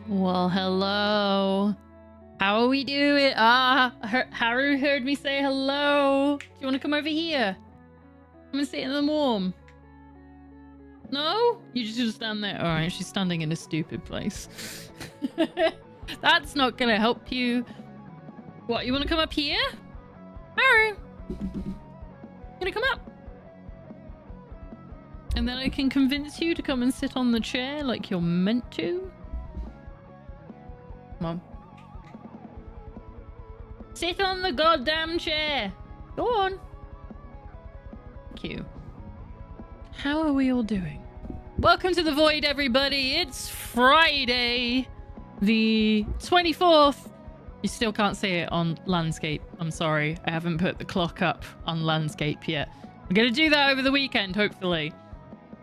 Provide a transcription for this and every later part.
Well, hello. How are we doing? Haru heard me say hello. Do you want to come over here? Come and sit in the warm. No? You just stand there. All right, she's standing in a stupid place. That's not gonna help you. What, you want to come up here? Haru! Gonna come up? And then I can convince you to come and sit on the chair like you're meant to. Come on. Sit on the goddamn chair. Go on. Thank you. How are we all doing? Welcome to the Void, everybody. It's Friday, the 24th. You still can't see it on landscape. I'm sorry. I haven't put the clock up on landscape yet. I'm going to do that over the weekend, hopefully.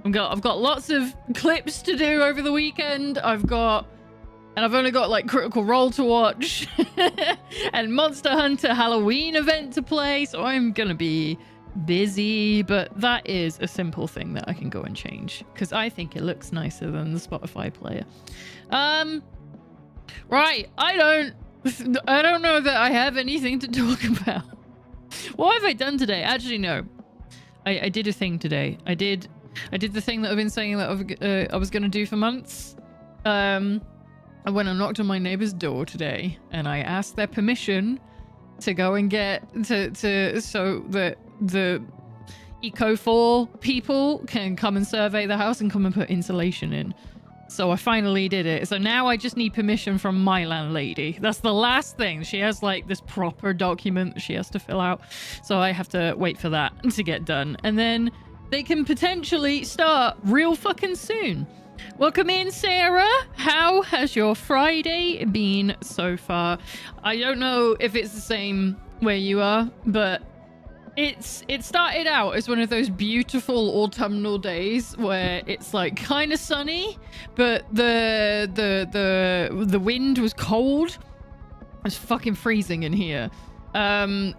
I've got lots of clips to do over the weekend. And I've only got like Critical Role to watch and Monster Hunter Halloween event to play. So I'm going to be busy, but that is a simple thing that I can go and change because I think it looks nicer than the Spotify player. Right. I don't know that I have anything to talk about. What have I done today? Actually, no. I did a thing today. I did the thing that I've been saying that I was going to do for months. When I knocked on my neighbor's door today and I asked their permission to go and get so that the Eco4 people can come and survey the house and come and put insulation in. So I finally did it. So now I just need permission from my landlady. That's the last thing. She has like this proper document that she has to fill out. So I have to wait for that to get done. And then they can potentially start real fucking soon. Welcome in, Sarah. How has your Friday been so far? I don't know if it's the same where you are, but it started out as one of those beautiful autumnal days where it's like kind of sunny, but the wind was cold. It was fucking freezing in here. But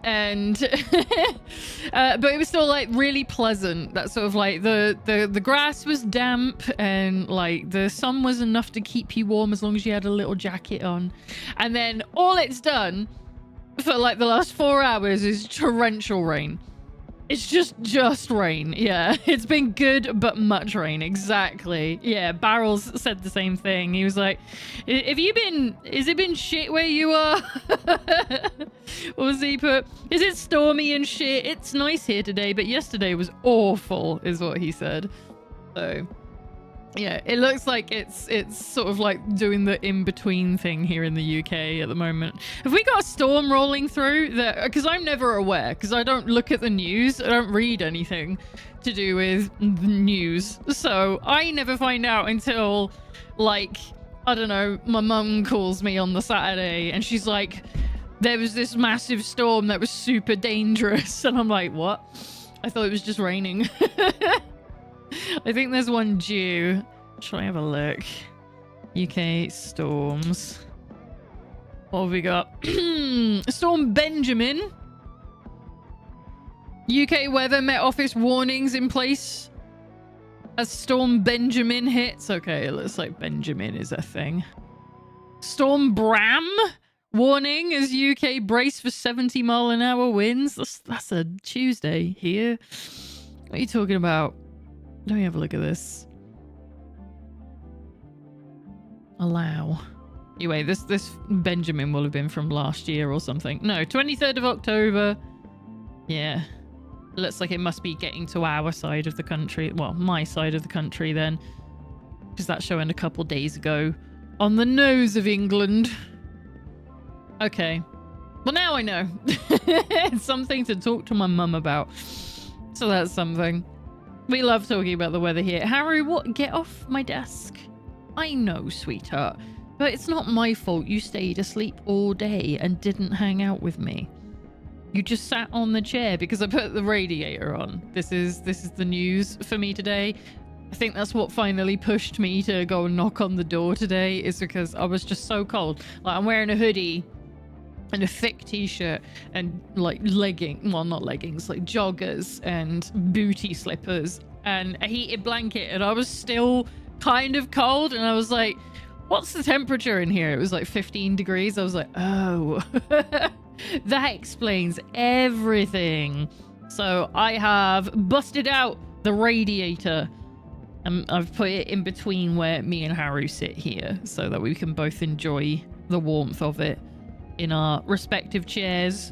it was still like really pleasant. That sort of like the grass was damp and like the sun was enough to keep you warm as long as you had a little jacket on. And then all it's done for like the last 4 hours is torrential rain. It's just rain. Yeah, it's been good, but much rain. Exactly. Yeah, Barrels said the same thing. He was like, has it been shit where you are? What was he put? Is it stormy and shit? It's nice here today, but yesterday was awful, is what he said. So, yeah, it looks like it's sort of like doing the in-between thing here in the UK at the moment. Have we got a storm rolling through? Because I'm never aware, because I don't look at the news. I don't read anything to do with the news. So I never find out until, like, I don't know, my mum calls me on the Saturday and she's like, there was this massive storm that was super dangerous. And I'm like, what? I thought it was just raining. I think there's one due. Shall I have a look? UK storms. What have we got? Storm Benjamin. UK Weather Met Office warnings in place as Storm Benjamin hits. Okay, it looks like Benjamin is a thing. Storm Bram. Warning as UK brace for 70-mile-an-hour winds. That's a Tuesday here. What are you talking about? Let me have a look at this. Allow. Anyway, this Benjamin will have been from last year or something. No, 23rd of October. Yeah. Looks like it must be getting to our side of the country. Well, my side of the country then. Because that's showing a couple days ago. On the nose of England. Okay. Well, now I know. It's something to talk to my mum about. So that's something. We love talking about the weather here. Haru, what? Get off my desk. I know, sweetheart. But it's not my fault you stayed asleep all day and didn't hang out with me. You just sat on the chair because I put the radiator on. This is the news for me today. I think that's what finally pushed me to go and knock on the door today, is because I was just so cold. Like, I'm wearing a hoodie and a thick t-shirt and like not leggings, like joggers and booty slippers and a heated blanket, and I was still kind of cold, and I was like, what's the temperature in here? It was like 15 degrees. I was like, oh, that explains everything. So I have busted out the radiator and I've put it in between where me and Haru sit here so that we can both enjoy the warmth of it in our respective chairs.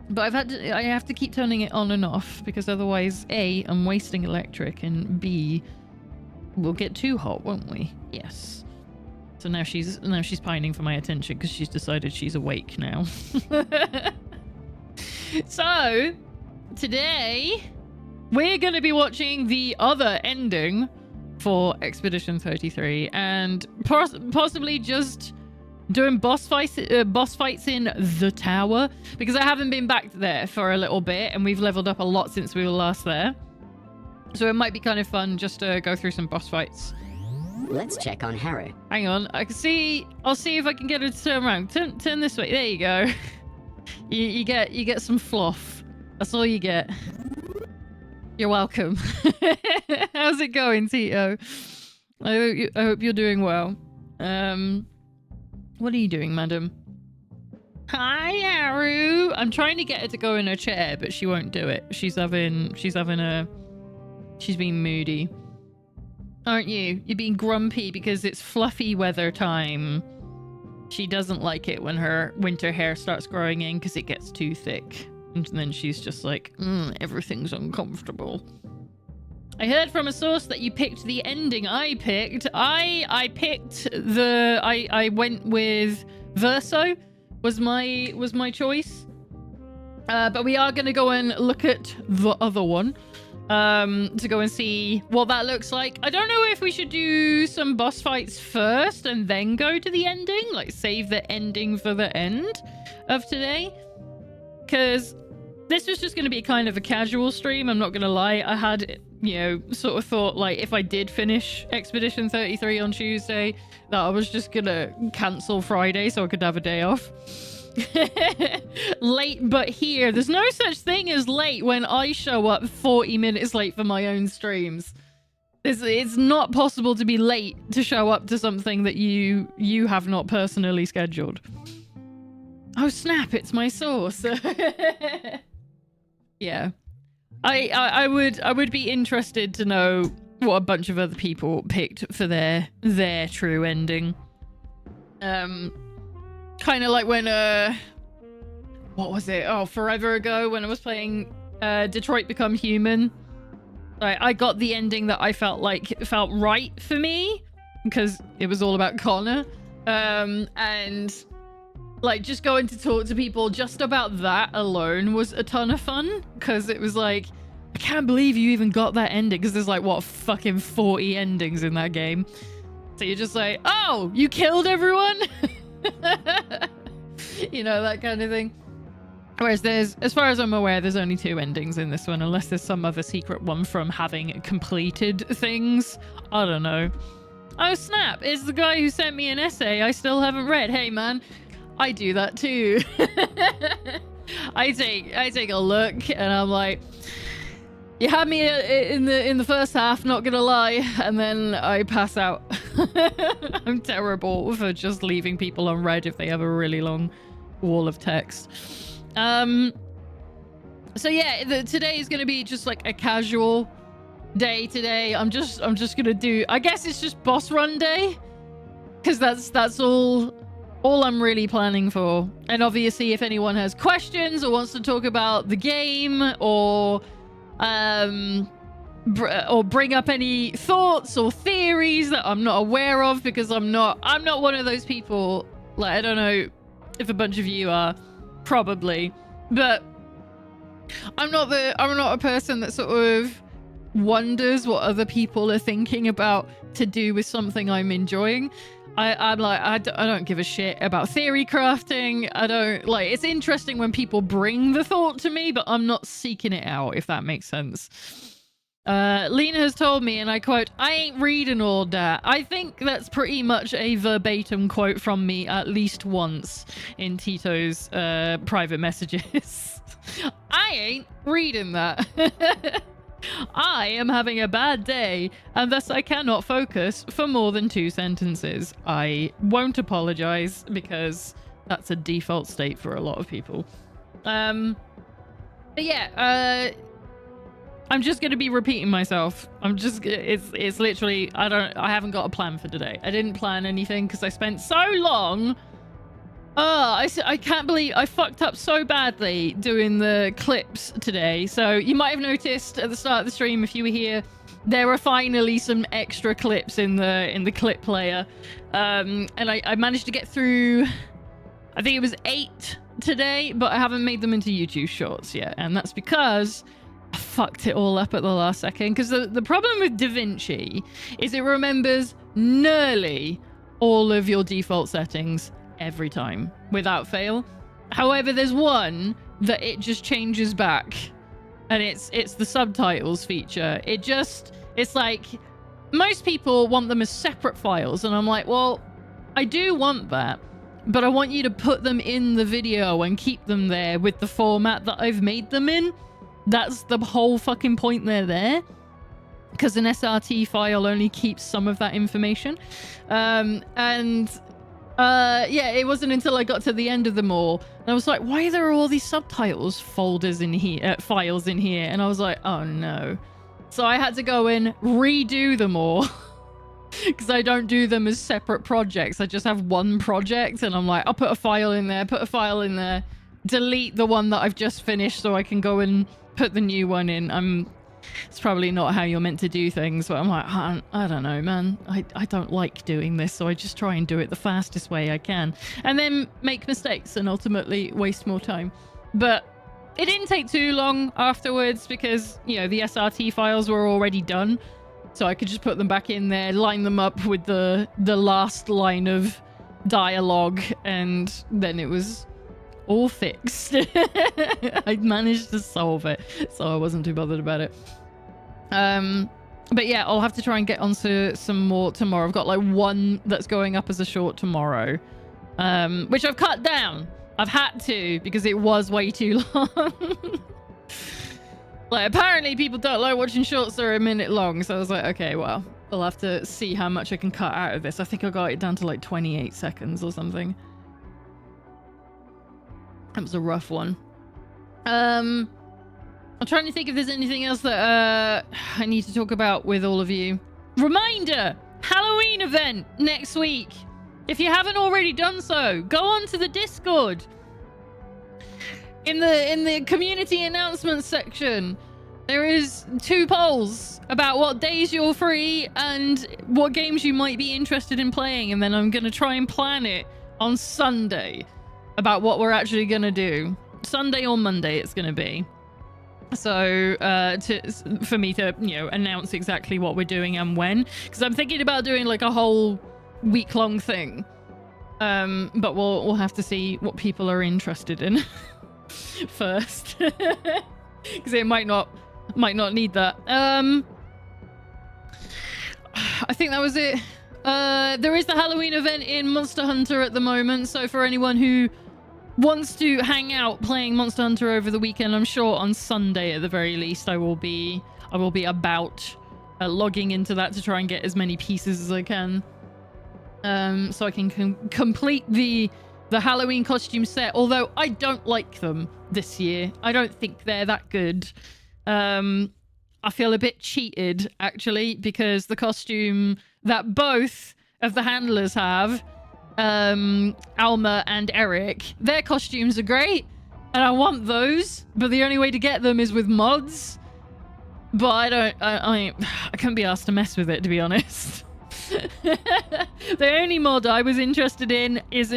But I have to keep turning it on and off because otherwise, A, I'm wasting electric, and B, we'll get too hot, won't we? Yes. So now she's pining for my attention because she's decided she's awake now. So today we're going to be watching the other ending for Expedition 33 and possibly just doing boss fights in the tower, because I haven't been back there for a little bit and we've leveled up a lot since we were last there. So it might be kind of fun just to go through some boss fights. Let's check on Haru. Hang on, I'll see if I can get her to turn around. Turn this way. There you go. you get some fluff. That's all you get. You're welcome. How's it going, Tito? I hope you're doing well. What are you doing, madam? Hi, Haru. I'm trying to get her to go in her chair, but she won't do it. She's being moody. Aren't you? You're being grumpy because it's fluffy weather time. She doesn't like it when her winter hair starts growing in because it gets too thick. And then she's just like, everything's uncomfortable. I heard from a source that you picked the ending I picked. I went with Verso was my choice. But we are going to go and look at the other one to go and see what that looks like. I don't know if we should do some boss fights first and then go to the ending, like save the ending for the end of today, because this was just going to be kind of a casual stream. I'm not going to lie. I had, sort of thought, like, if I did finish Expedition 33 on Tuesday, that I was just going to cancel Friday so I could have a day off. Late but here. There's no such thing as late when I show up 40 minutes late for my own streams. It's not possible to be late to show up to something that you have not personally scheduled. Oh snap, it's my source. Yeah. I would be interested to know what a bunch of other people picked for their true ending. Kind of like when what was it? Oh, forever ago when I was playing Detroit Become Human. I got the ending that I felt right for me because it was all about Connor. And like just going to talk to people just about that alone was a ton of fun, because it was like, I can't believe you even got that ending, because there's like what, fucking 40 endings in that game. So you're just like, oh, you killed everyone. That kind of thing. Whereas as far as I'm aware, there's only 2 endings in this one, unless there's some other secret one from having completed things. I don't know. Oh snap, it's the guy who sent me an essay I still haven't read. Hey man, I do that too. I take a look and I'm like, you had me in the first half, not gonna lie, and then I pass out. I'm terrible for just leaving people unread if they have a really long wall of text. So yeah, today is gonna be just like a casual day today. I'm just gonna do, I guess it's just boss run day, because that's all I'm really planning for. And obviously if anyone has questions or wants to talk about the game or bring up any thoughts or theories that I'm not aware of, because I'm not one of those people. Like, I don't know if a bunch of you are, probably, but I'm not a person that sort of wonders what other people are thinking about to do with something I'm enjoying. I don't give a shit about theory crafting. I don't like, it's interesting when people bring the thought to me, but I'm not seeking it out, if that makes sense. Lena has told me, and I quote, I ain't reading all that. I think that's pretty much a verbatim quote from me at least once in Tito's private messages. I ain't reading that. I am having a bad day, and thus I cannot focus for more than 2 sentences. I won't apologize because that's a default state for a lot of people. But yeah, I'm just gonna be repeating myself. It's literally, I haven't got a plan for today. I didn't plan anything because I spent so long. I can't believe I fucked up so badly doing the clips today. So you might have noticed at the start of the stream, if you were here, there were finally some extra clips in the clip player. And I managed to get through, I think it was 8 today, but I haven't made them into YouTube shorts yet. And that's because I fucked it all up at the last second. Because the problem with DaVinci is it remembers nearly all of your default settings every time without fail. However, there's one that it just changes back, and it's the subtitles feature. It's like most people want them as separate files, and I'm like, well, I do want that, but I want you to put them in the video and keep them there with the format that I've made them in. That's the whole fucking point they're there, because an SRT file only keeps some of that information. Yeah, it wasn't until I got to the end of them all, and I was like, why are there all these subtitles folders in here, files in here? And I was like, oh no. So I had to go and redo them all because I don't do them as separate projects. I just have one project, and I'm like, I'll put a file in there, delete the one that I've just finished so I can go and put the new one in. It's probably not how you're meant to do things, but I'm like, I don't know, man. I don't like doing this, so I just try and do it the fastest way I can, and then make mistakes and ultimately waste more time. But it didn't take too long afterwards because, you know, the SRT files were already done, so I could just put them back in there, line them up with the last line of dialogue, and then it was all fixed. I managed to solve it, so I wasn't too bothered about it. But yeah, I'll have to try and get onto some more tomorrow. I've got like one that's going up as a short tomorrow, which I've cut down. I've had to because it was way too long. Like, apparently people don't like watching shorts that are a minute long, so I was like, okay, well, I'll have to see how much I can cut out of this. I think I got it down to like 28 seconds or something. That was a rough one. I'm trying to think if there's anything else that I need to talk about with all of you. Reminder! Halloween event next week. If you haven't already done so, go on to the Discord. In the community announcements section, there is 2 polls about what days you're free and what games you might be interested in playing, and then I'm going to try and plan it on Sunday about what we're actually going to do. Sunday or Monday it's going to be. So for me to, you know, announce exactly what we're doing and when, because I'm thinking about doing like a whole week-long thing. But we'll have to see what people are interested in first, because it might not need that. I think that was it. There is the Halloween event in Monster Hunter at the moment, so for anyone who wants to hang out playing Monster Hunter over the weekend, I'm sure on Sunday at the very least I will be about logging into that to try and get as many pieces as I can, so I can complete the Halloween costume set, although I don't like them this year. I don't think they're that good. I feel a bit cheated, actually, because the costume that both of the handlers have, Alma and Eric, their costumes are great, and I want those, but the only way to get them is with mods. But I can't be asked to mess with it, to be honest. The only mod I was interested in it's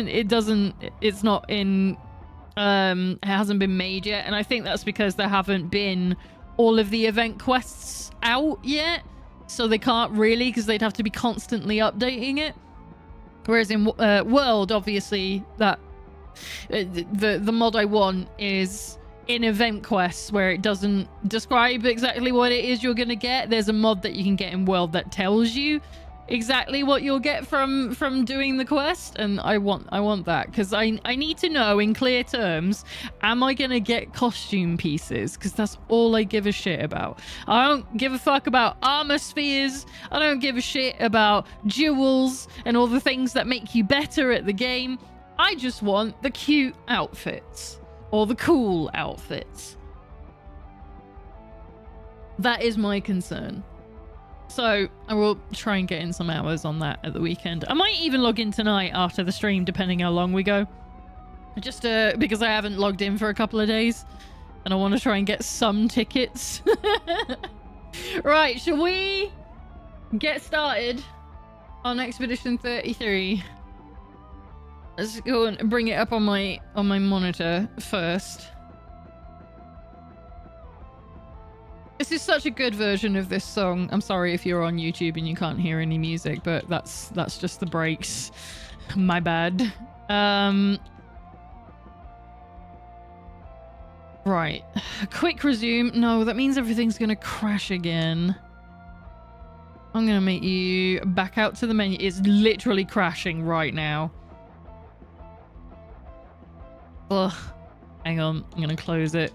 not in, it hasn't been made yet, and I think that's because there haven't been all of the event quests out yet, so they can't really, because they'd have to be constantly updating it. Whereas in World, obviously, that the mod I want is in event quests where it doesn't describe exactly what it is you're gonna get. There's a mod that you can get in World that tells you, exactly what you'll get from doing the quest, and I want that, because I need to know in clear terms, am I gonna get costume pieces? Because that's all I give a shit about. I don't give a fuck about armor spheres. I don't give a shit about jewels and all the things that make you better at the game. I just want the cute outfits or the cool outfits. That is my concern. So I will try and get in some hours on that at the weekend. I might even log in tonight after the stream, depending how long we go. Just because I haven't logged in for a couple of days. And I want to try and get some tickets. Right, shall we get started on Expedition 33? Let's go and bring it up on my monitor first. This is such a good version of this song. I'm sorry if you're on YouTube and you can't hear any music, but that's just the breaks. My bad. Right. Quick resume. No, that means everything's gonna crash again. I'm gonna make you back out to the menu. It's literally crashing right now. Ugh. Hang on. I'm gonna close it.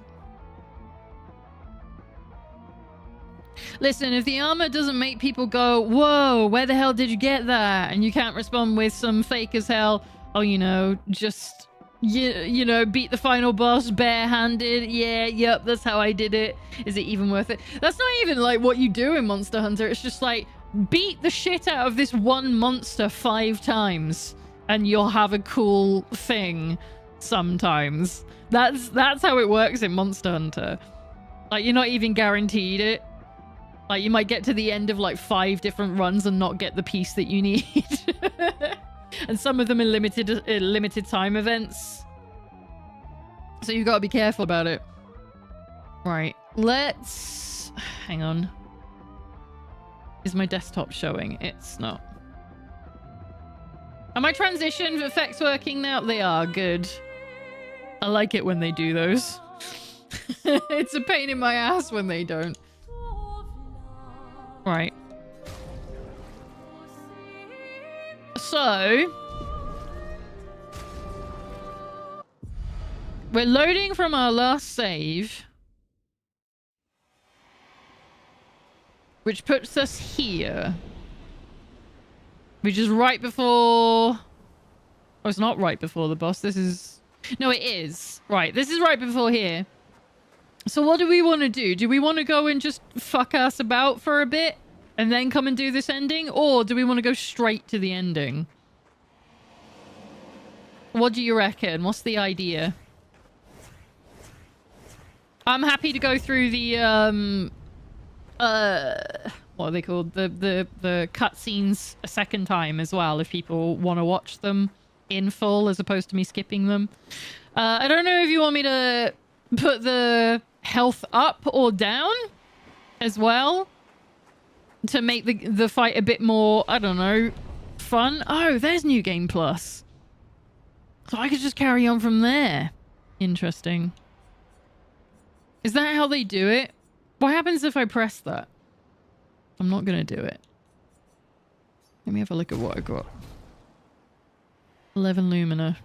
Listen, if the armor doesn't make people go, whoa, where the hell did you get that? And you can't respond with some fake as hell, oh, you know, just, you know, beat the final boss barehanded. Yeah, yep, that's how I did it. Is it even worth it? That's not even like what you do in Monster Hunter. It's just like, beat the shit out of this one monster 5 times and you'll have a cool thing sometimes. That's how it works in Monster Hunter. Like, you're not even guaranteed it. Like, you might get to the end of, like, 5 different runs and not get the piece that you need. And some of them are limited time events. So you've got to be careful about it. Right. Let's... Hang on. Is my desktop showing? It's not. Are my transition effects working now? They are. Good. I like it when they do those. It's a pain in my ass when they don't. Right. So we're loading from our last save, which puts us here, which is right before... Oh, it's not right before the boss. This is... No, it is. Right, this is right before here. So what do we want to do? Do we want to go and just fuck us about for a bit and then come and do this ending? Or do we want to go straight to the ending? What do you reckon? What's the idea? I'm happy to go through the, what are they called? The cutscenes a second time as well, if people want to watch them in full as opposed to me skipping them. I don't know if you want me to put the health up or down as well to make the fight a bit more, I don't know, fun. Oh, there's New Game Plus. So I could just carry on from there. Interesting. Is that how they do it? What happens if I press that? I'm not gonna do it. Let me have a look at what I got. 11 Lumina.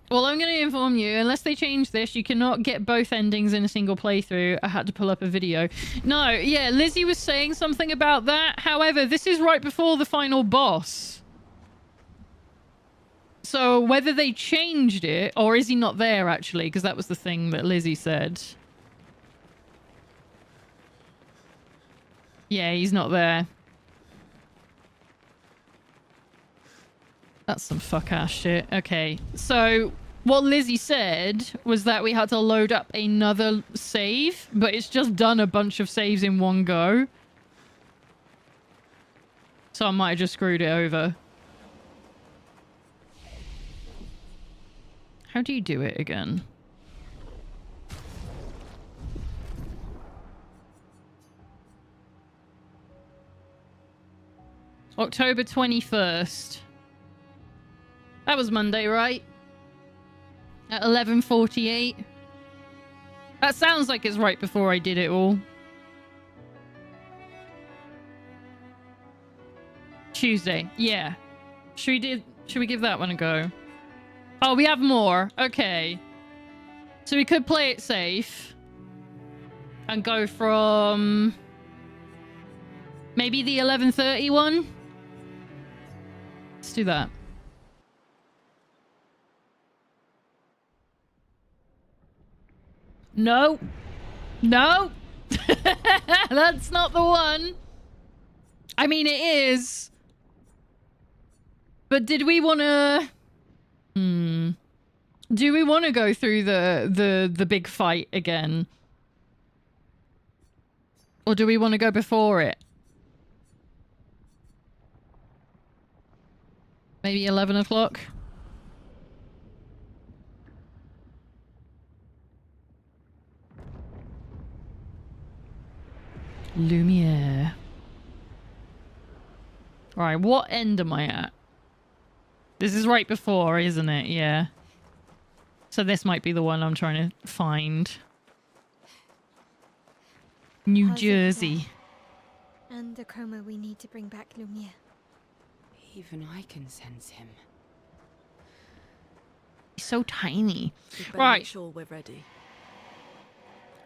Well, I'm going to inform you, unless they change this, you cannot get both endings in a single playthrough. I had to pull up a video. No, yeah, Lizzie was saying something about that. However, this is right before the final boss. So whether they changed it, or is he not there, actually? Because that was the thing that Lizzie said. Yeah, he's not there. That's some fuck-ass shit. Okay, so what Lizzie said was that we had to load up another save, but it's just done a bunch of saves in one go. So I might have just screwed it over. How do you do it again? October 21st. That was Monday, right? At 11:48. That sounds like it's right before I did it all. Tuesday. Yeah. Should we give that one a go? Oh, we have more. Okay. So we could play it safe and go from maybe the 11:30 one. Let's do that. No. No. That's not the one. I mean, it is. But did we want to... Do we want to go through the big fight again? Or do we want to go before it? Maybe 11 o'clock? Lumiere. Alright, what end am I at? This is right before, isn't it? Yeah. So this might be the one I'm trying to find. New Jersey. And the chroma we need to bring back Lumiere. Even I can sense him. He's so tiny. Right. Make sure we're ready.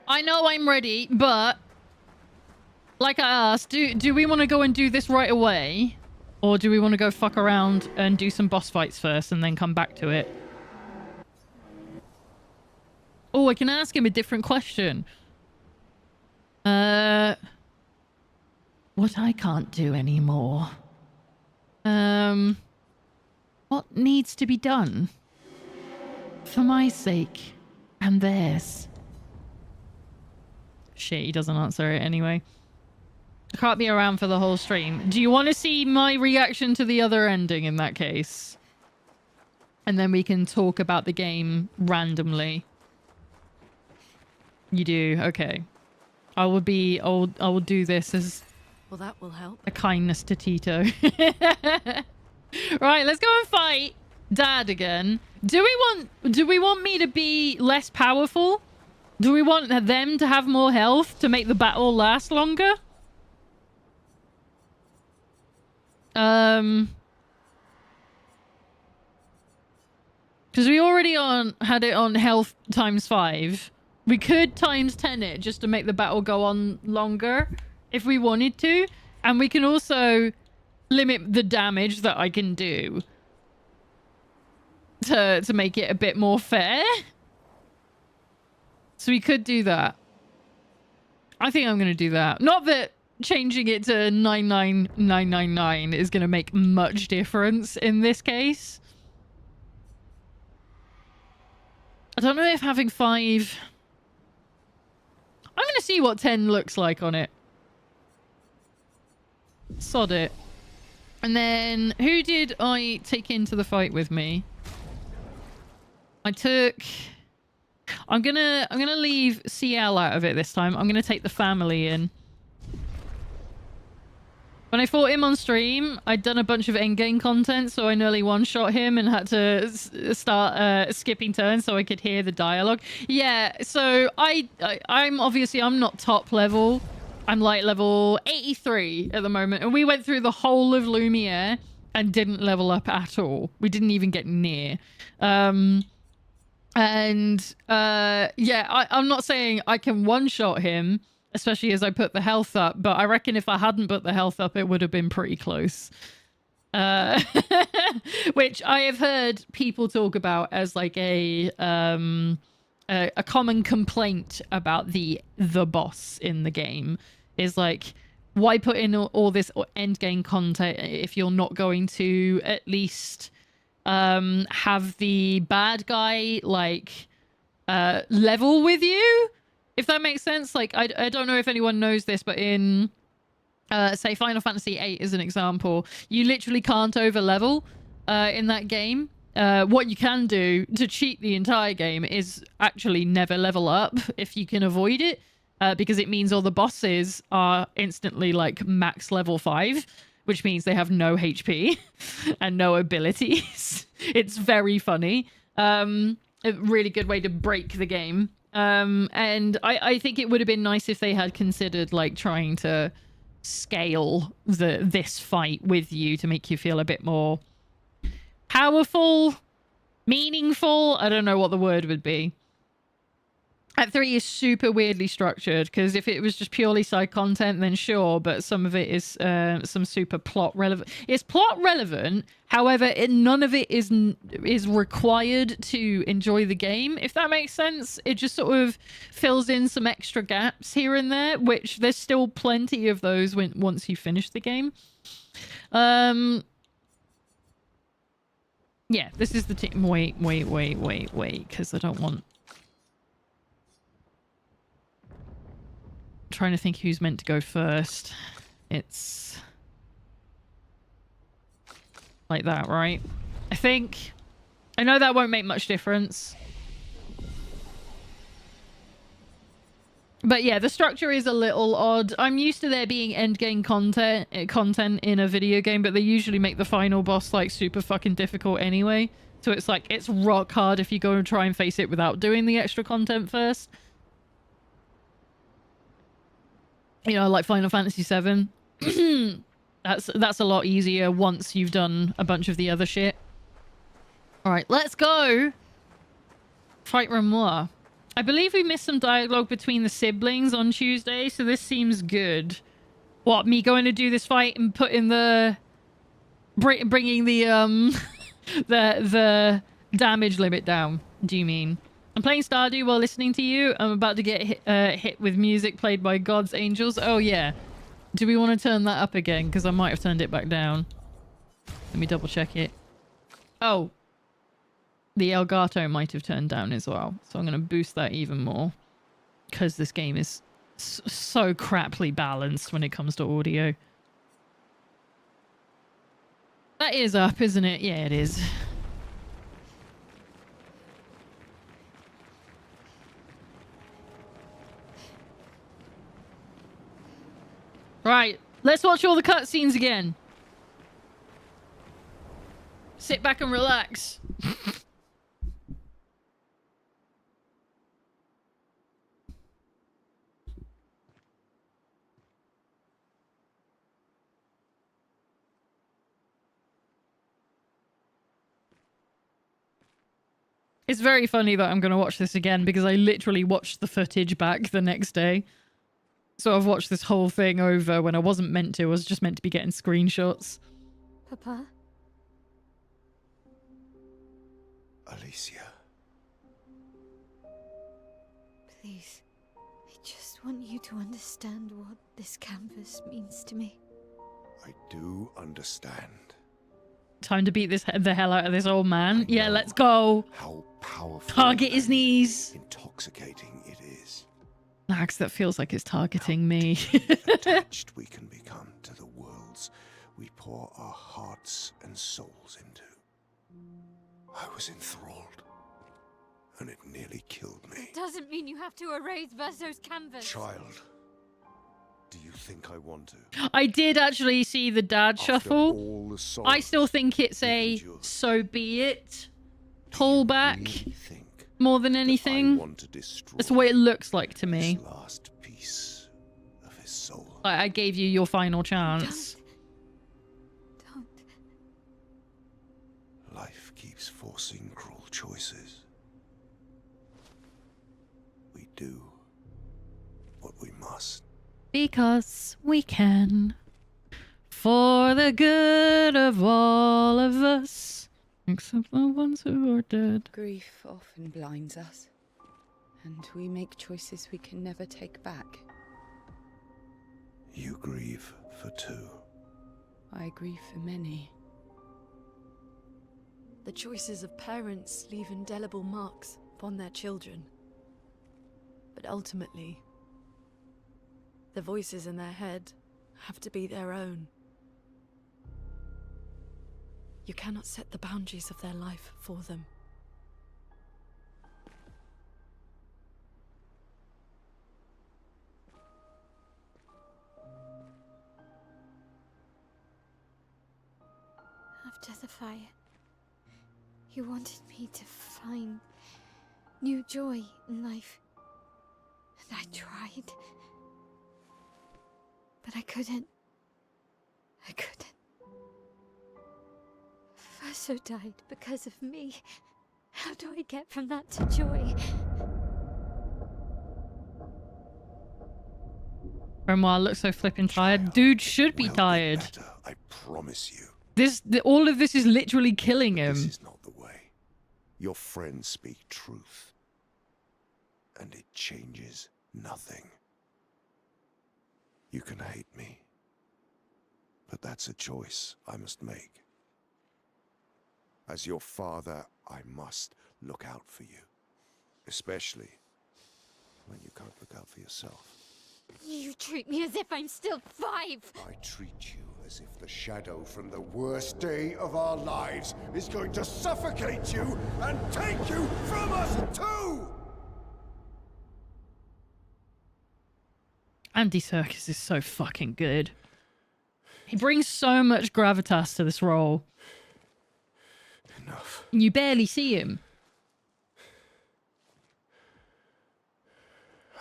I know I'm ready, but like I asked, do we want to go and do this right away? Or do we want to go fuck around and do some boss fights first and then come back to it? Oh, I can ask him a different question. What I can't do anymore. What needs to be done? For my sake and theirs. Shit, he doesn't answer it anyway. I can't be around for the whole stream. Do you want to see my reaction to the other ending in that case? And then we can talk about the game randomly. You do? Okay. I will do this as... Well, that will help. A kindness to Tito. Right, let's go and fight Dad again. Do we want me to be less powerful? Do we want them to have more health to make the battle last longer? Because we already had it on health ×5. We could ×10 it just to make the battle go on longer if we wanted to. And we can also limit the damage that I can do to make it a bit more fair. So we could do that. I think I'm going to do that. Not that changing it to 99999 is going to make much difference in this case. I don't know if having 5... I'm going to see what 10 looks like on it. Sod it. And then, who did I take into the fight with me? I took... I'm gonna leave CL out of it this time. I'm gonna take the family in. When I fought him on stream, I'd done a bunch of endgame content, so I nearly one-shot him and had to start skipping turns so I could hear the dialogue. Yeah, so I'm obviously, I'm not top level. I'm like level 83 at the moment. And we went through the whole of Lumiere and didn't level up at all. We didn't even get near. Yeah, I'm not saying I can one-shot him, especially as I put the health up, but I reckon if I hadn't put the health up, it would have been pretty close. Which I have heard people talk about as like a common complaint about the boss in the game is like, why put in all this end game content if you're not going to at least have the bad guy like level with you, if that makes sense. Like I don't know if anyone knows this, but in say Final Fantasy VIII as an example, you literally can't over level in that game. What you can do to cheat the entire game is actually never level up if you can avoid it, because it means all the bosses are instantly like max level 5, which means they have no HP and no abilities. It's very funny. A really good way to break the game. And I think it would have been nice if they had considered like trying to scale this fight with you to make you feel a bit more powerful, meaningful. I don't know what the word would be. Act 3 is super weirdly structured, because if it was just purely side content, then sure, but some of it is some super plot relevant. It's plot relevant, however, none of it is required to enjoy the game, if that makes sense. It just sort of fills in some extra gaps here and there, which there's still plenty of those once you finish the game. Yeah, this is the team. Wait, because I don't want... Trying to think who's meant to go first. It's like that, right? I think. I know that won't make much difference. But yeah, the structure is a little odd. I'm used to there being endgame content in a video game, but they usually make the final boss like super fucking difficult anyway. So it's like, it's rock hard if you go and try and face it without doing the extra content first. You know, like Final Fantasy VII. That's a lot easier once you've done a bunch of the other shit. Alright, let's go! Fight Remora. I believe we missed some dialogue between the siblings on Tuesday, so this seems good. What, me going to do this fight and putting the... bringing the, the damage limit down, do you mean? I'm playing Stardew while listening to you. I'm about to get hit with music played by God's Angels. Oh, yeah. Do we want to turn that up again? Because I might have turned it back down. Let me double check it. Oh. The Elgato might have turned down as well. So I'm going to boost that even more. Because this game is so craply balanced when it comes to audio. That is up, isn't it? Yeah, it is. Right, let's watch all the cutscenes again. Sit back and relax. It's very funny that I'm going to watch this again because I literally watched the footage back the next day. So I've watched this whole thing over when I wasn't meant to. I was just meant to be getting screenshots. Papa? Alicia. Please. I just want you to understand what this canvas means to me. I do understand. Time to beat the hell out of this old man. Yeah, let's go. How powerful. Target his knees. Intoxicating it is. Max, that feels like it's targeting me. Attached we can become to the worlds we pour our hearts and souls into. I was enthralled, and it nearly killed me. Doesn't mean you have to erase Verso's canvas. Child, do you think I want to? I did actually see the dad After shuffle. all the sorrows I still think it's a endured, so be it pullback really think more than that I anything. want to destroy That's what it looks like to me. this last piece of his soul. I gave you your final chance. Don't. Life keeps forcing cruel choices. We do what we must. Because we can. For the good of all of us. Except the ones who are dead. Grief often blinds us, and we make choices we can never take back. You grieve for two. I grieve for many. The choices of parents leave indelible marks upon their children. But ultimately, the voices in their head have to be their own. You cannot set the boundaries of their life for them. After the fire, you wanted me to find new joy in life. And I tried. But I couldn't. I couldn't. Faso died because of me. How do I get from that to joy? Grimoire looks so flippin' tired. Dude should be We'll tired. better, I promise you. All of this is literally killing him. This is not the way. Your friends speak truth. And it changes nothing. You can hate me. But that's a choice I must make. As your father, I must look out for you. Especially when you can't look out for yourself. You treat me as if I'm still 5. I treat you as if the shadow from the worst day of our lives is going to suffocate you and take you from us too! Andy Serkis is so fucking good. He brings so much gravitas to this role. Enough. You barely see him.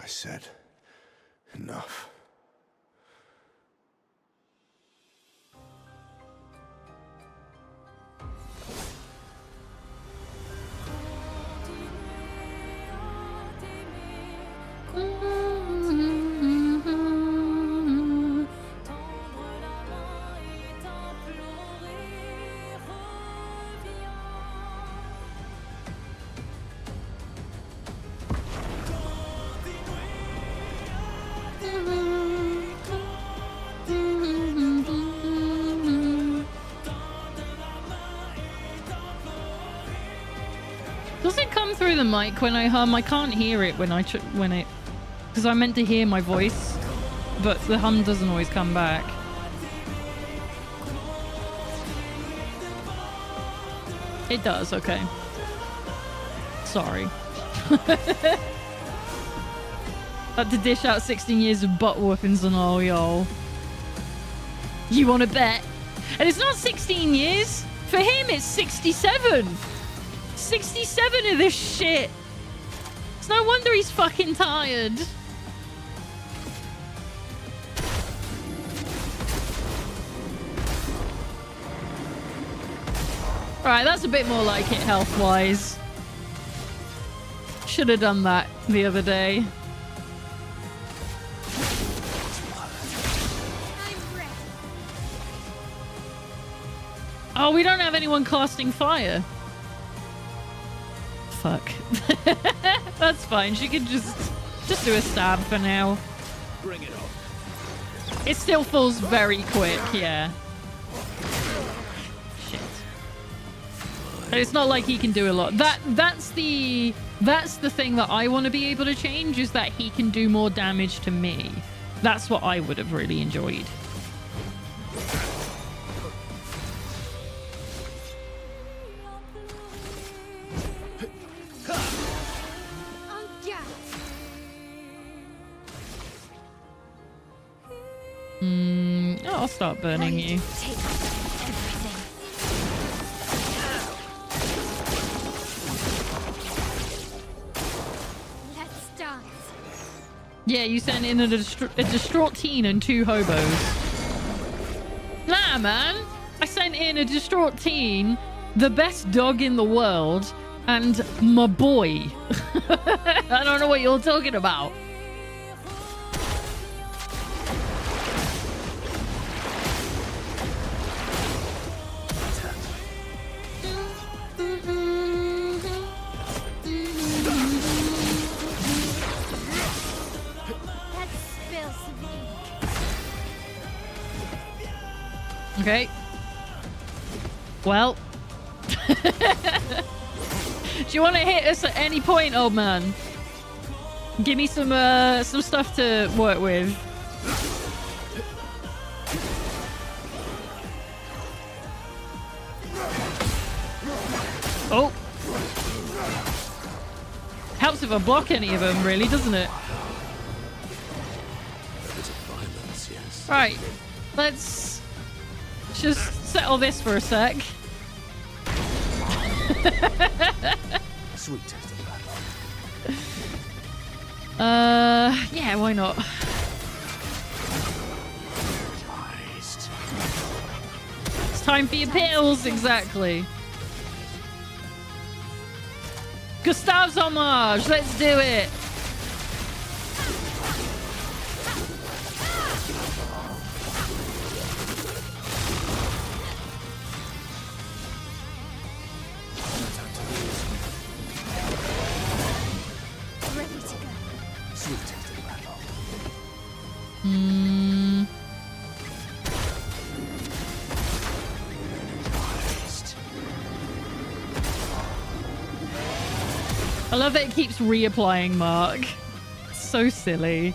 I said enough. Does it come through the mic when I hum? I can't hear it when because I meant to hear my voice, but the hum doesn't always come back. It does, okay. Sorry. Had to dish out 16 years of butt whoopings and all, y'all. You want to bet? And it's not 16 years. For him, it's 67. 67 of this shit. It's no wonder he's fucking tired. Alright, that's a bit more like it health-wise. Should have done that the other day. Oh, we don't have anyone casting fire. Fuck. That's fine. She can just do a stab for now. Bring it on. It still falls very quick, yeah. Shit. But it's not like he can do a lot. That's the thing that I want to be able to change, is that he can do more damage to me. That's what I would have really enjoyed. I'll start burning you. Take everything. Let's dance. Yeah, you sent in a distraught teen and 2 hobos. Nah, man. I sent in a distraught teen, the best dog in the world, and my boy. I don't know what you're talking about. Okay. Well. Do you want to hit us at any point, old man? Give me some stuff to work with. Oh. Helps if I block any of them, really, doesn't it? Violence, yes. Right. Let's just settle this for a sec. Sweet taste of that. Yeah, why not? Time for your pills, exactly. Gustave's homage, let's do it. Ready to go. Hmm. I love that it keeps reapplying Mark. So silly.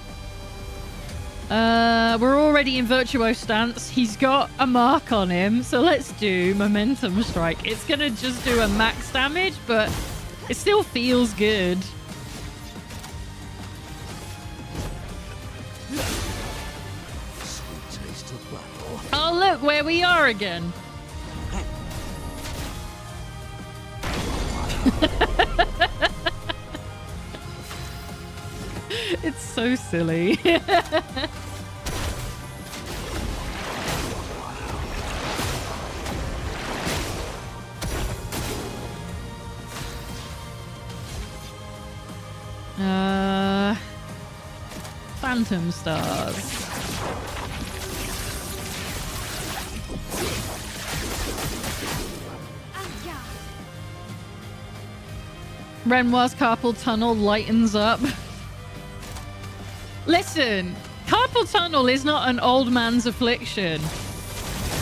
We're already in Virtuo stance. He's got a mark on him, so let's do Momentum Strike. It's gonna just do a max damage, but it still feels good. Sweet taste of battle. Oh, look where we are again. It's so silly. Phantom Stars. Renoir's carpal tunnel lightens up. Listen, carpal tunnel is not an old man's affliction.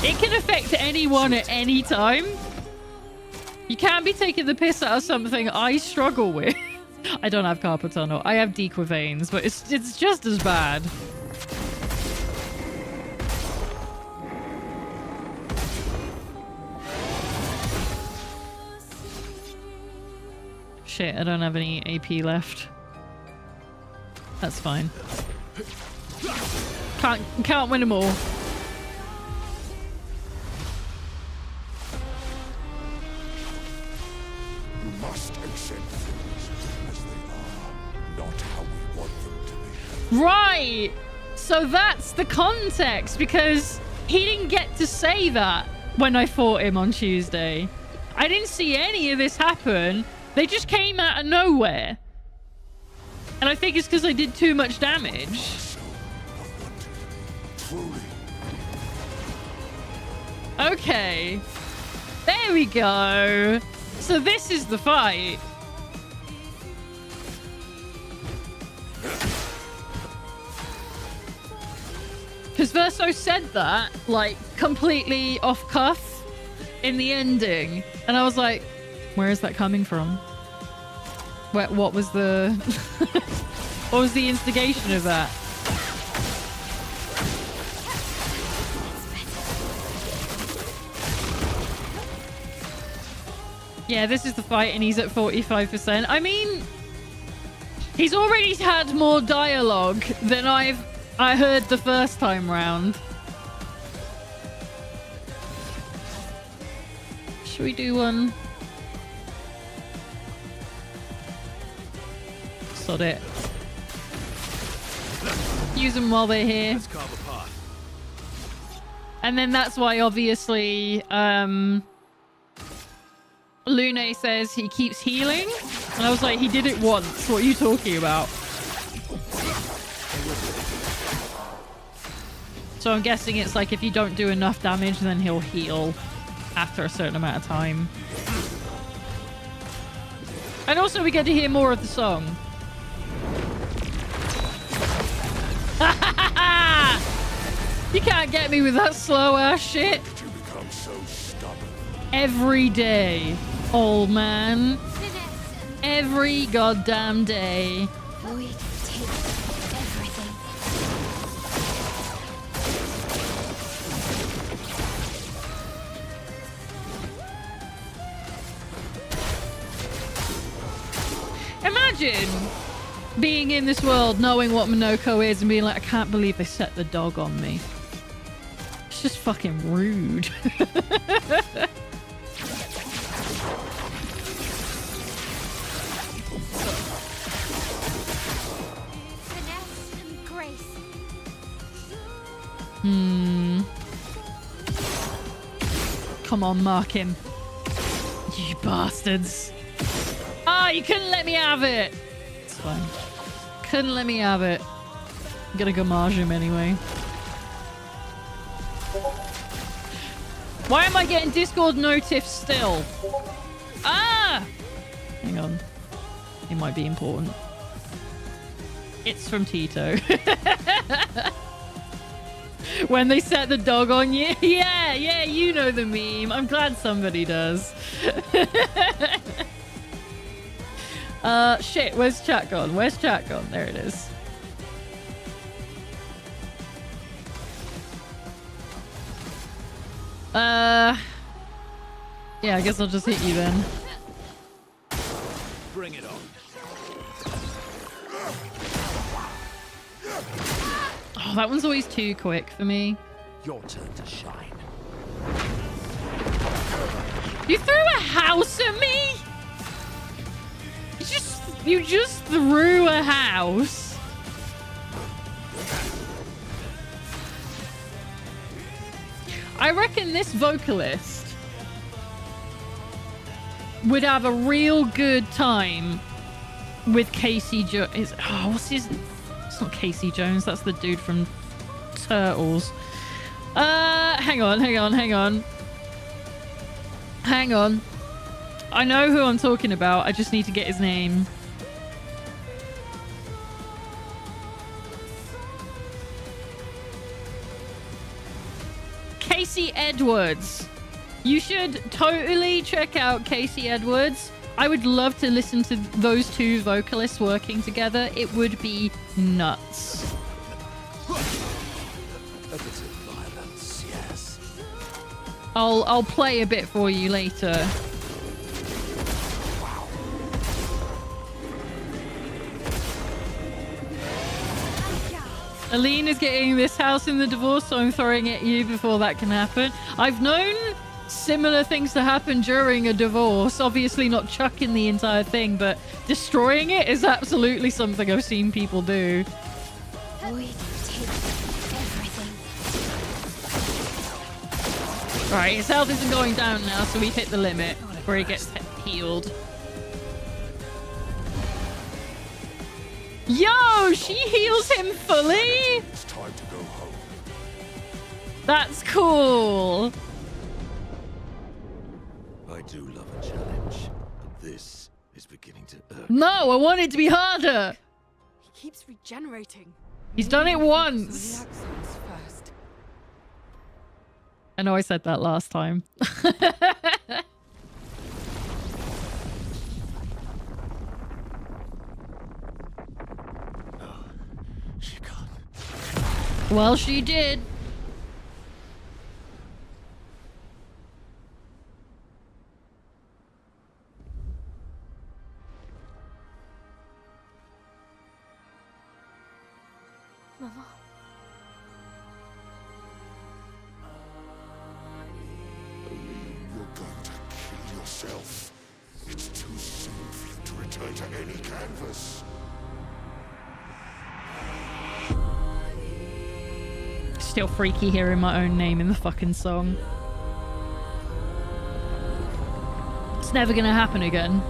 It can affect anyone at any time. You can't be taking the piss out of something I struggle with. I don't have carpal tunnel. I have Dequaveins, but it's just as bad. Shit, I don't have any AP left. That's fine. Can't win them all. You must accept things as they are, not how we want them to be. Right! So that's the context, because he didn't get to say that when I fought him on Tuesday. I didn't see any of this happen. They just came out of nowhere. And I think it's because I did too much damage. Okay. There we go. So this is the fight. Because Verso said that, like, completely off cuff in the ending. And I was like, where is that coming from? What was the... what was the instigation of that? Yeah, this is the fight and he's at 45%. I mean, he's already had more dialogue than I heard the first time round. Should we do one? Sod it. Use them while they're here. Let's carve a path. And then that's why, obviously, Lune says he keeps healing. And I was like, he did it once. What are you talking about? So I'm guessing it's like if you don't do enough damage, then he'll heal after a certain amount of time. And also we get to hear more of the song. You can't get me with that slow ass shit. You become so stubborn. Every day, old man. Every goddamn day. Void takes everything. Imagine being in this world, knowing what Monoko is, and being like, I can't believe they set the dog on me. It's just fucking rude. Finesse and grace. come on, mark him. You bastards. Ah, you couldn't let me have it. It's fine. Couldn't let me have it. I'm gonna gomage him anyway. Why am I getting Discord notifs still? Ah! Hang on. It might be important. It's from Tito. When they set the dog on you. Yeah, you know the meme. I'm glad somebody does. Shit, where's chat gone? Where's chat gone? There it is. Yeah, I guess I'll just hit you then. Bring it on. Oh, that one's always too quick for me. Your turn to shine. You threw a house at me? You just threw a house. I reckon this vocalist would have a real good time with Casey Jones. Oh, what's his... It's not Casey Jones. That's the dude from Turtles. Hang on. I know who I'm talking about. I just need to get his name. Casey Edwards. You should totally check out Casey Edwards. I would love to listen to those two vocalists working together. It would be nuts. A bit of violence, yes. I'll play a bit for you later. Aline is getting this house in the divorce, so I'm throwing it at you before that can happen. I've known similar things to happen during a divorce. Obviously not chucking the entire thing, but destroying it is absolutely something I've seen people do. Void take everything. Alright, his health isn't going down now, so we've hit the limit where he gets healed. Yo, she heals him fully? It's time to go home. That's cool. I do love a challenge, but this is beginning to irk. No, I want it to be harder. He keeps regenerating. He's done it Maybe once. focus on the accents first. I know I said that last time. She can't. Well, she did. Mama. You're going to kill yourself. It's too soon for you to return to any canvas. Still freaky hearing my own name in the fucking song. It's never gonna happen again.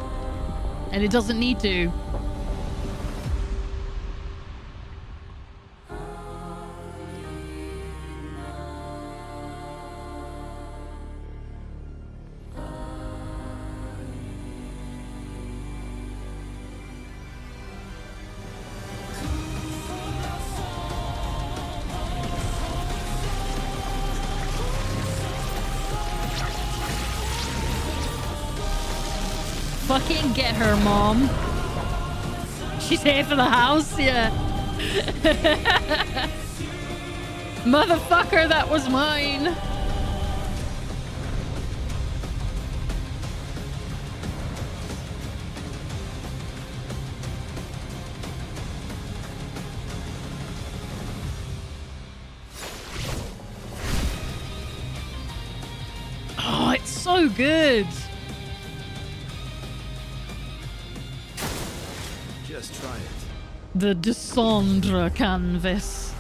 And it doesn't need to. Fucking get her, Mom. She's here for the house, yeah. Motherfucker, that was mine. Oh, it's so good. Just try it. The Descendre canvas.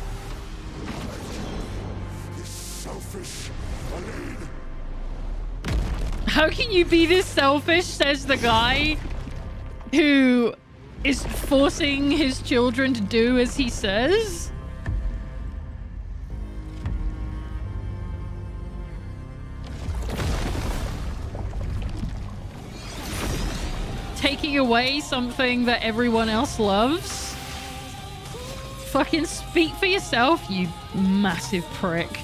This selfish Aline. How can you be this selfish, says the guy who is forcing his children to do as he says? Taking away something that everyone else loves? Fucking speak for yourself, you massive prick.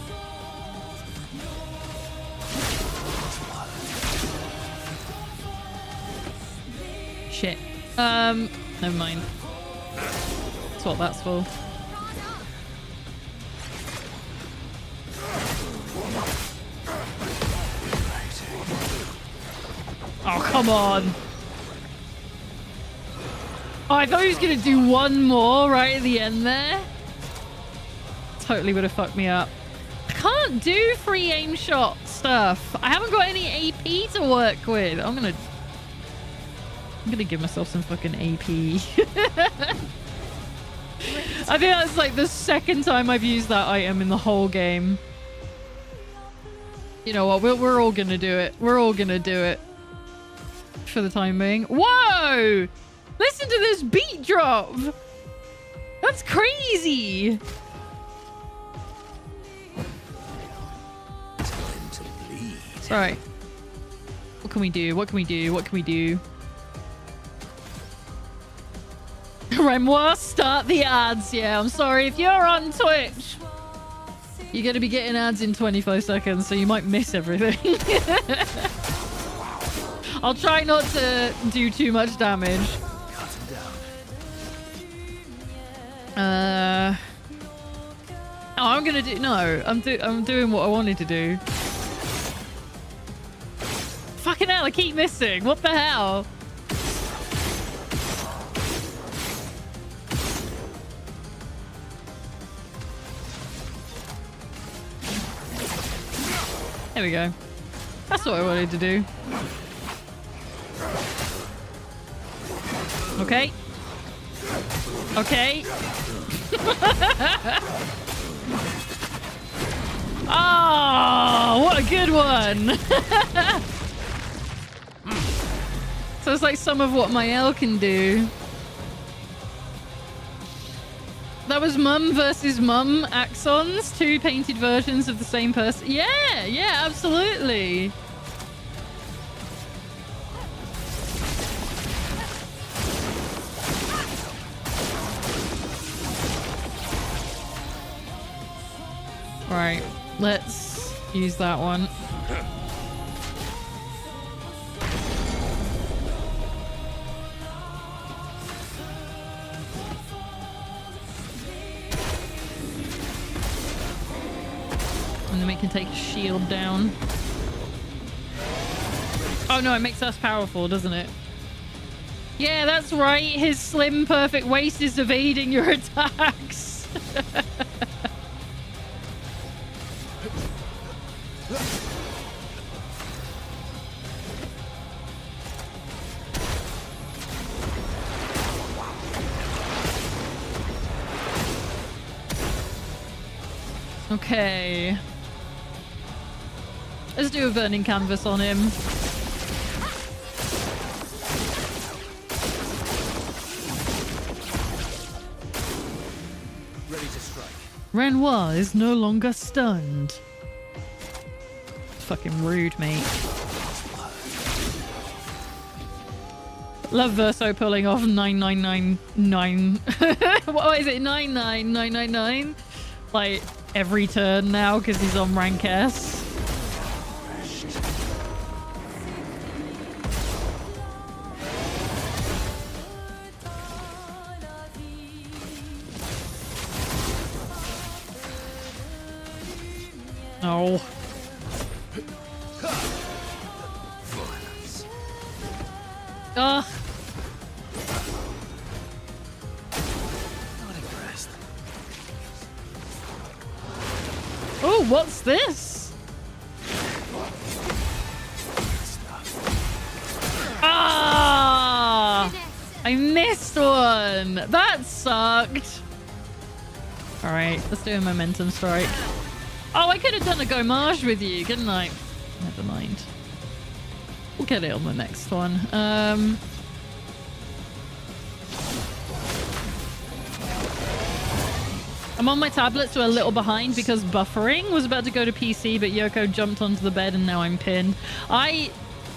Shit. Never mind. That's what that's for. Oh, come on. Oh, I thought he was going to do one more right at the end there. Totally would have fucked me up. I can't do free aim shot stuff. I haven't got any AP to work with. I'm gonna give myself some fucking AP. I think that's like the second time I've used that item in the whole game. You know what? We're all gonna do it. We're all gonna do it. For the time being. Whoa! Listen to this beat drop! That's crazy! Time to bleed. Right. What can we do? What can we do? What can we do? Remoir, start the ads. Yeah, I'm sorry. If you're on Twitch, you're going to be getting ads in 25 seconds, so you might miss everything. I'll try not to do too much damage. Oh, I'm gonna do... No, I'm doing what I wanted to do. Fucking hell, I keep missing. What the hell? There we go. That's what I wanted to do. Okay. Okay. Oh, what a good one. So it's like some of what my L can do. That was Mum versus Mum Axons, two painted versions of the same person. Yeah, yeah, absolutely. Right, let's use that one. And then we can take a shield down. Oh no, it makes us powerful, doesn't it? Yeah, that's right. His slim, perfect waist is evading your attacks. Okay. Let's do a burning canvas on him. Ready to strike. Renoir is no longer stunned. Fucking rude, mate. Love Verso pulling off 9999. What is it? 99999? Like every turn now because he's on rank S. Oh. Ugh. Not impressed. Oh, what's this? Ah! I missed one. That sucked. All right, let's do a momentum strike. Oh, I could have done a gomage with you, couldn't I? Never mind. We'll get it on the next one. I'm on my tablet, so a little behind because buffering. Was about to go to PC, but Yoko jumped onto the bed and now I'm pinned.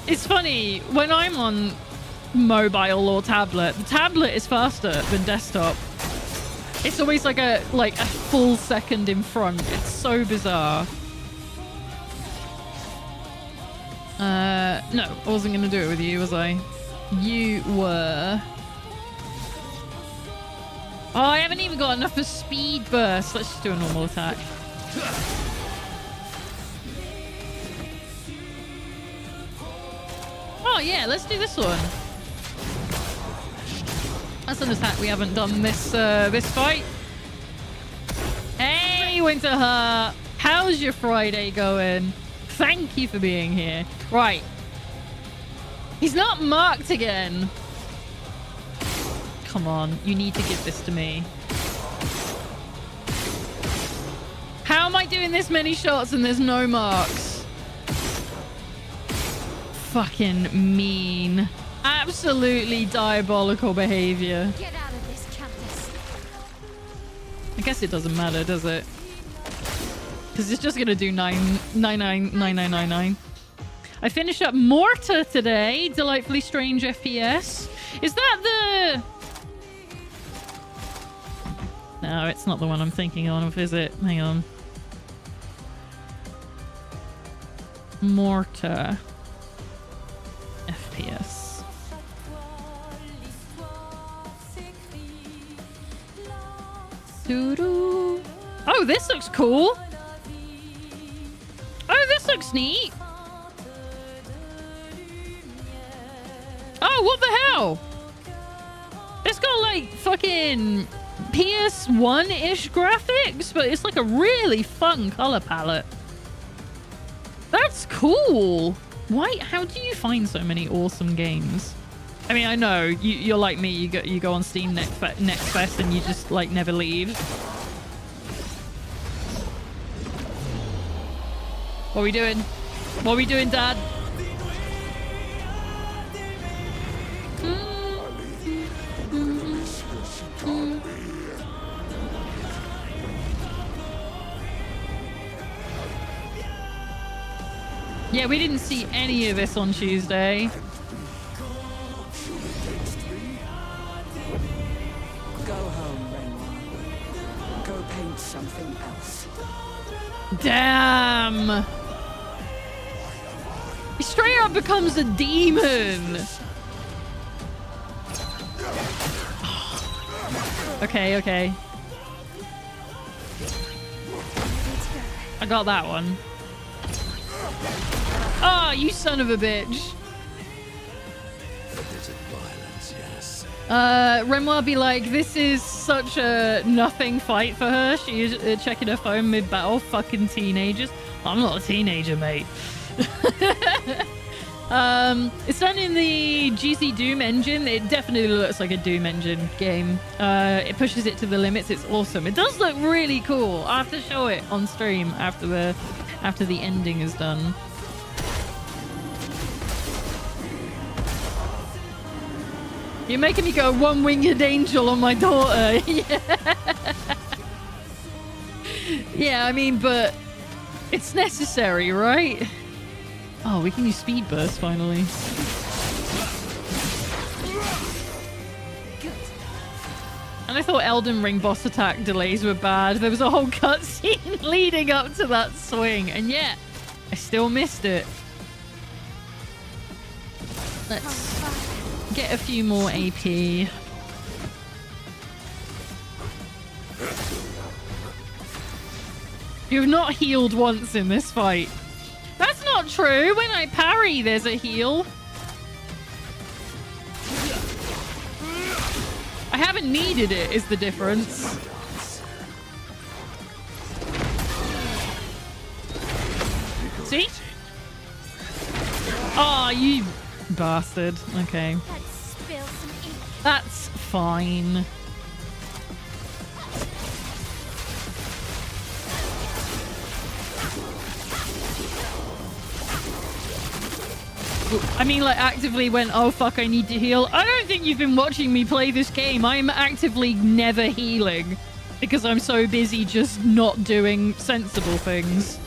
It's funny, when I'm on mobile or tablet, the tablet is faster than desktop. It's always like a full second in front. It's so bizarre. No, I wasn't gonna do it with you, was I? You were... Oh, I haven't even got enough for speed burst. Let's just do a normal attack. Oh yeah, let's do this one. That's an attack we haven't done this fight. Hey, Winterheart. How's your Friday going? Thank you for being here. Right. He's not marked again. Come on, you need to give this to me. How am I doing this many shots and there's no marks? Fucking mean. Absolutely diabolical behavior. Get out of this campus. I guess it doesn't matter, does it? Because it's just gonna do 999999. I finished up Morta today. Delightfully Strange FPS. Is that the... No, it's not the one I'm thinking of, is it? Hang on. Morta FPS. Doo-doo. Oh, this looks cool. Oh, this looks neat. Oh, what the hell? It's got like fucking PS1-ish graphics, but it's like a really fun color palette. That's cool. Why? How do you find so many awesome games? I mean, I know you're like me. You go on Steam Next Fest and you just like never leave. What are we doing? What are we doing, Dad? Yeah, we didn't see any of this on Tuesday. Go home, Renoir. Go paint something else. Damn! He straight up becomes a demon! Okay, okay. I got that one. Oh, you son of a bitch. Violence, yes. Renoir be like, this is such a nothing fight for her. She is checking her phone mid-battle. Fucking teenagers. I'm not a teenager, mate. It's done in the GC Doom engine. It definitely looks like a Doom engine game. It pushes it to the limits. It's awesome. It does look really cool. I have to show it on stream after the ending is done. You're making me go one-winged angel on my daughter. Yeah. Yeah, I mean, but it's necessary, right? Oh, we can use speed burst finally. And I thought Elden Ring boss attack delays were bad. There was a whole cutscene leading up to that swing, and yet I still missed it. Let's get a few more AP. You've not healed once in this fight. That's not true. When I parry, there's a heal. I haven't needed it, is the difference. See? Oh, you bastard. Okay. Let's spill some ink. That's fine. I mean, like, actively went, oh, fuck, I need to heal. I don't think you've been watching me play this game. I'm actively never healing because I'm so busy just not doing sensible things.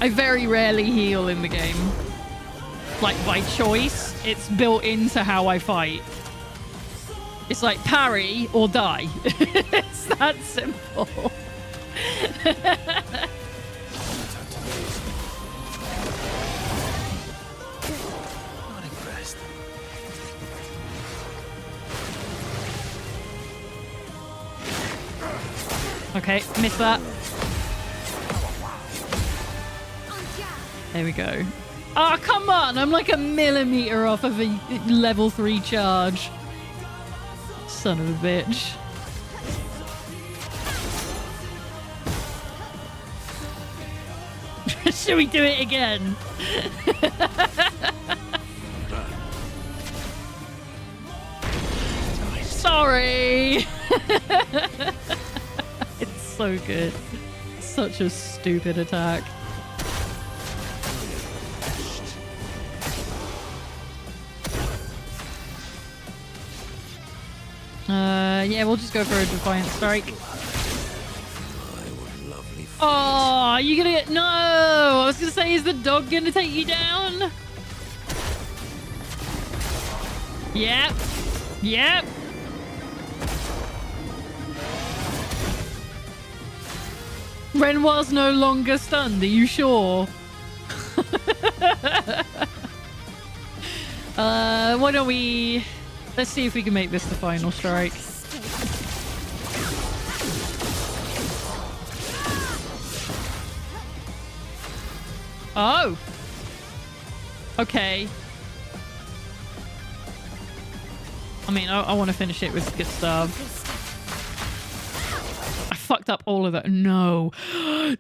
I very rarely heal in the game. Like, by choice. It's built into how I fight. It's like parry or die. It's that simple. Not impressed. Okay, missed that. There we go. Oh, come on! I'm like a millimeter off of a level 3 charge. Son of a bitch. Should we do it again? Sorry! It's so good. Such a stupid attack. Yeah, we'll just go for a Defiant Strike. Oh, you gonna get... No! I was gonna say, is the dog gonna take you down? Yep. Yep. Renoir's no longer stunned, are you sure? Why don't we... Let's see if we can make this the final strike. Oh! Okay. I mean, I want to finish it with Gustav. I fucked up all of that. No.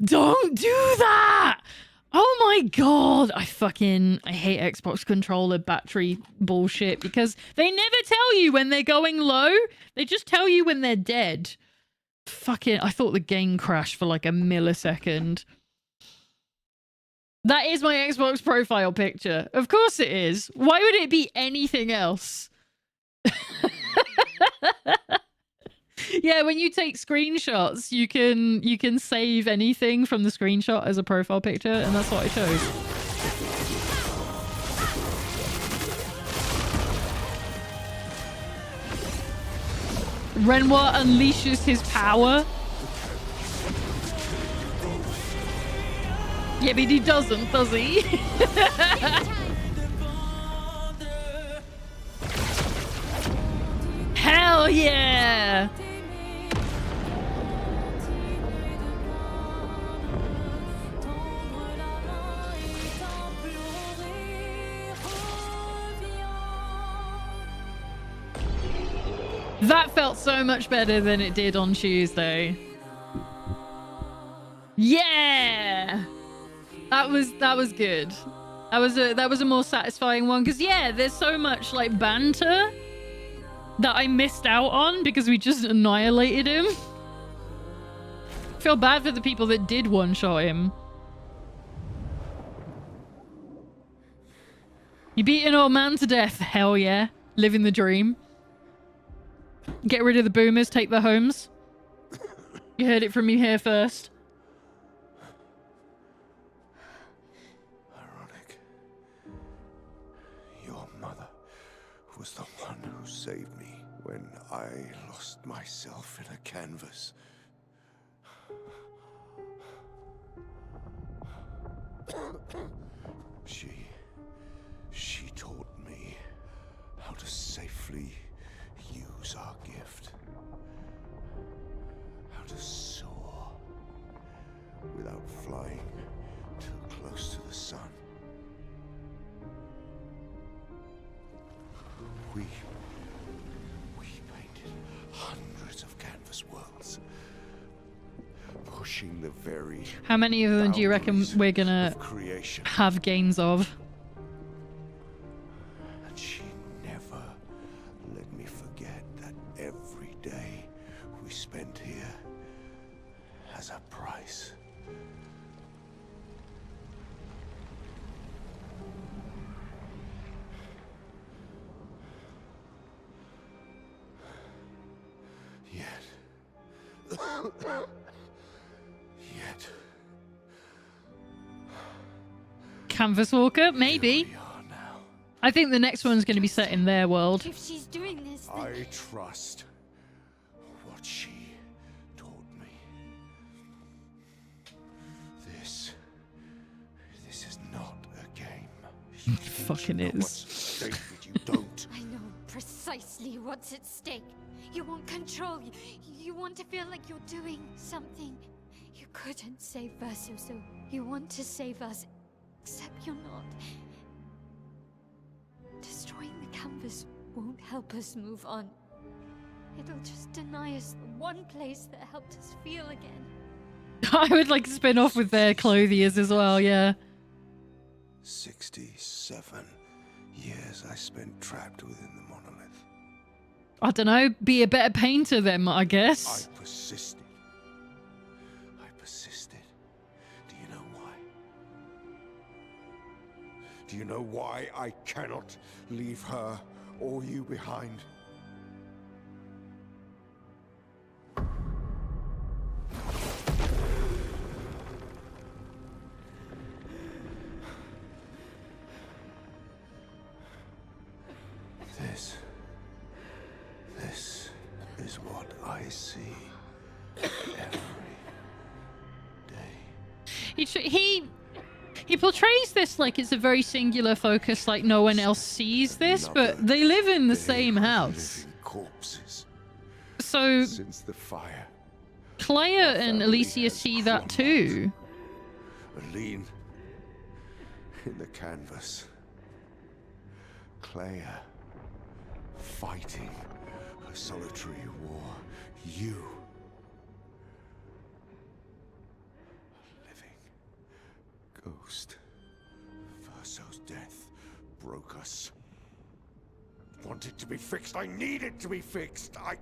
Don't do that! Oh my god! I hate Xbox controller battery bullshit because they never tell you when they're going low. They just tell you when they're dead. Fucking, I thought the game crashed for like a millisecond. That is my Xbox profile picture. Of course it is. Why would it be anything else? Yeah, when you take screenshots, you can save anything from the screenshot as a profile picture, and that's what I chose. Renoir unleashes his power. Yeah, but he doesn't, does he? Hell yeah! That felt so much better than it did on Tuesday. Yeah! That was good. That was a more satisfying one because yeah, there's so much like banter that I missed out on because we just annihilated him. I feel bad for the people that did one-shot him. You beat an old man to death. Hell yeah. Living the dream. Get rid of the boomers, take the homes. You heard it from me here first. Ironic. Your mother was the one who saved me when I lost myself in a canvas. She taught me how to safely use our gift. How to soar without flying too close to the sun. We painted hundreds of canvas worlds, pushing the very How many of them do you reckon we're gonna creation. have gains of? And she never let me forget that every day we spent here has a price. Yet, Canvas Walker, maybe. here we are now. I think the next one's going to be set in their world. If she's doing this, then I trust what she taught me. This is not a game. You think Fucking you know is. what's at stake, but you don't. I know precisely what's at stake. You want control. You want to feel like you're doing something. You couldn't save Verso, so you want to save us. Except you're not. Destroying the canvas won't help us move on. It'll just deny us the one place that helped us feel again. I would like to spin off with their clothiers as well, yeah. 67 years I spent trapped within the monolith. I don't know, be a better painter then, I guess. I persisted. Do you know why? Do you know why I cannot leave her or you behind? This is what I see every day. He portrays this like it's a very singular focus, like no one else sees this, but they live in the same house. Living corpses So since the fire. Clea and Alicia see that too. Aline in the canvas. Clea fighting a solitary war. You. A living ghost. Verso's death broke us. Want it to be fixed. I need it to be fixed. I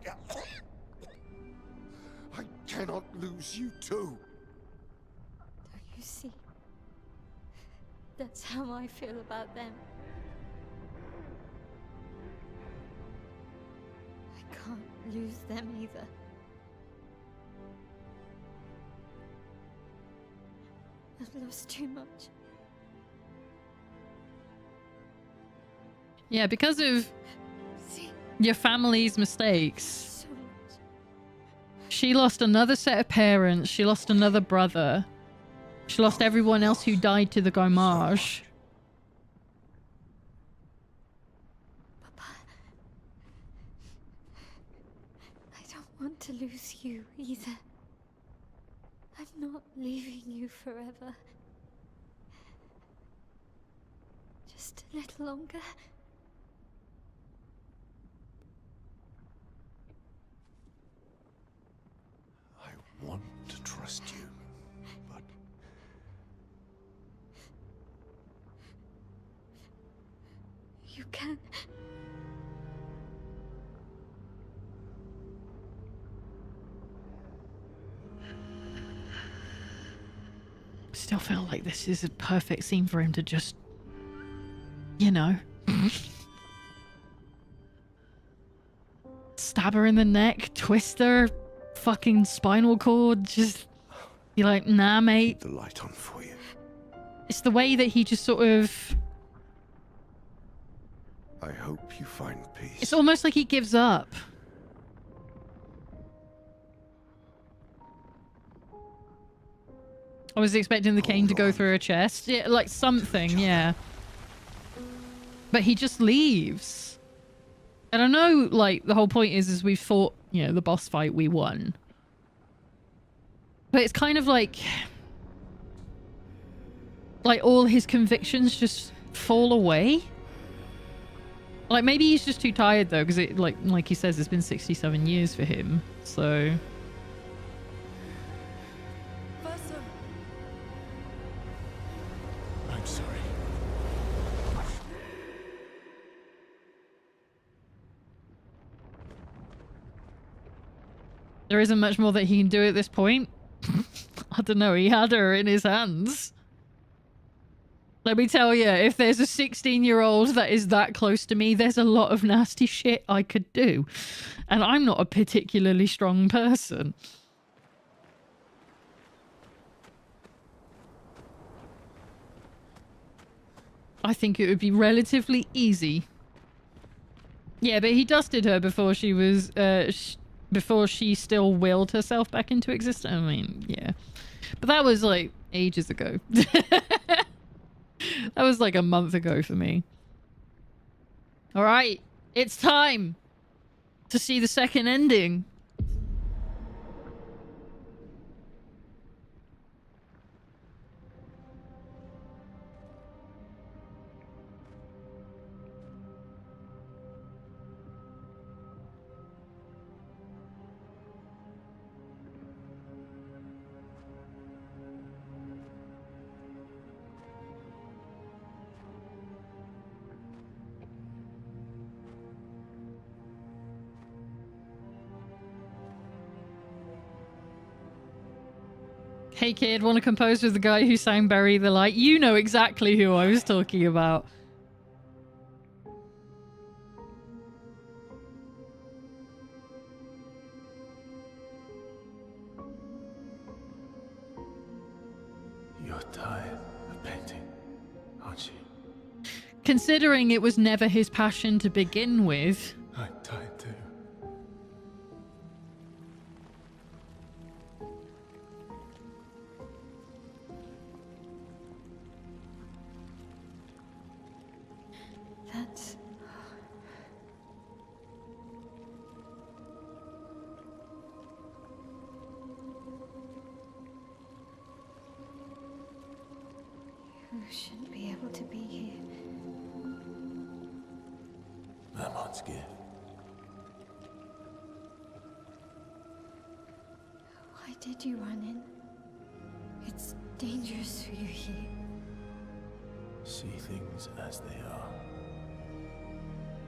cannot lose you too. Don't you see? That's how I feel about them. I can't lose them either. I've lost too much. Yeah, because of See, your family's mistakes. so much. She lost another set of parents. She lost another brother. She lost everyone else who died to the Gomage. Papa, I don't want to lose you either. I'm not leaving you forever. Just a little longer. I want to trust you, but You can. Still feel like this is a perfect scene for him to just, you know, stab her in the neck, twist her fucking spinal cord, just be like, nah, mate. keep the light on for you. It's the way that he just sort of, I hope you find peace. it's almost like he gives up. I was expecting the cane to go through her chest. Yeah, like something, yeah. But he just leaves. And I know, like, the whole point is we've fought, you know, the boss fight, we won. But it's kind of like all his convictions just fall away. Like, maybe he's just too tired, though, because it, like he says, it's been 67 years for him. So... Verso, I'm sorry. there isn't much more that he can do at this point. I don't know, he had her in his hands. Let me tell you, if there's a 16-year-old that is that close to me, there's a lot of nasty shit I could do. And I'm not a particularly strong person. I think it would be relatively easy. Yeah, but he dusted her before she was, before she still willed herself back into existence. I mean, yeah. But that was like ages ago. That was like a month ago for me. All right, it's time to see the second ending. Hey kid, want to compose with the guy who sang Bury the Light? You know exactly who I was talking about. You're tired of painting, aren't you? Considering it was never his passion to begin with. I'm tired too. That's... You shouldn't be able to be here. Vermont's gift. Why did you run in? It's dangerous for you here. See things as they are.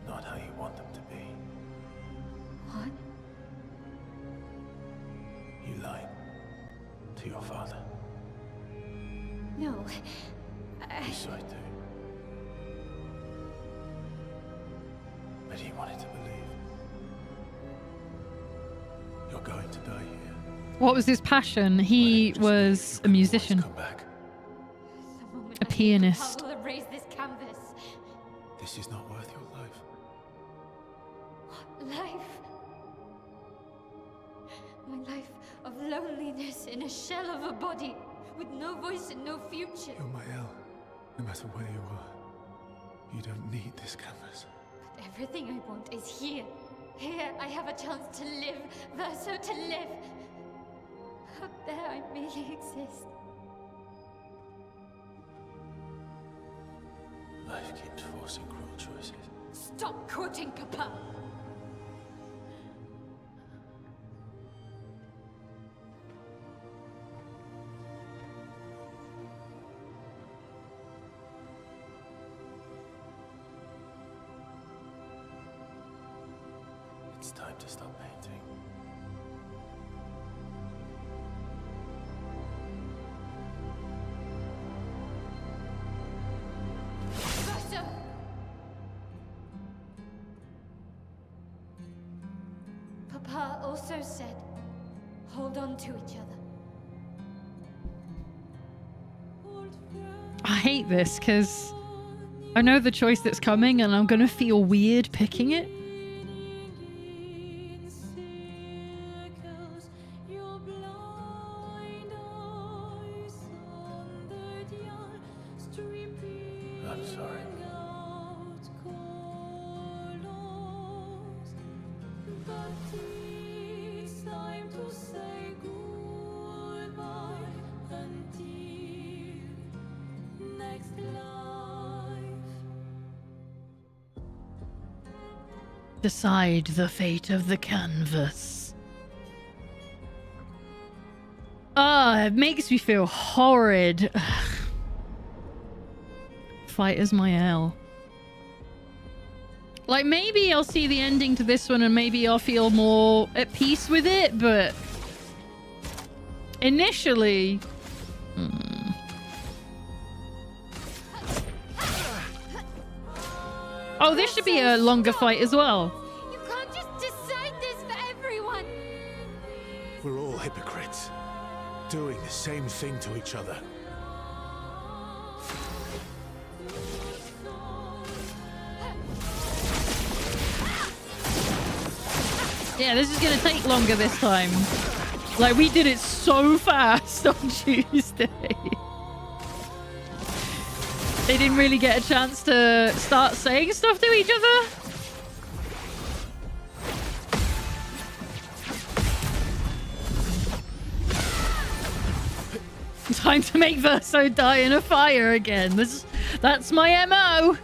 Not how you want them to be. What? You lied to your father. No. You saw it too. But he wanted to believe. You're going to die here. What was his passion? He was a musician. Come back. The moment A I leave, pianist. I will erase this canvas. This is not worth your life. What life? My life of loneliness in a shell of a body, with no voice and no future. You're my El. No matter where you are, you don't need this canvas. But everything I want is here. Here I have a chance to live, Verso to live. Up there I merely exist. Life keeps forcing cruel choices. Stop quoting Papa! It's time to stop painting. Verso! Papa also said, hold on to each other. I hate this because I know the choice that's coming and I'm going to feel weird picking it. I'm sorry. Decide the fate of the canvas. Ah, it makes me feel horrid. Fight as my L. Like, maybe I'll see the ending to this one and maybe I'll feel more at peace with it, but initially... Oh, this should be a longer fight as well. You can't just decide this for everyone! We're all hypocrites, doing the same thing to each other. Yeah, this is gonna take longer this time. Like, we did it so fast on Tuesday. They didn't really get a chance to start saying stuff to each other. Time to make Verso die in a fire again. That's my MO.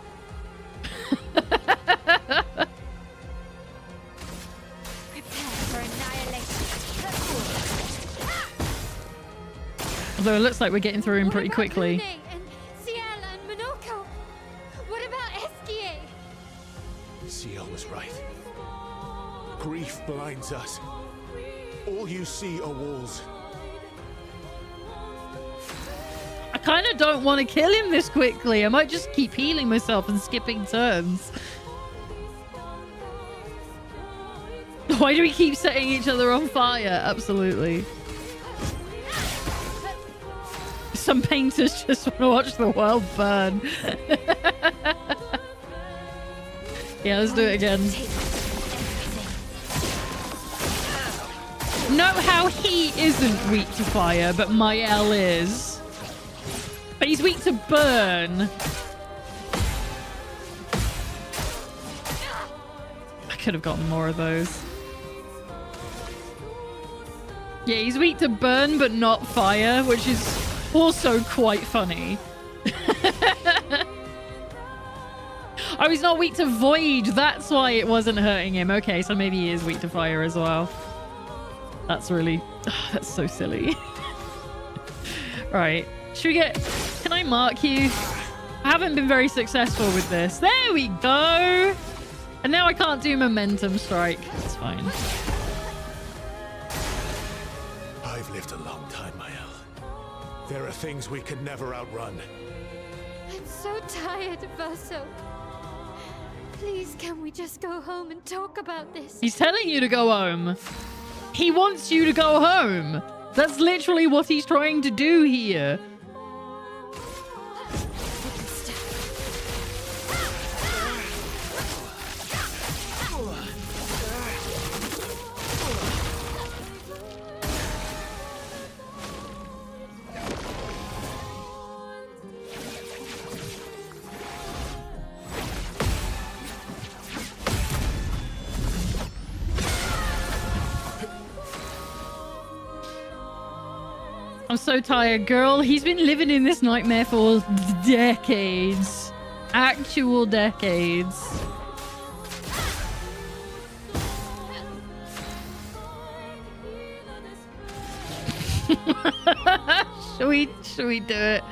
Although it looks like we're getting through him pretty quickly. And Ciel and Minoko? What about Esquier? Ciel was right. Grief blinds us. All you see are walls. I kind of don't want to kill him this quickly. I might just keep healing myself and skipping turns. Why do we keep setting each other on fire? Absolutely. Some painters just want to watch the world burn. Yeah, let's do it again. Note how he isn't weak to fire, but Mael is. But he's weak to burn. I could have gotten more of those. Yeah, he's weak to burn, but not fire, which is also quite funny. Oh, he's not weak to void. That's why it wasn't hurting him. Okay, so maybe he is weak to fire as well. That's really... that's so silly. Right. Should we get... Can I mark you? I haven't been very successful with this. There we go. And now I can't do momentum strike. It's fine. I've lived a long time, Mael. There are things we could never outrun. I'm so tired, Verso. Please, can we just go home and talk about this? He's telling you to go home. He wants you to go home. That's literally what he's trying to do here. I'm so tired, girl. He's been living in this nightmare for decades. Actual decades. Should we do it?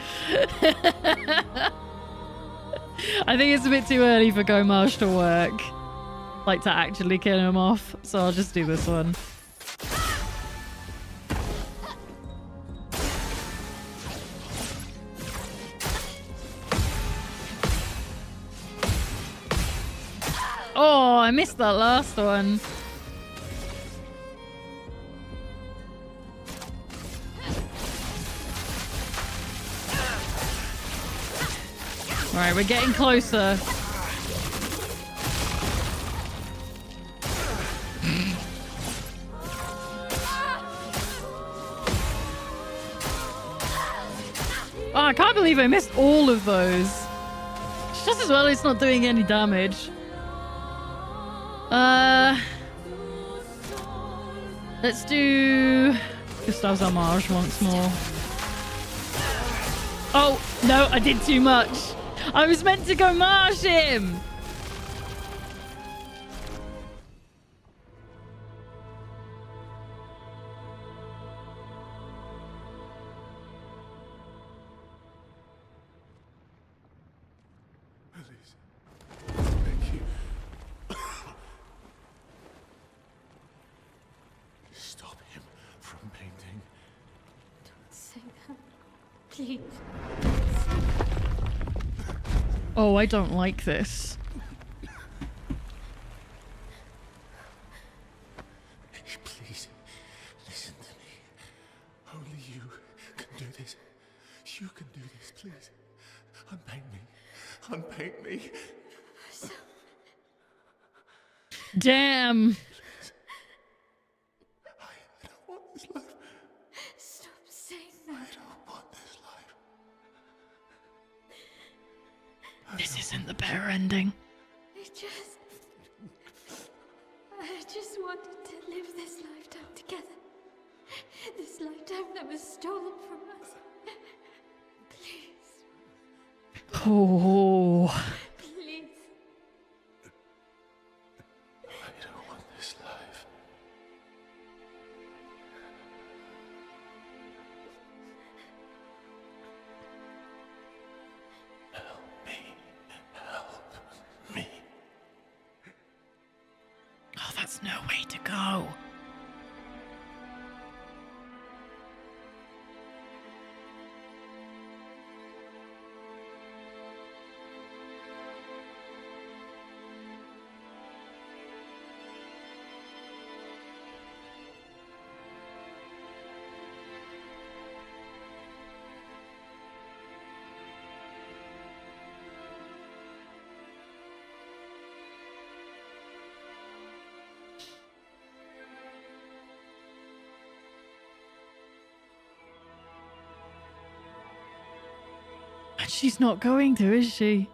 I think it's a bit too early for Gomage to work. Like, to actually kill him off. So I'll just do this one. Oh, I missed that last one. Right, we're getting closer. Oh, I can't believe I missed all of those. Just as well it's not doing any damage. Let's do Gustav's Homage once more. Oh, no, I did too much. I was meant to go marsh him. Thank you. Stop him from painting. Don't say that. Please. Oh, I don't like this. Please, listen to me. Only you can do this. You can do this, please. Unpaint me. Unpaint me. Damn. This isn't the better ending. I just wanted to live this lifetime together. This lifetime that was stolen from us. Please, Oh. please. I don't want this life. Help me. Help me. Oh, that's no way to go. And she's not going to, is she?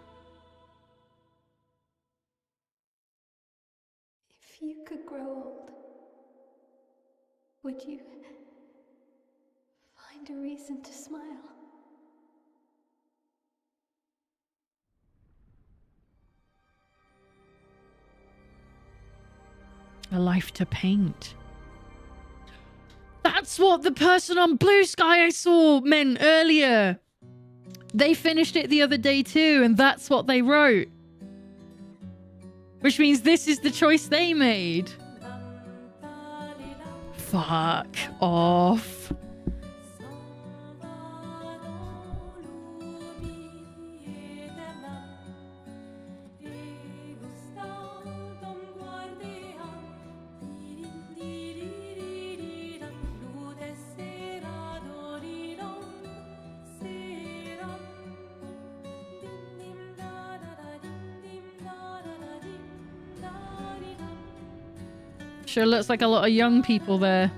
If you could grow old, would you find a reason to smile? A life to paint. That's what the person on Blue Sky I saw meant earlier. They finished it the other day too, and that's what they wrote. Which means this is the choice they made. Fuck off. Sure looks like a lot of young people there.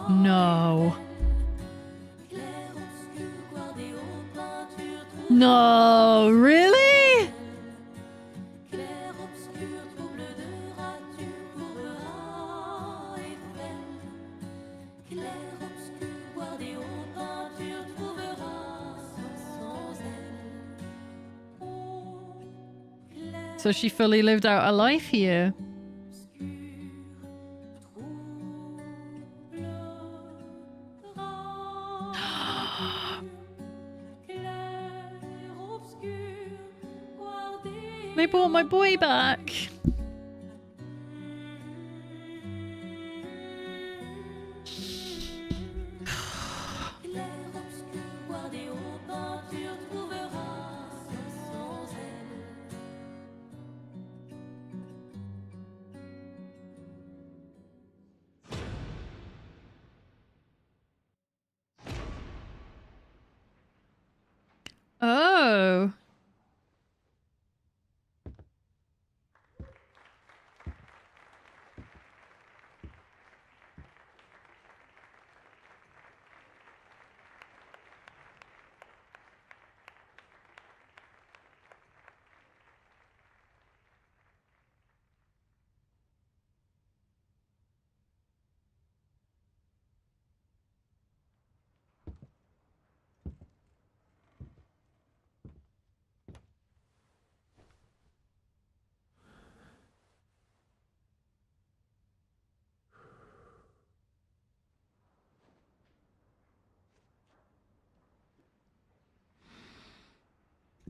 No. No, really? So she fully lived out a life here. They brought my boy back. Oh.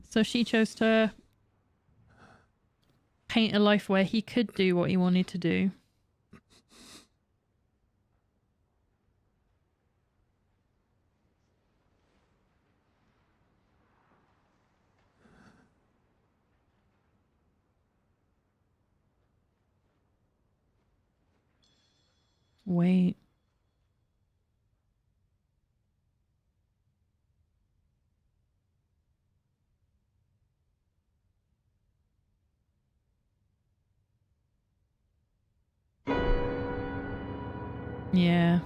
So she chose to paint a life where he could do what he wanted to do. Wait. Yeah.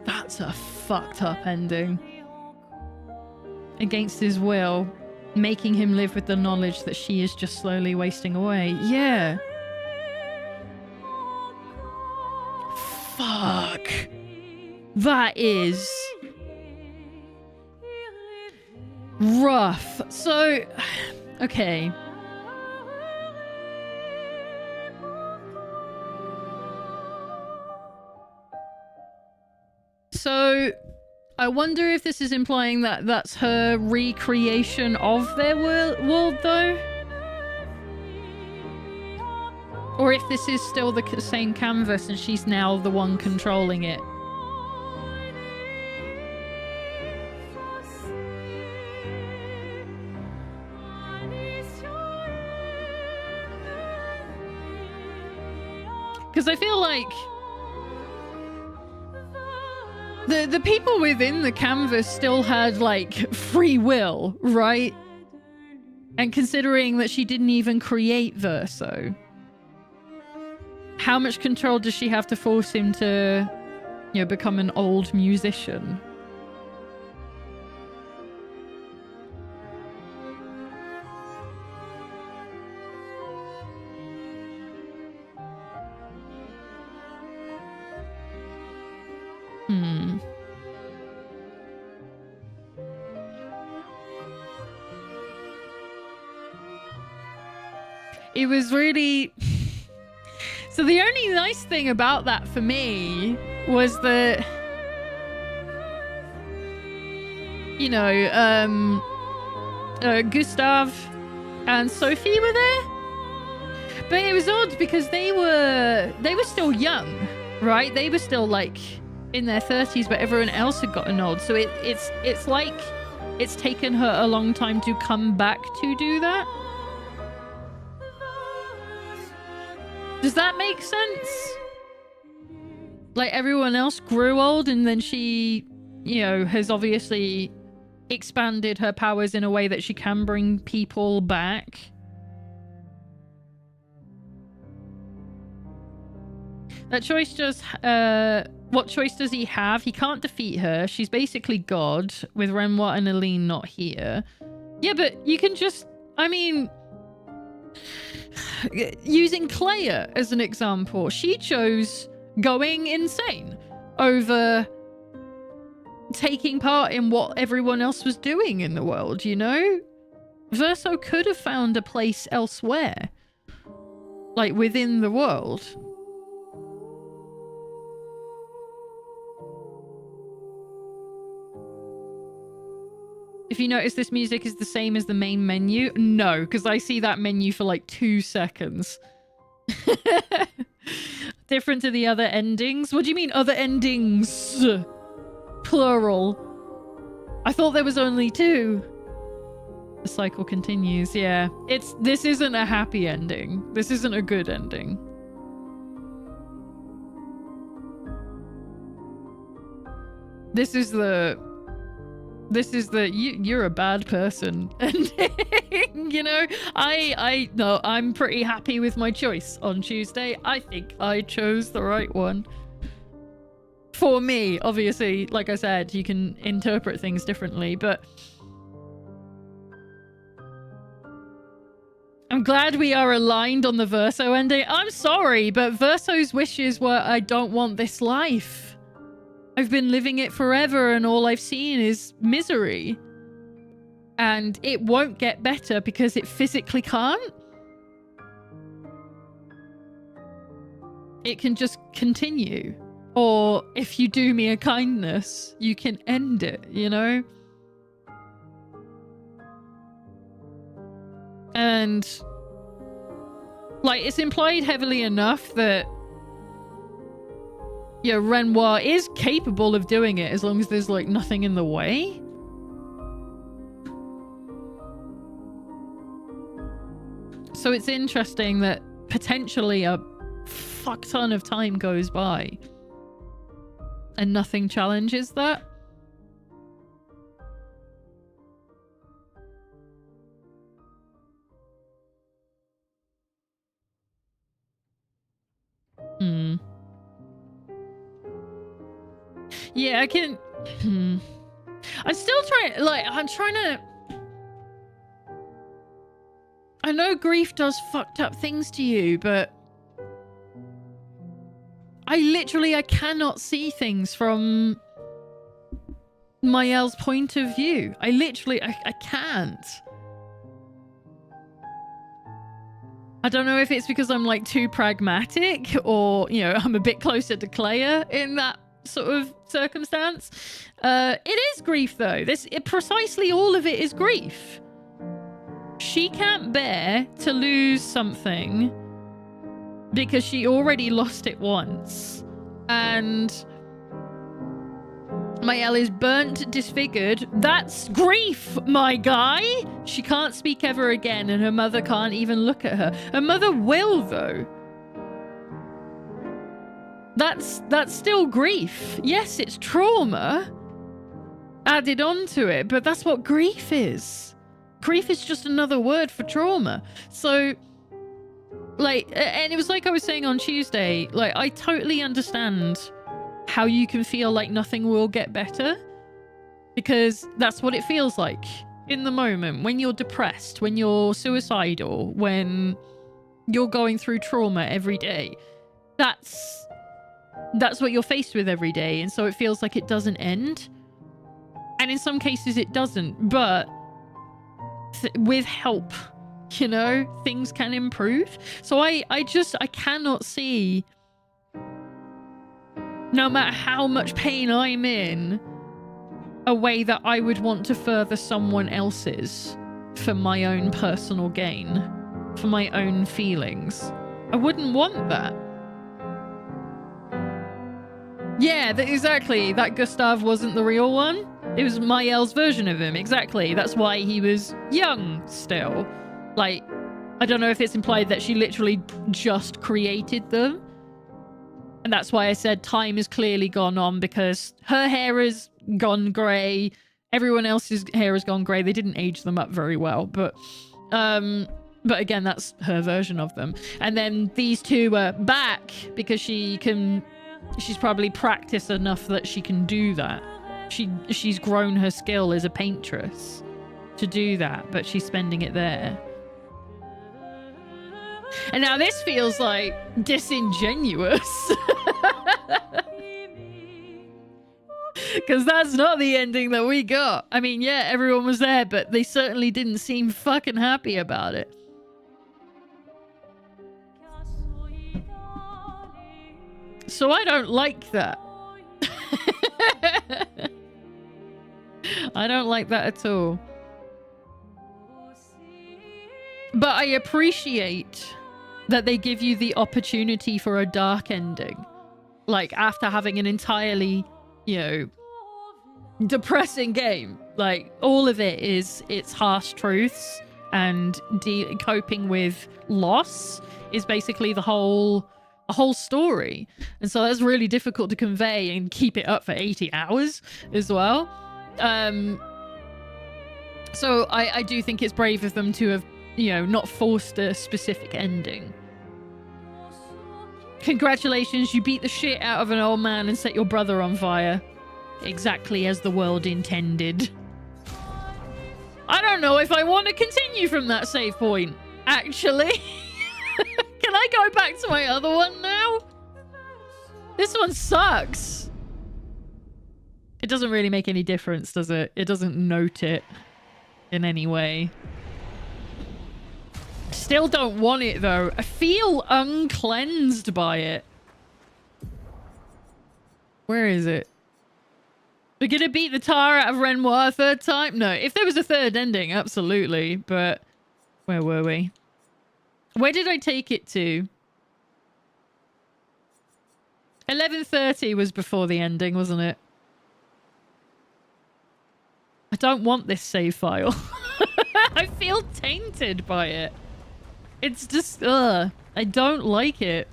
That's a fucked up ending. Against his will, making him live with the knowledge that she is just slowly wasting away. Yeah. Fuck. That is rough. So, okay. So, I wonder if this is implying that that's her recreation of their world, though? Or if this is still the same canvas and she's now the one controlling it. Because I feel like the people within the canvas still had, like, free will, right? And considering that she didn't even create Verso, how much control does she have to force him to, you know, become an old musician? It was really... So the only nice thing about that for me was that, you know, Gustav and Sophie were there. But it was odd because they were still young, right? They were still, like, in their 30s, but everyone else had gotten old. So it's like it's taken her a long time to come back to do that. Does that make sense? Like, everyone else grew old and then she, you know, has obviously expanded her powers in a way that she can bring people back. That choice just, what choice does he have? He can't defeat her. She's basically God, with Renoir and Aline not here. Yeah, but you can just, I mean... Using Clea as an example, she chose going insane over taking part in what everyone else was doing in the world, you know? Verso could have found a place elsewhere, like within the world. If you notice, this music is the same as the main menu. No, because I see that menu for like 2 seconds. Different to the other endings. What do you mean other endings? Plural. I thought there was only 2. The cycle continues. Yeah, this isn't a happy ending. This isn't a good ending. This is the you're a bad person ending. You know, no, I'm pretty happy with my choice on Tuesday. I think I chose the right one. For me, obviously, like I said, you can interpret things differently, but I'm glad we are aligned on the Verso ending. I'm sorry, but Verso's wishes were, I don't want this life. I've been living it forever and all I've seen is misery. And it won't get better because it physically can't. It can just continue. Or if you do me a kindness, you can end it, you know? And like, it's implied heavily enough that yeah, Renoir is capable of doing it as long as there's like nothing in the way. So it's interesting that potentially a fuck ton of time goes by and nothing challenges that. Yeah, I can... I'm still trying... Like, I'm trying to... I know grief does fucked up things to you, but... I cannot see things from... Mael's point of view. I can't. I don't know if it's because I'm like too pragmatic or, you know, I'm a bit closer to Clea in that sort of circumstance. It is grief though. Precisely all of it is grief. She can't bear to lose something because she already lost it once. And Mael is burnt, disfigured. That's grief, my guy. She can't speak ever again, and her mother can't even look at her. Her mother will, though. That's still grief. Yes, it's trauma added onto it, but that's what grief is. Grief is just another word for trauma. So, like, and it was like I was saying on Tuesday, like, I totally understand how you can feel like nothing will get better, because that's what it feels like in the moment when you're depressed, when you're suicidal, when you're going through trauma every day. That's what you're faced with every day, and so it feels like it doesn't end. And in some cases it doesn't, but with help, you know, things can improve. So I cannot see, no matter how much pain I'm in, a way that I would want to further someone else's for my own personal gain, for my own feelings. I wouldn't want that. Yeah, exactly. That Gustav wasn't the real one. It was Mael's version of him. Exactly. That's why he was young still. Like, I don't know if it's implied that she literally just created them. And that's why I said time has clearly gone on, because her hair has gone grey. Everyone else's hair has gone grey. They didn't age them up very well, but again, that's her version of them. And then these two are back because she's probably practiced enough that she can do that. She's grown her skill as a paintress to do that, but she's spending it there. And now this feels like disingenuous. Because that's not the ending that we got. I mean, yeah, everyone was there, but they certainly didn't seem fucking happy about it. So I don't like that. I don't like that at all. But I appreciate that they give you the opportunity for a dark ending. Like, after having an entirely, you know, depressing game. Like, all of it is its harsh truths, and coping with loss is basically a whole story. And so that's really difficult to convey and keep it up for 80 hours as well. So I do think it's brave of them to have, you know, not forced a specific ending. Congratulations, you beat the shit out of an old man and set your brother on fire. Exactly as the world intended. I don't know if I want to continue from that save point, actually. Can I go back to my other one now? This one sucks. It doesn't really make any difference, does it? It doesn't note it in any way. Still don't want it, though. I feel uncleansed by it. Where is it? We're gonna beat the tar out of Renoir a third time? No, if there was a third ending, absolutely. But where were we? Where did I take it to? 11:30 was before the ending, wasn't it? I don't want this save file. I feel tainted by it. It's just, I don't like it.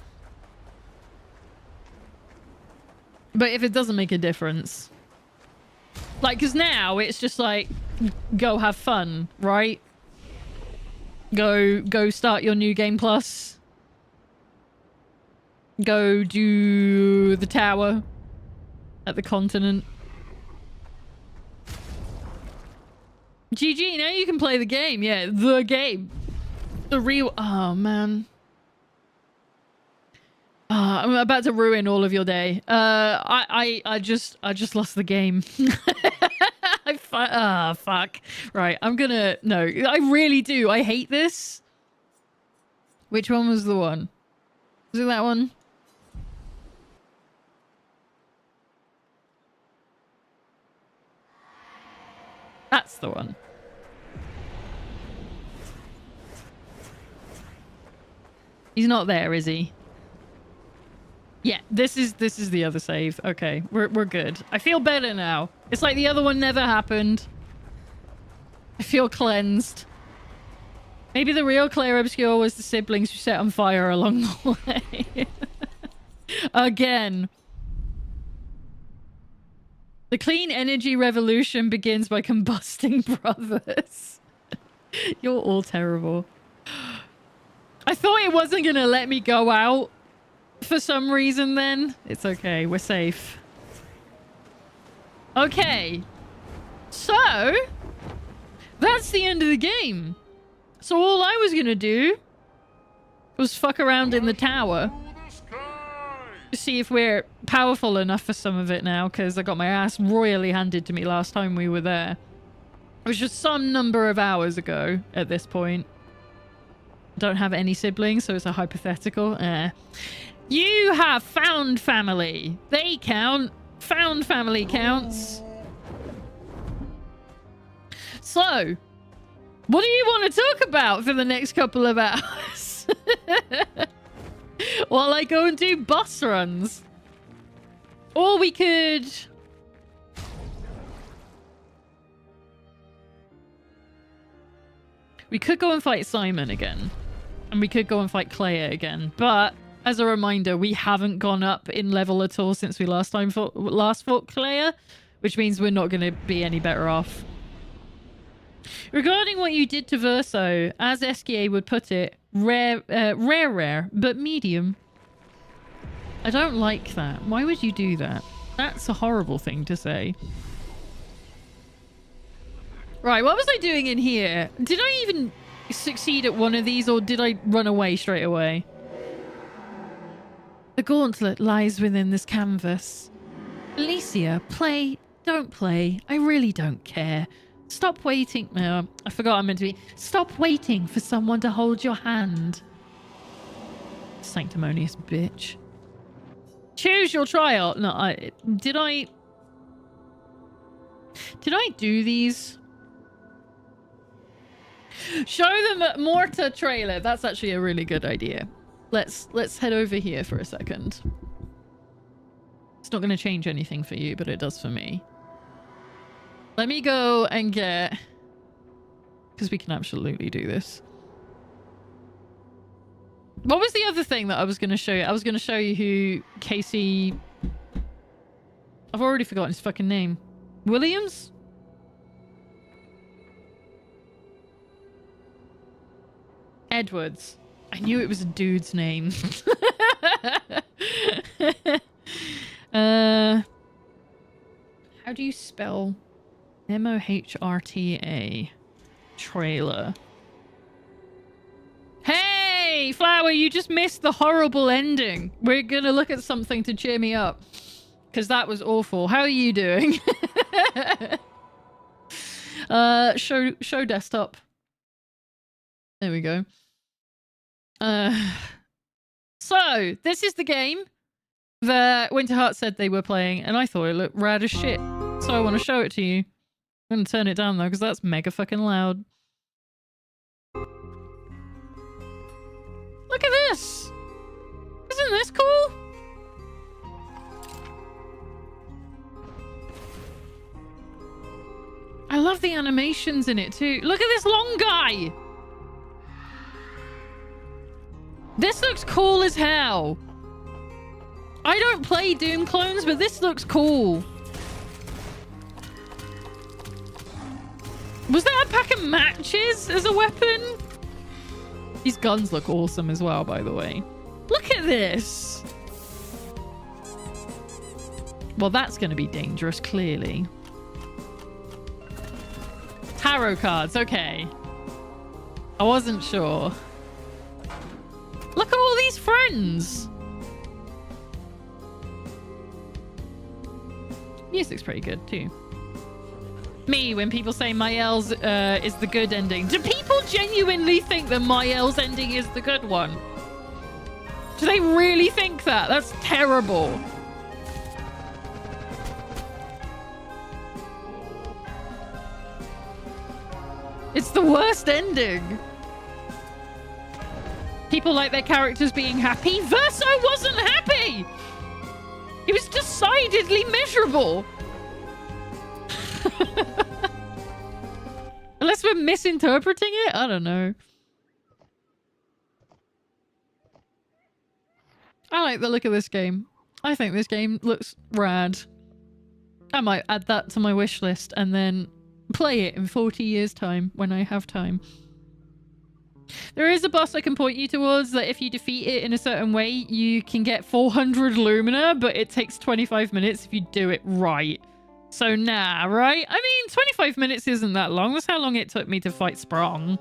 But if it doesn't make a difference. Like, because now it's just like, go have fun, right? Go start your new game plus. Go do the tower at the continent. GG, now you can play the game. Yeah, the game. The real... Oh, man. I'm about to ruin all of your day. I just lost the game. Fuck. Right, I'm gonna... No, I really do. I hate this. Which one was the one? Was it that one? That's the one. He's not there, is he? Yeah, this is the other save. Okay, we're good. I feel better now. It's like the other one never happened. I feel cleansed. Maybe the real Claire Obscure was the siblings who set on fire along the way. Again. The clean energy revolution begins by combusting brothers. You're all terrible. I thought it wasn't going to let me go out for some reason then. It's okay. We're safe. Okay. So, that's the end of the game. So all I was going to do was fuck around in the tower. To see if we're powerful enough for some of it now, because I got my ass royally handed to me last time we were there. It was just some number of hours ago at this point. Don't have any siblings, so it's a hypothetical. You have found family. They count. Found family counts. So, what do you want to talk about for the next couple of hours? While I go and do bus runs. Or we could... We could go and fight Simon again. And we could go and fight Clea again. But, as a reminder, we haven't gone up in level at all since we last fought Clea. Which means we're not going to be any better off. Regarding what you did to Verso, as SKA would put it, rare, but medium. I don't like that. Why would you do that? That's a horrible thing to say. Right, what was I doing in here? Did I even succeed at one of these, or did I run away straight away? The gauntlet lies within this canvas. Alicia, play, don't play. I really don't care. Stop waiting. No, I forgot I'm meant to be. Stop waiting for someone to hold your hand. Sanctimonious bitch. Choose your trial. No, did I do these? Show them a Morta trailer. That's actually a really good idea. Let's head over here for a second. It's not going to change anything for you, but it does for me. Let me go and get... Because we can absolutely do this. What was the other thing that I was going to show you? I was going to show you who Casey... I've already forgotten his fucking name. Williams? Edwards. I knew it was a dude's name. How do you spell... M-O-H-R-T-A trailer? Hey, Flower, you just missed the horrible ending. We're gonna look at something to cheer me up. Because that was awful. How are you doing? Show desktop. There we go. So, this is the game that Winterheart said they were playing, and I thought it looked rad as shit. So I want to show it to you. I'm going to turn it down though, because that's mega fucking loud. Look at this! Isn't this cool? I love the animations in it too. Look at this long guy. This looks cool as hell. I don't play Doom clones, but this looks cool. Was that a pack of matches as a weapon? These guns look awesome as well, by the way. Look at this. Well, that's going to be dangerous, clearly. Tarot cards, okay. I wasn't sure. Look at all these friends. Music's pretty good, too. Me, when people say Mael's is the good ending. Do people genuinely think that Mael's ending is the good one? Do they really think that? That's terrible. It's the worst ending. People like their characters being happy. Verso wasn't happy. He was decidedly miserable. Unless we're misinterpreting it? I don't know. I like the look of this game. I think this game looks rad. I might add that to my wish list and then play it in 40 years' time when I have time. There is a boss I can point you towards that if you defeat it in a certain way, you can get 400 Lumina, but it takes 25 minutes if you do it right. So nah, right? I mean, 25 minutes isn't that long. That's how long it took me to fight Sprong.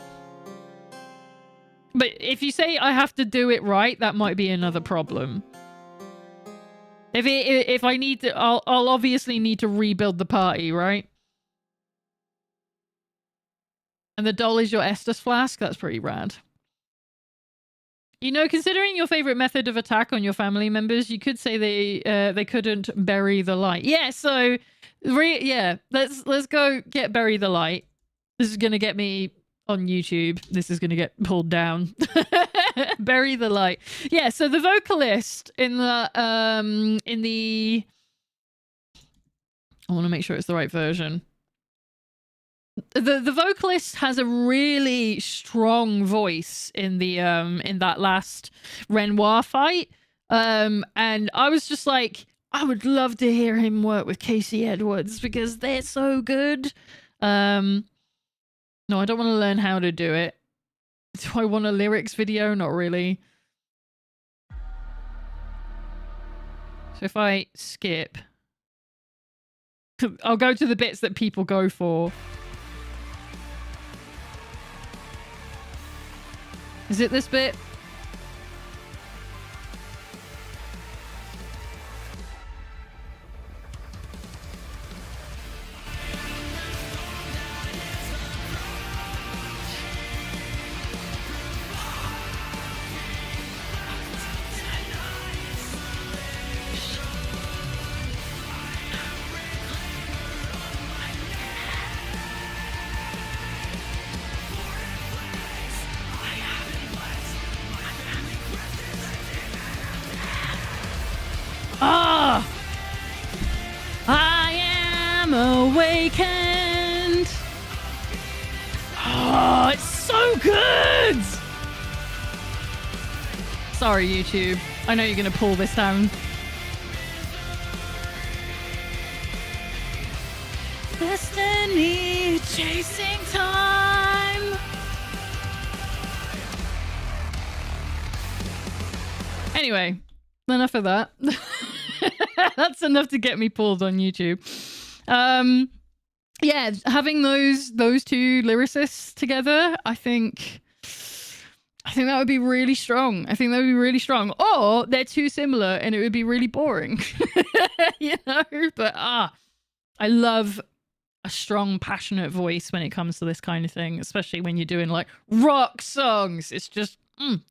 But if you say I have to do it right, that might be another problem. If I need to, I'll obviously need to rebuild the party, right? And the doll is your Estus flask. That's pretty rad. You know, considering your favorite method of attack on your family members, you could say they couldn't bury the light. Yeah, so yeah, let's go get bury the light. This is gonna get me on YouTube. This is gonna get pulled down. Bury the light. Yeah, so the vocalist in the I want to make sure it's the right version. The vocalist has a really strong voice in the in that last Renoir fight. And I was just like, I would love to hear him work with Casey Edwards because they're so good. No, I don't want to learn how to do it. Do I want a lyrics video? Not really. So if I skip, I'll go to the bits that people go for. Is it this bit? Ah! I am awakened. Oh, it's so good. Sorry, YouTube. I know you're going to pull this down. Destiny chasing time. Anyway, enough of that. That's enough to get me pulled on YouTube. Yeah, having those two lyricists together, I think that would be really strong. I think that would be really strong. Or they're too similar and it would be really boring. You know? But I love a strong, passionate voice when it comes to this kind of thing, especially when you're doing like rock songs. It's just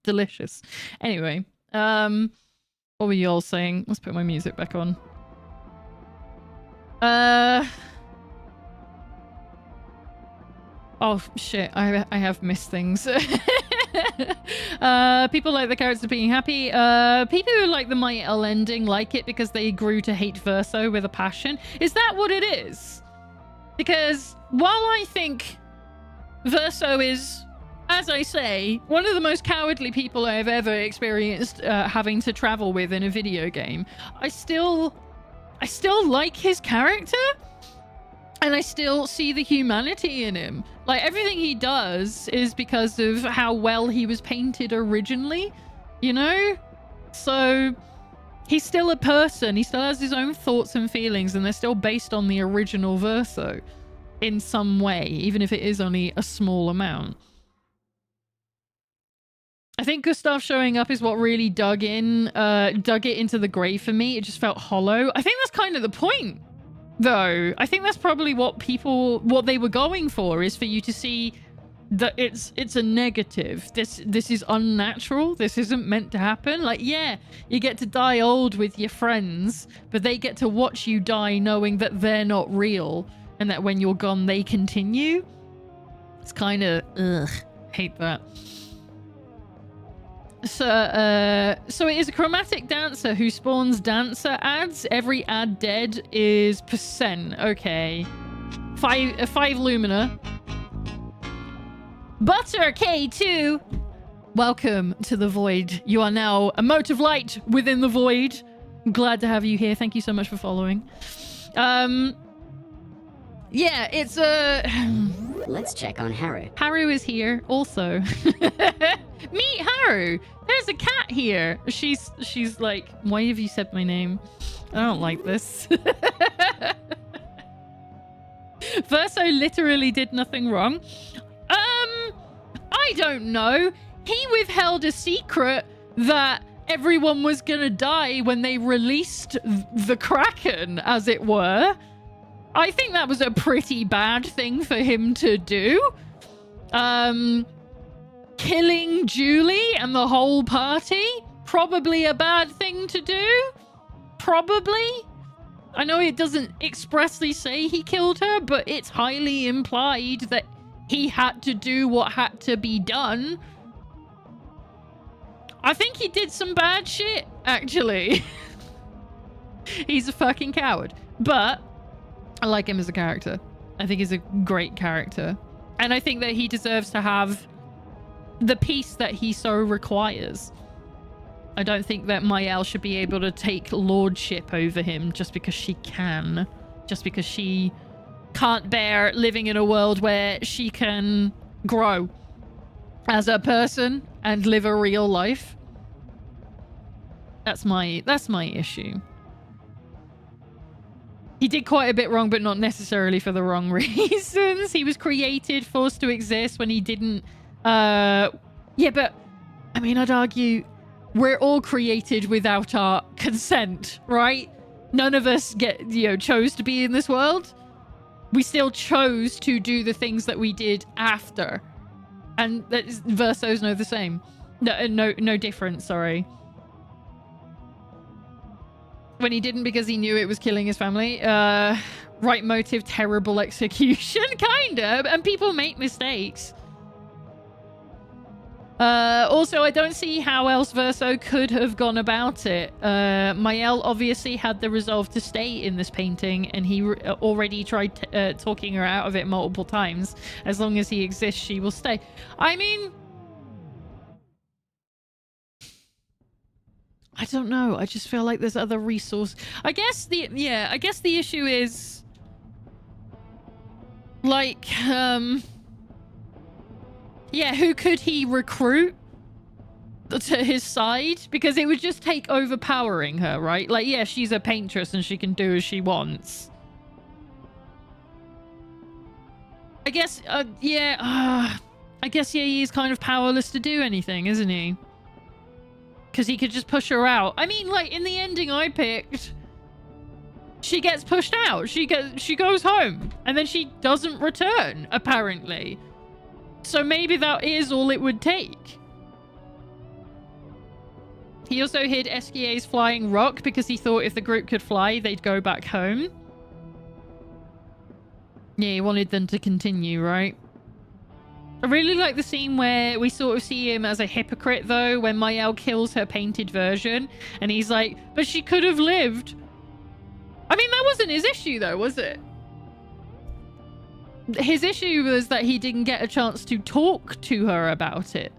delicious. Anyway, what were you all saying? Let's put my music back on. Oh shit, I have missed things. People like the characters being happy. People who like the Mael ending like it because they grew to hate Verso with a passion. Is that what it is? Because while I think Verso is, as I say, one of the most cowardly people I've ever experienced having to travel with in a video game, I still like his character, and I still see the humanity in him. Like, everything he does is because of how well he was painted originally, you know? So he's still a person. He still has his own thoughts and feelings, and they're still based on the original Verso in some way, even if it is only a small amount. I think Gustav showing up is what really dug it into the grave for me. It just felt hollow. I think that's kind of the point, though. I think that's probably what they were going for, is for you to see that it's a negative. This is unnatural. This isn't meant to happen. Like, yeah, you get to die old with your friends, but they get to watch you die knowing that they're not real, and that when you're gone, they continue. It's kind of, ugh, hate that. So it is a chromatic dancer who spawns dancer ads. Every ad dead is %. Okay. 5 Lumina. Butter K2. Welcome to the Void. You are now a mote of light within the Void. I'm glad to have you here. Thank you so much for following. Yeah, it's Let's check on Haru. Haru is here also. Meet Haru. There's a cat here. She's like, why have you said my name? I don't like this. Verso literally did nothing wrong. I don't know. He withheld a secret that everyone was gonna die when they released the Kraken, as it were. I think that was a pretty bad thing for him to do. Killing Julie and the whole party, probably a bad thing to do. Probably. I know it doesn't expressly say he killed her, but it's highly implied that he had to do what had to be done. I think he did some bad shit, actually. He's a fucking coward. But I like him as a character. I think he's a great character. And I think that he deserves to have the peace that he so requires. I don't think that Mael should be able to take lordship over him just because she can. Just because she can't bear living in a world where she can grow as a person and live a real life. That's my issue. He did quite a bit wrong, but not necessarily for the wrong reasons. He was created, forced to exist when he didn't... Yeah, but... I mean, I'd argue we're all created without our consent, right? None of us chose to be in this world. We still chose to do the things that we did after. And Versos know the same. No different, sorry. When he didn't because he knew it was killing his family. Right motive, terrible execution, kind of. And people make mistakes. Also, I don't see how else Verso could have gone about it. Mael obviously had the resolve to stay in this painting, and he already tried talking her out of it multiple times. As long as he exists, she will stay. I mean... I don't know. I just feel like there's other resources. I guess the issue is... like, yeah, who could he recruit to his side? Because it would just take overpowering her, right? Like, yeah, she's a paintress and she can do as she wants. I guess, I guess, yeah, he's kind of powerless to do anything, isn't he? Because he could just push her out. I mean, like, in the ending I picked, she gets pushed out. She goes home. And then she doesn't return, apparently. So maybe that is all it would take. He also hid Esquia's flying rock because he thought if the group could fly, they'd go back home. Yeah, he wanted them to continue, right? I really like the scene where we sort of see him as a hypocrite, though, when Mael kills her painted version. And he's like, but she could have lived. I mean, that wasn't his issue, though, was it? his issue was that he didn't get a chance to talk to her about it.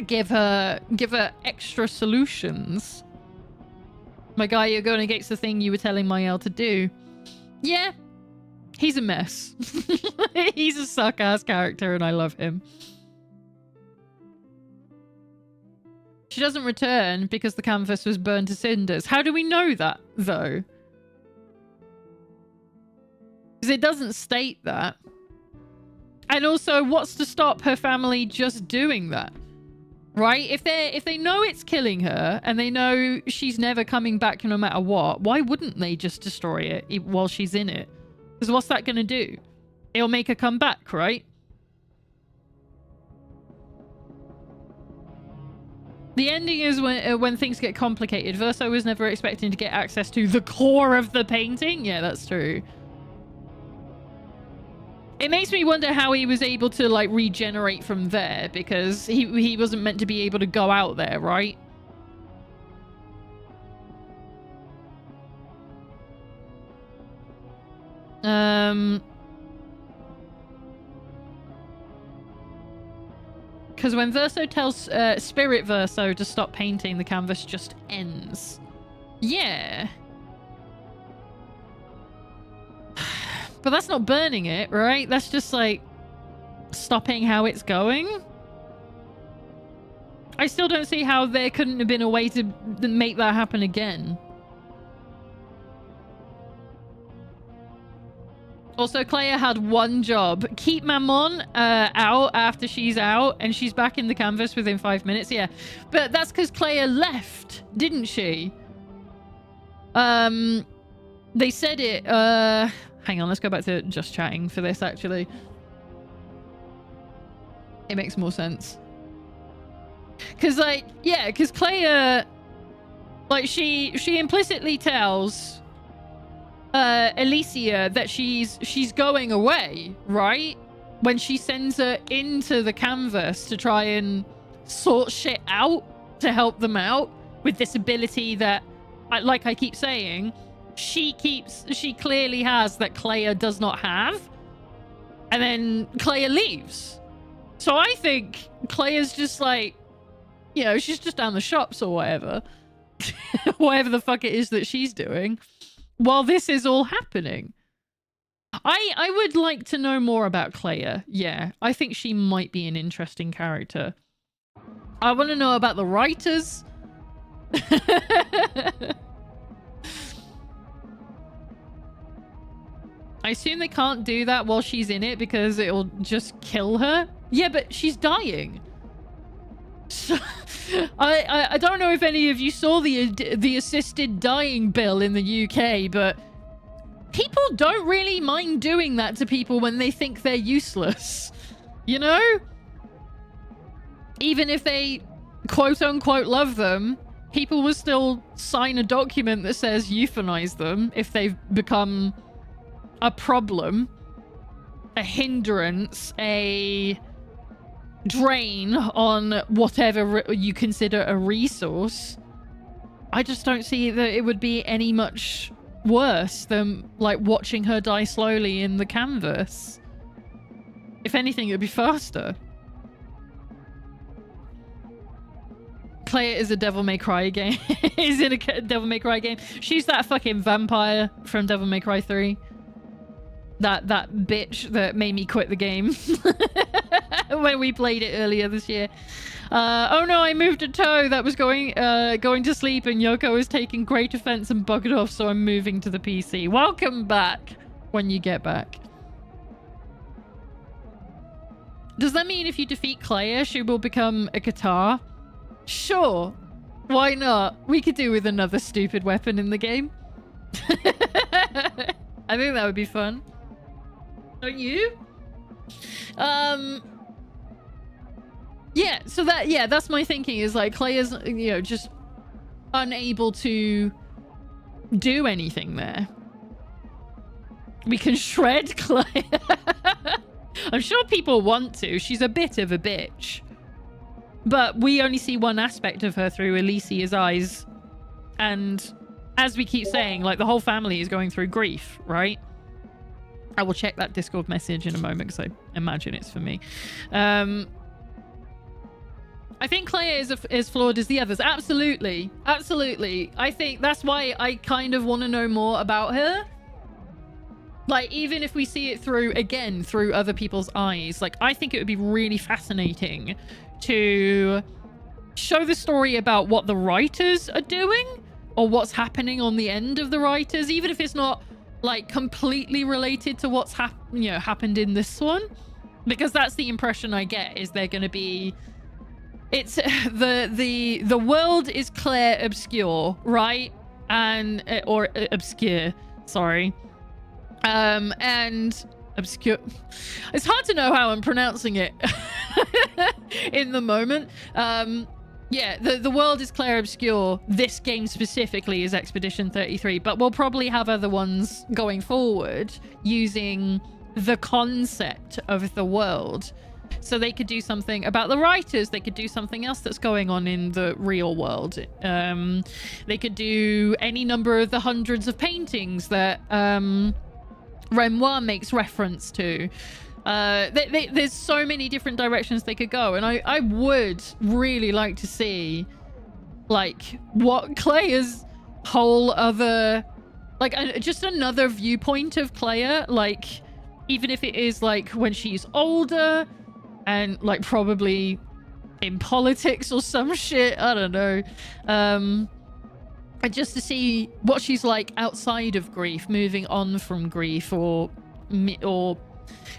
Give her extra solutions. My guy, you're going against the thing you were telling Mael to do. Yeah, he's a mess. He's a suck-ass character and I love him. She doesn't return because the canvas was burned to cinders. How do we know that, though? Because it doesn't state that. And also, what's to stop her family just doing that? Right? If they know it's killing her and they know she's never coming back no matter what, why wouldn't they just destroy it while she's in it? Because what's that going to do? It'll make her come back, right? The ending is when things get complicated. Verso was never expecting to get access to the core of the painting. Yeah, that's true. It makes me wonder how he was able to, like, regenerate from there, because he wasn't meant to be able to go out there, right? Because when Verso tells Spirit Verso to stop painting, the canvas just ends. Yeah. But that's not burning it, right? That's just, like, stopping how it's going. I still don't see how there couldn't have been a way to make that happen again. Also, Clea had one job. Keep Mammon out after she's out, and she's back in the canvas within 5 minutes. Yeah, but that's because Clea left, didn't she? They said it, hang on, let's go back to just chatting for this, actually. It makes more sense. Because, like, yeah, because Clea, like, she implicitly tells Alicia that she's going away, right? When she sends her into the canvas to try and sort shit out to help them out with this ability that, like I keep saying, she clearly has that Clea does not have. And then Clea leaves. So I think Clea's just like, you know, she's just down the shops or whatever. Whatever the fuck it is that she's doing while this is all happening. I would like to know more about Clea. Yeah, I think she might be an interesting character. I want to know about the writers. I assume they can't do that while she's in it because it'll just kill her. Yeah, but she's dying. So, I don't know if any of you saw the assisted dying bill in the UK, but people don't really mind doing that to people when they think they're useless. You know? Even if they quote-unquote love them, people will still sign a document that says euthanize them if they've become a problem, a hindrance, a drain on whatever you consider a resource. I just don't see that it would be any much worse than, like, watching her die slowly in the canvas. If anything, it would be faster. Clea is a Devil May Cry game. Is in a Devil May Cry game. She's that fucking vampire from Devil May Cry 3. That bitch that made me quit the game when we played it earlier this year. Oh no, I moved a toe that was going to sleep, and Yoko is taking great offense and buggered off, so I'm moving to the PC. Welcome back when you get back. Does that mean if you defeat Clea, she will become a guitar? Sure. Why not? We could do with another stupid weapon in the game. I think that would be fun. Don't you? Yeah, so that's my thinking, is like Clea's, you know, just unable to do anything there. We can shred Clea. I'm sure people want to. She's a bit of a bitch. But we only see one aspect of her through Alicia's eyes. And as we keep saying, like, the whole family is going through grief, right? I will check that Discord message in a moment because I imagine it's for me. I think Claire is as flawed as the others. Absolutely. Absolutely. I think that's why I kind of want to know more about her. Like, even if we see it through other people's eyes, like, I think it would be really fascinating to show the story about what the writers are doing or what's happening on the end of the writers, even if it's not like completely related to what's happened in this one, because that's the impression I get, is they're going to be, it's the world is Claire obscure, right? And or obscure, sorry. And obscure, it's hard to know how I'm pronouncing it in the moment. Yeah, the world is Claire obscure. This game specifically is Expedition 33, but we'll probably have other ones going forward using the concept of the world. So they could do something about the writers. They could do something else that's going on in the real world. They could do any number of the hundreds of paintings that Renoir makes reference to. There's so many different directions they could go, and I would really like to see like what Claire's whole other, like, just another viewpoint of Claire, like, even if it is like when she's older and like probably in politics or some shit, I don't know, and just to see what she's like outside of grief, moving on from grief, or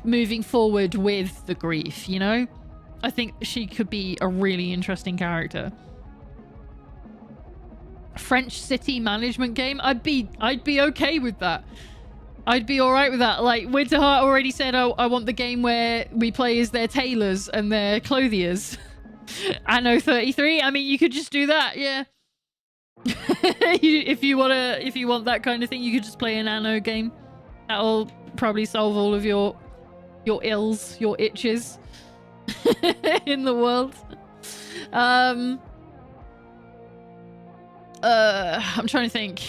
moving forward with the grief, you know? I think she could be a really interesting character. French city management game? I'd be okay with that. I'd be all right with that. Like, Winterheart already said, oh, I want the game where we play as their tailors and their clothiers. Anno 33. I mean, you could just do that, yeah. if you want that kind of thing, you could just play an Anno game. That'll probably solve all of your ills, your itches in the world. I'm trying to think.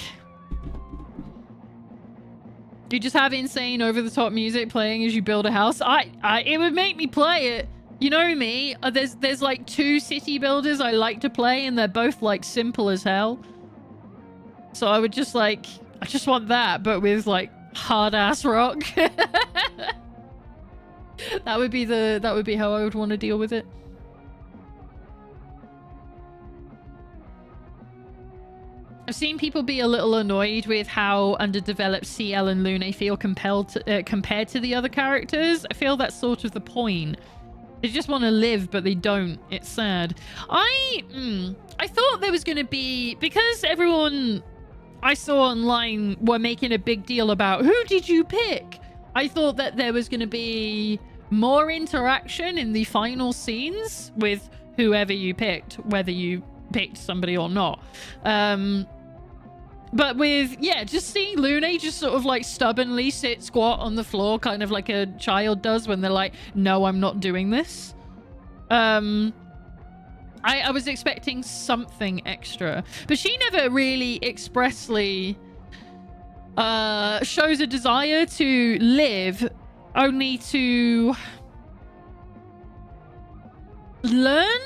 You just have insane over-the-top music playing as you build a house. It would make me play it. You know me. There's like 2 city builders I like to play, and they're both like simple as hell. So I would just like, I just want that, but with like hard-ass rock. that would be how I would want to deal with it. I've seen people be a little annoyed with how underdeveloped CL and Lune feel compared to the other characters. I feel that's sort of the point. They just want to live, but they don't. It's sad. I thought there was going to be, because everyone I saw online were making a big deal about who did you pick. I thought that there was going to be more interaction in the final scenes with whoever you picked, whether you picked somebody or not. But with, yeah, just seeing Lune just sort of like stubbornly sit squat on the floor, kind of like a child does when they're like, no, I'm not doing this. I was expecting something extra, but she never really expressly shows a desire to live, only to learn.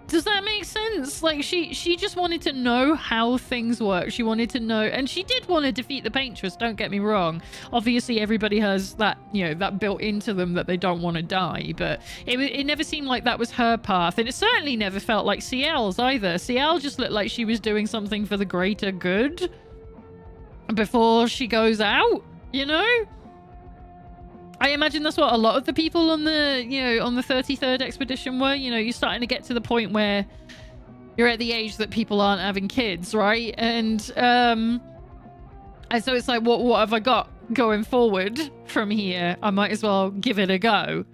Does that make sense? Like, she just wanted to know how things work. She wanted to know, and she did want to defeat the Paintress, don't get me wrong. Obviously, everybody has that, you know, that built into them that they don't want to die, but it never seemed like that was her path, and it certainly never felt like CL's either. CL just looked like she was doing something for the greater good before she goes out, you know? I imagine that's what a lot of the people on the, you know, on the 33rd expedition were. You know, you're starting to get to the point where you're at the age that people aren't having kids, right? And so it's like, what have I got going forward from here? I might as well give it a go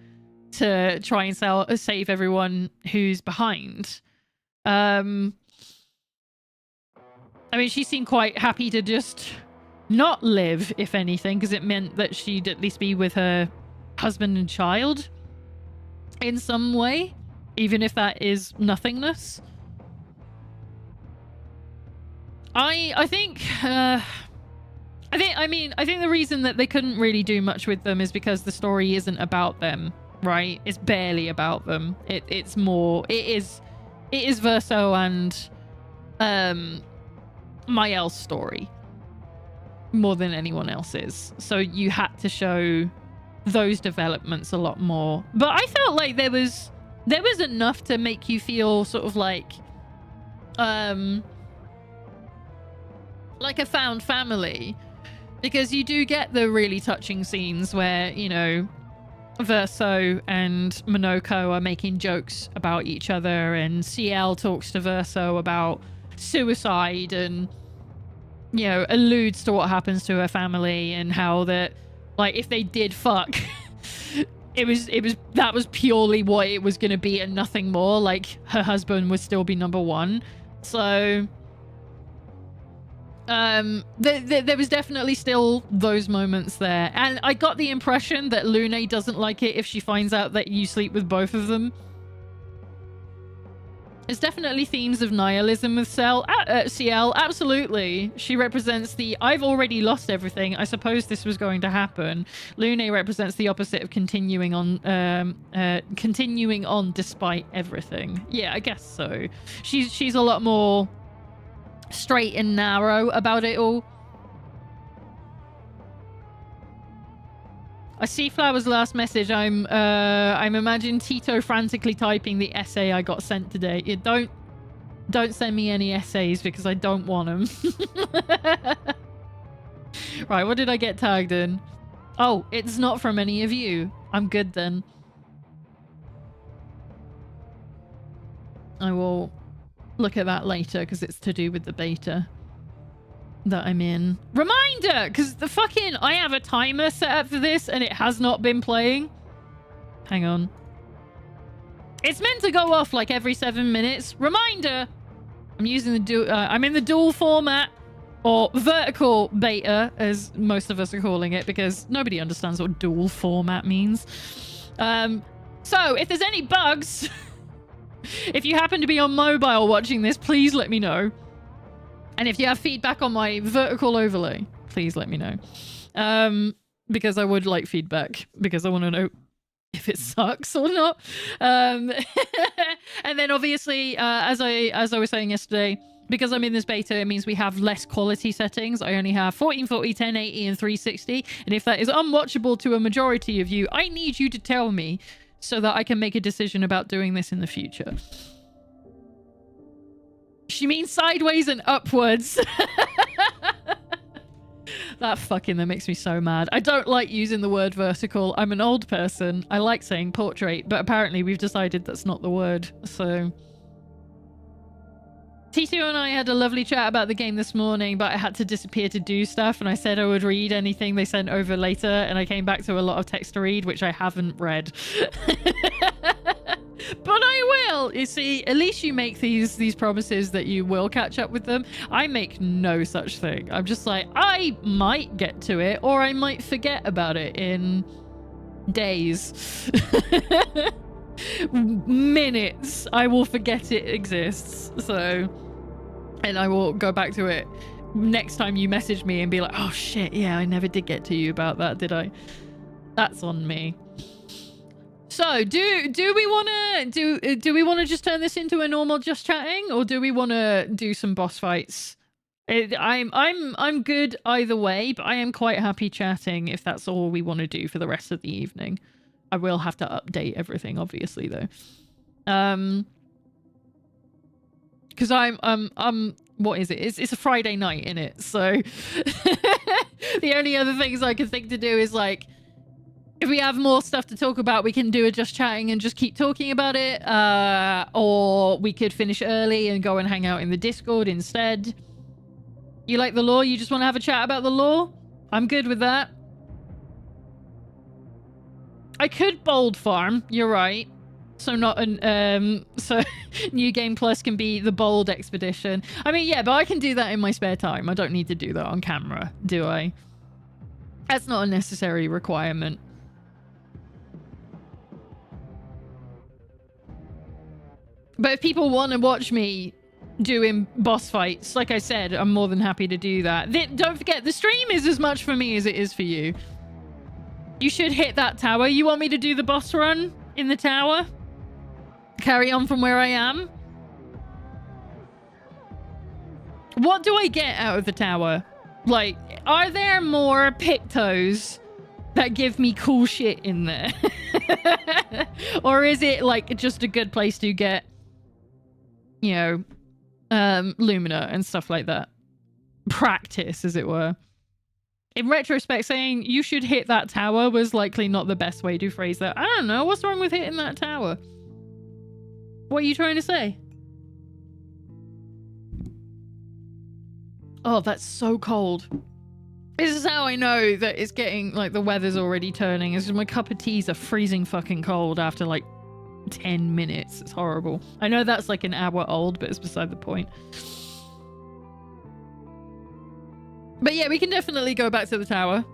to try and save everyone who's behind. I mean, she seemed quite happy to just not live, if anything, because it meant that she'd at least be with her husband and child in some way, even if that is nothingness. I think I think the reason that they couldn't really do much with them is because the story isn't about them, right? It's barely about them. It's more, it is Verso and Mael's story more than anyone else's. So you had to show those developments a lot more. But I felt like there was enough to make you feel sort of like a found family, because you do get the really touching scenes where, you know, Verso and Monoko are making jokes about each other, and CL talks to Verso about suicide and, you know, alludes to what happens to her family and how that, like, if they did fuck, that was purely what it was going to be and nothing more. Like, her husband would still be number one. So there was definitely still those moments there, and I got the impression that Lune doesn't like it if she finds out that you sleep with both of them. There's definitely themes of nihilism with CL, absolutely. She represents the I've already lost everything, I suppose this was going to happen. Lune represents the opposite of continuing on despite everything. Yeah, I guess so. She's a lot more straight and narrow about it all. I see Flower's last message. I'm imagining Tito frantically typing the essay I got sent today. Don't send me any essays because I don't want them. Right, what did I get tagged in? Oh, it's not from any of you. I'm good then. I will look at that later because it's to do with the beta that I'm in. Reminder, because the fucking I have a timer set up for this and it has not been playing. Hang on. It's meant to go off like every 7 minutes. Reminder, I'm using the I'm in the dual format, or vertical beta as most of us are calling it, because nobody understands what dual format means. So if there's any bugs, if you happen to be on mobile watching this, please let me know. And if you have feedback on my vertical overlay, please let me know. Because I would like feedback, because I want to know if it sucks or not. And then obviously, as I was saying yesterday, because I'm in this beta, it means we have less quality settings. I only have 1440, 1080, and 360. And if that is unwatchable to a majority of you, I need you to tell me so that I can make a decision about doing this in the future. She means sideways and upwards. That makes me so mad. I don't like using the word vertical. I'm an old person. I like saying portrait, but apparently we've decided that's not the word. So T2 and I had a lovely chat about the game this morning, but I had to disappear to do stuff, and I said I would read anything they sent over later, and I came back to a lot of text to read, which I haven't read. But I will. You see, at least you make these promises that you will catch up with them. I make no such thing. I'm just like, I might get to it, or I might forget about it in days. Minutes. I will forget it exists. So, and I will go back to it next time you message me and be like, oh shit, yeah, I never did get to you about that, did I? That's on me. So, do we want to just turn this into a normal just chatting, or do we want to do some boss fights? I'm good either way, but I am quite happy chatting if that's all we want to do for the rest of the evening. I will have to update everything, obviously, though. Because I'm what is it? It's a Friday night, innit? So the only other things I can think to do is, like, if we have more stuff to talk about, we can do a just chatting and just keep talking about it. Or we could finish early and go and hang out in the Discord instead. You like the lore? You just want to have a chat about the lore? I'm good with that. I could bold farm. You're right. So not an so New Game Plus can be the bold expedition. I mean, yeah, but I can do that in my spare time. I don't need to do that on camera, do I? That's not a necessary requirement. But if people want to watch me doing boss fights. Like I said, I'm more than happy to do that. Don't forget, the stream is as much for me as it is for you. You should hit that tower. You want me to do the boss run in the tower? Carry on from where I am? What do I get out of the tower? Like, are there more Pictos that give me cool shit in there? Or is it like just a good place to get, you know, Lumina and stuff like that? Practice, as it were. In retrospect, saying you should hit that tower was likely not the best way to phrase that. I don't know. What's wrong with hitting that tower? What are you trying to say? Oh, that's so cold. This is how I know that it's getting, like, the weather's already turning. It's just my cup of teas are freezing fucking cold after, like, 10 minutes. It's horrible. I know that's, like, an hour old, but it's beside the point. But yeah, we can definitely go back to the tower.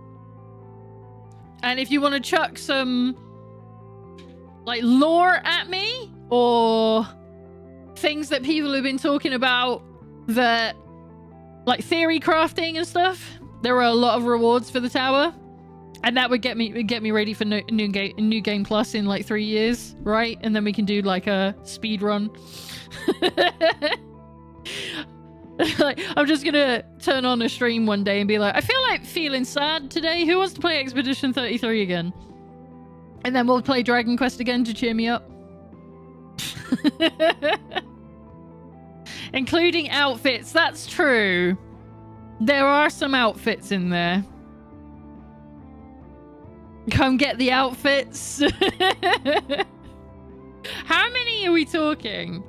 And if you want to chuck some, like, lore at me, or things that people have been talking about that, like, theory crafting and stuff, there are a lot of rewards for the tower. And that would get me ready for New Game Plus in, like, 3 years, right? And then we can do, like, a speed run. Like, I'm just gonna turn on a stream one day and be like, I feel like feeling sad today. Who wants to play Expedition 33 again? And then we'll play Dragon Quest again to cheer me up. Including outfits. That's true. There are some outfits in there. Come get the outfits. How many are we talking?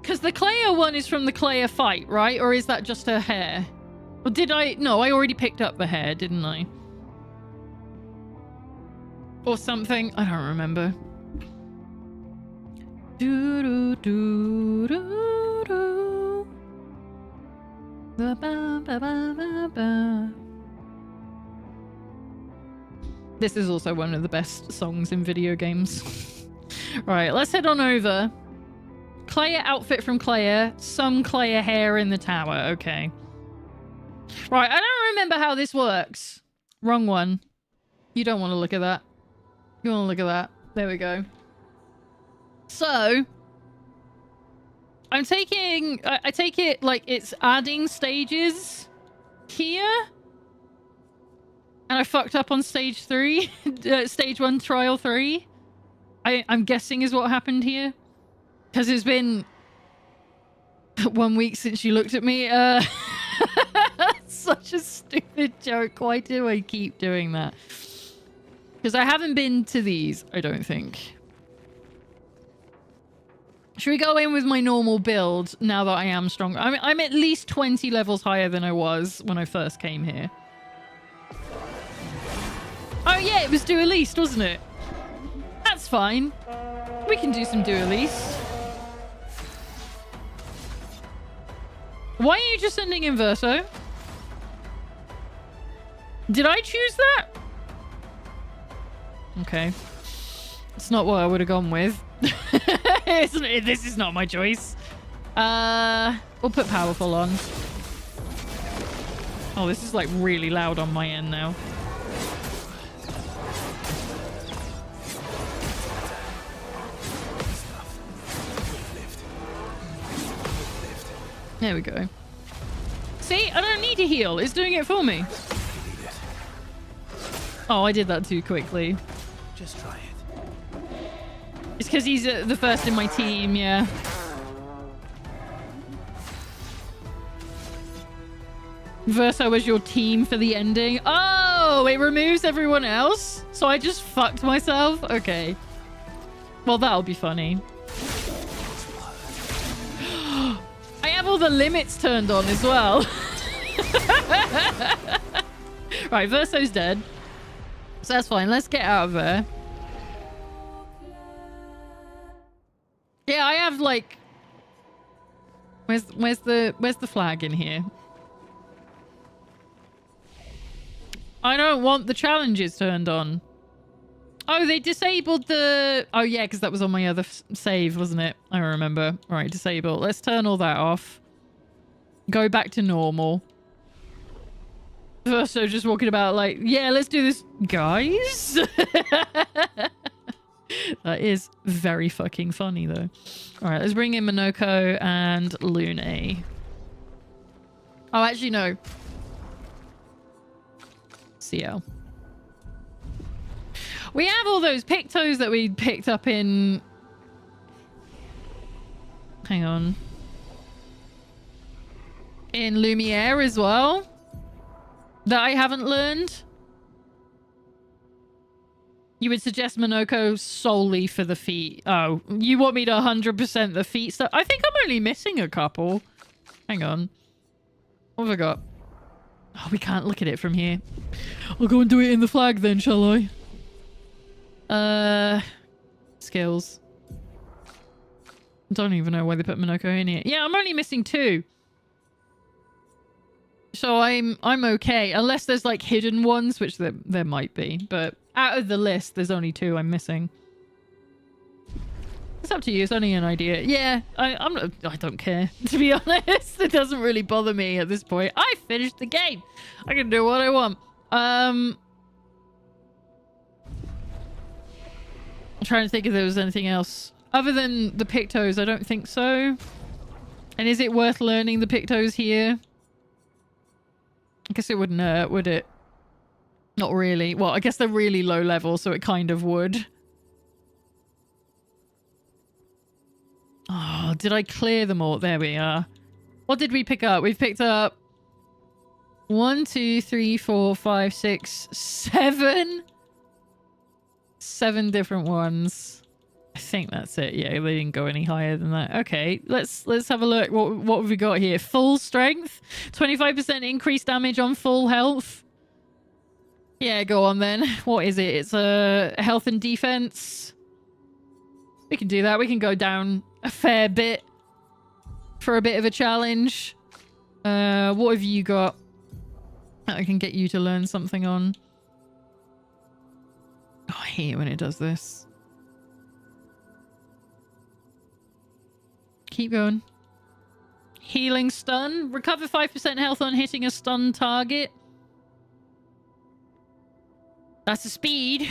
Because the Clea one is from the Clea fight, right? Or is that just her hair? Or did I... No, I already picked up the hair, didn't I? Or something. I don't remember. This is also one of the best songs in video games. Right, let's head on over. Clea outfit from Clea. Some Clea hair in the tower. Okay. Right, I don't remember how this works. Wrong one. You don't want to look at that. You want to look at that. There we go. So, I'm taking... I take it like it's adding stages here. And I fucked up on stage 3. Stage 1, trial 3. I'm guessing is what happened here. Because it's been 1 week since you looked at me. Such a stupid joke. Why do I keep doing that? Because I haven't been to these, I don't think. Should we go in with my normal build now that I am stronger? I'm at least 20 levels higher than I was when I first came here. Oh yeah, it was Do Elise, wasn't it? That's fine. We can do some Do Elise. Why are you just sending in Verso? Did I choose that? Okay. It's not what I would have gone with. This is not my choice. We'll put Powerful on. Oh, this is like really loud on my end now. There we go. See, I don't need to heal. It's doing it for me. Oh, I did that too quickly. Just try it. It's because he's the first in my team, yeah. Verso was your team for the ending. Oh, it removes everyone else? So I just fucked myself? Okay. Well, that'll be funny. I have all the limits turned on as well. Right, Verso's dead. So that's fine. Let's get out of there. Yeah, I have like... Where's the flag in here? I don't want the challenges turned on. Oh, they disabled the... Oh, yeah, because that was on my other save, wasn't it? I remember. All right, disable. Let's turn all that off. Go back to normal. So just walking about like, yeah, let's do this, guys. That is very fucking funny, though. All right, let's bring in Monoko and Lune. Oh, actually, no. CL. We have all those Pictos that we picked up in... Hang on. In Lumiere as well. That I haven't learned. You would suggest Monoko solely for the feet. Oh, you want me to 100% the feet stuff? I think I'm only missing a couple. Hang on. What have I got? Oh, we can't look at it from here. I'll go and do it in the flag then, shall I? Skills. Don't even know why they put Monoko in here. Yeah, I'm only missing 2. So I'm okay, unless there's like hidden ones, which there might be. But out of the list, there's only 2 I'm missing. It's up to you. It's only an idea. Yeah, I don't care, to be honest. It doesn't really bother me at this point. I finished the game. I can do what I want. I'm trying to think if there was anything else other than the Pictos. I don't think so. And is it worth learning the Pictos here? I guess it wouldn't hurt, would it? Not really. Well, I guess they're really low level, so it kind of would. Oh, did I clear them all? There we are. What did we pick up? We've picked up 1, 2, 3, 4, 5, 6, 7. 7 different ones. I think that's it. Yeah, they didn't go any higher than that. Okay, let's have a look. What have we got here? Full strength, 25% increased damage on full health. Yeah, go on then. What is it? It's health and defense. We can do that. We can go down a fair bit for a bit of a challenge. What have you got that I can get you to learn something on? Oh, I hate it when it does this. Keep going. Healing stun. Recover 5% health on hitting a stun target. That's a speed.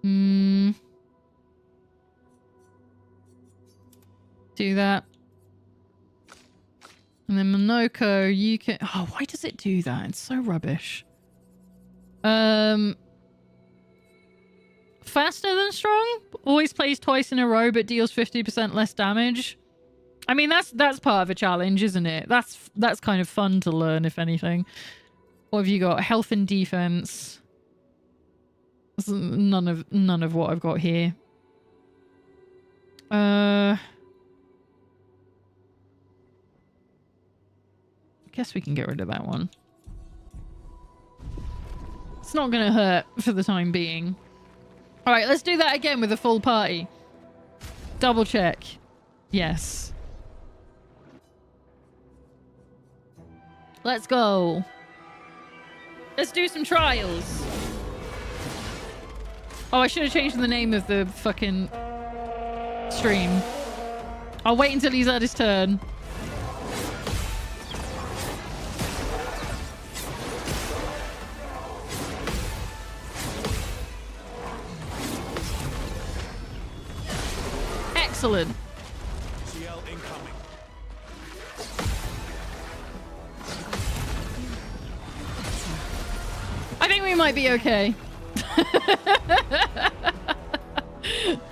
Do that. And then Monoko, you can... Oh, why does it do that? It's so rubbish. Faster than strong? Always plays twice in a row but deals 50% less damage. I mean, that's part of a challenge, isn't it? That's kind of fun to learn, if anything. What have you got? Health and defense. None of what I've got here. I guess we can get rid of that one. It's not gonna hurt for the time being. All right, let's do that again with a full party. Double check. Yes. Let's go. Let's do some trials. Oh, I should have changed the name of the fucking stream. I'll wait until he's had his turn. Excellent. CL incoming. I think we might be okay.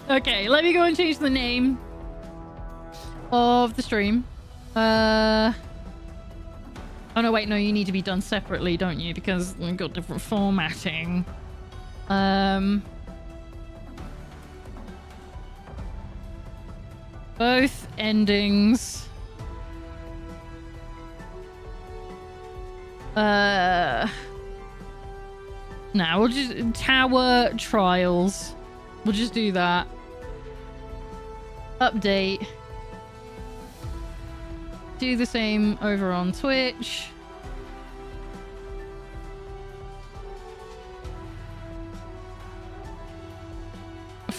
Okay, let me go and change the name of the stream. Oh no, wait, no, you need to be done separately, don't you? Because we've got different formatting. Both endings. Now we'll just tower trials. We'll just do that. Update. Do the same over on Twitch.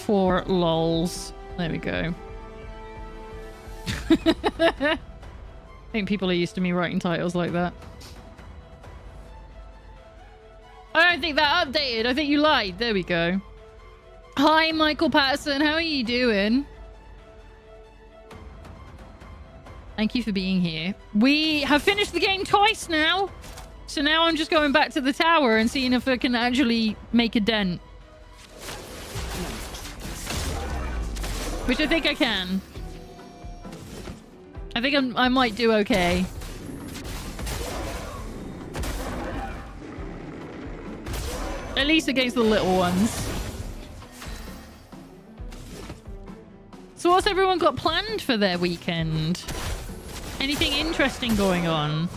for lols. There we go. I think people are used to me writing titles like that. I don't think that updated. I think you lied. There we go. Hi, Michael Patterson. How are you doing? Thank you for being here. We have finished the game twice now. So now I'm just going back to the tower and seeing if I can actually make a dent. Which I think I can. I think I might do okay. At least against the little ones. So what's everyone got planned for their weekend? Anything interesting going on?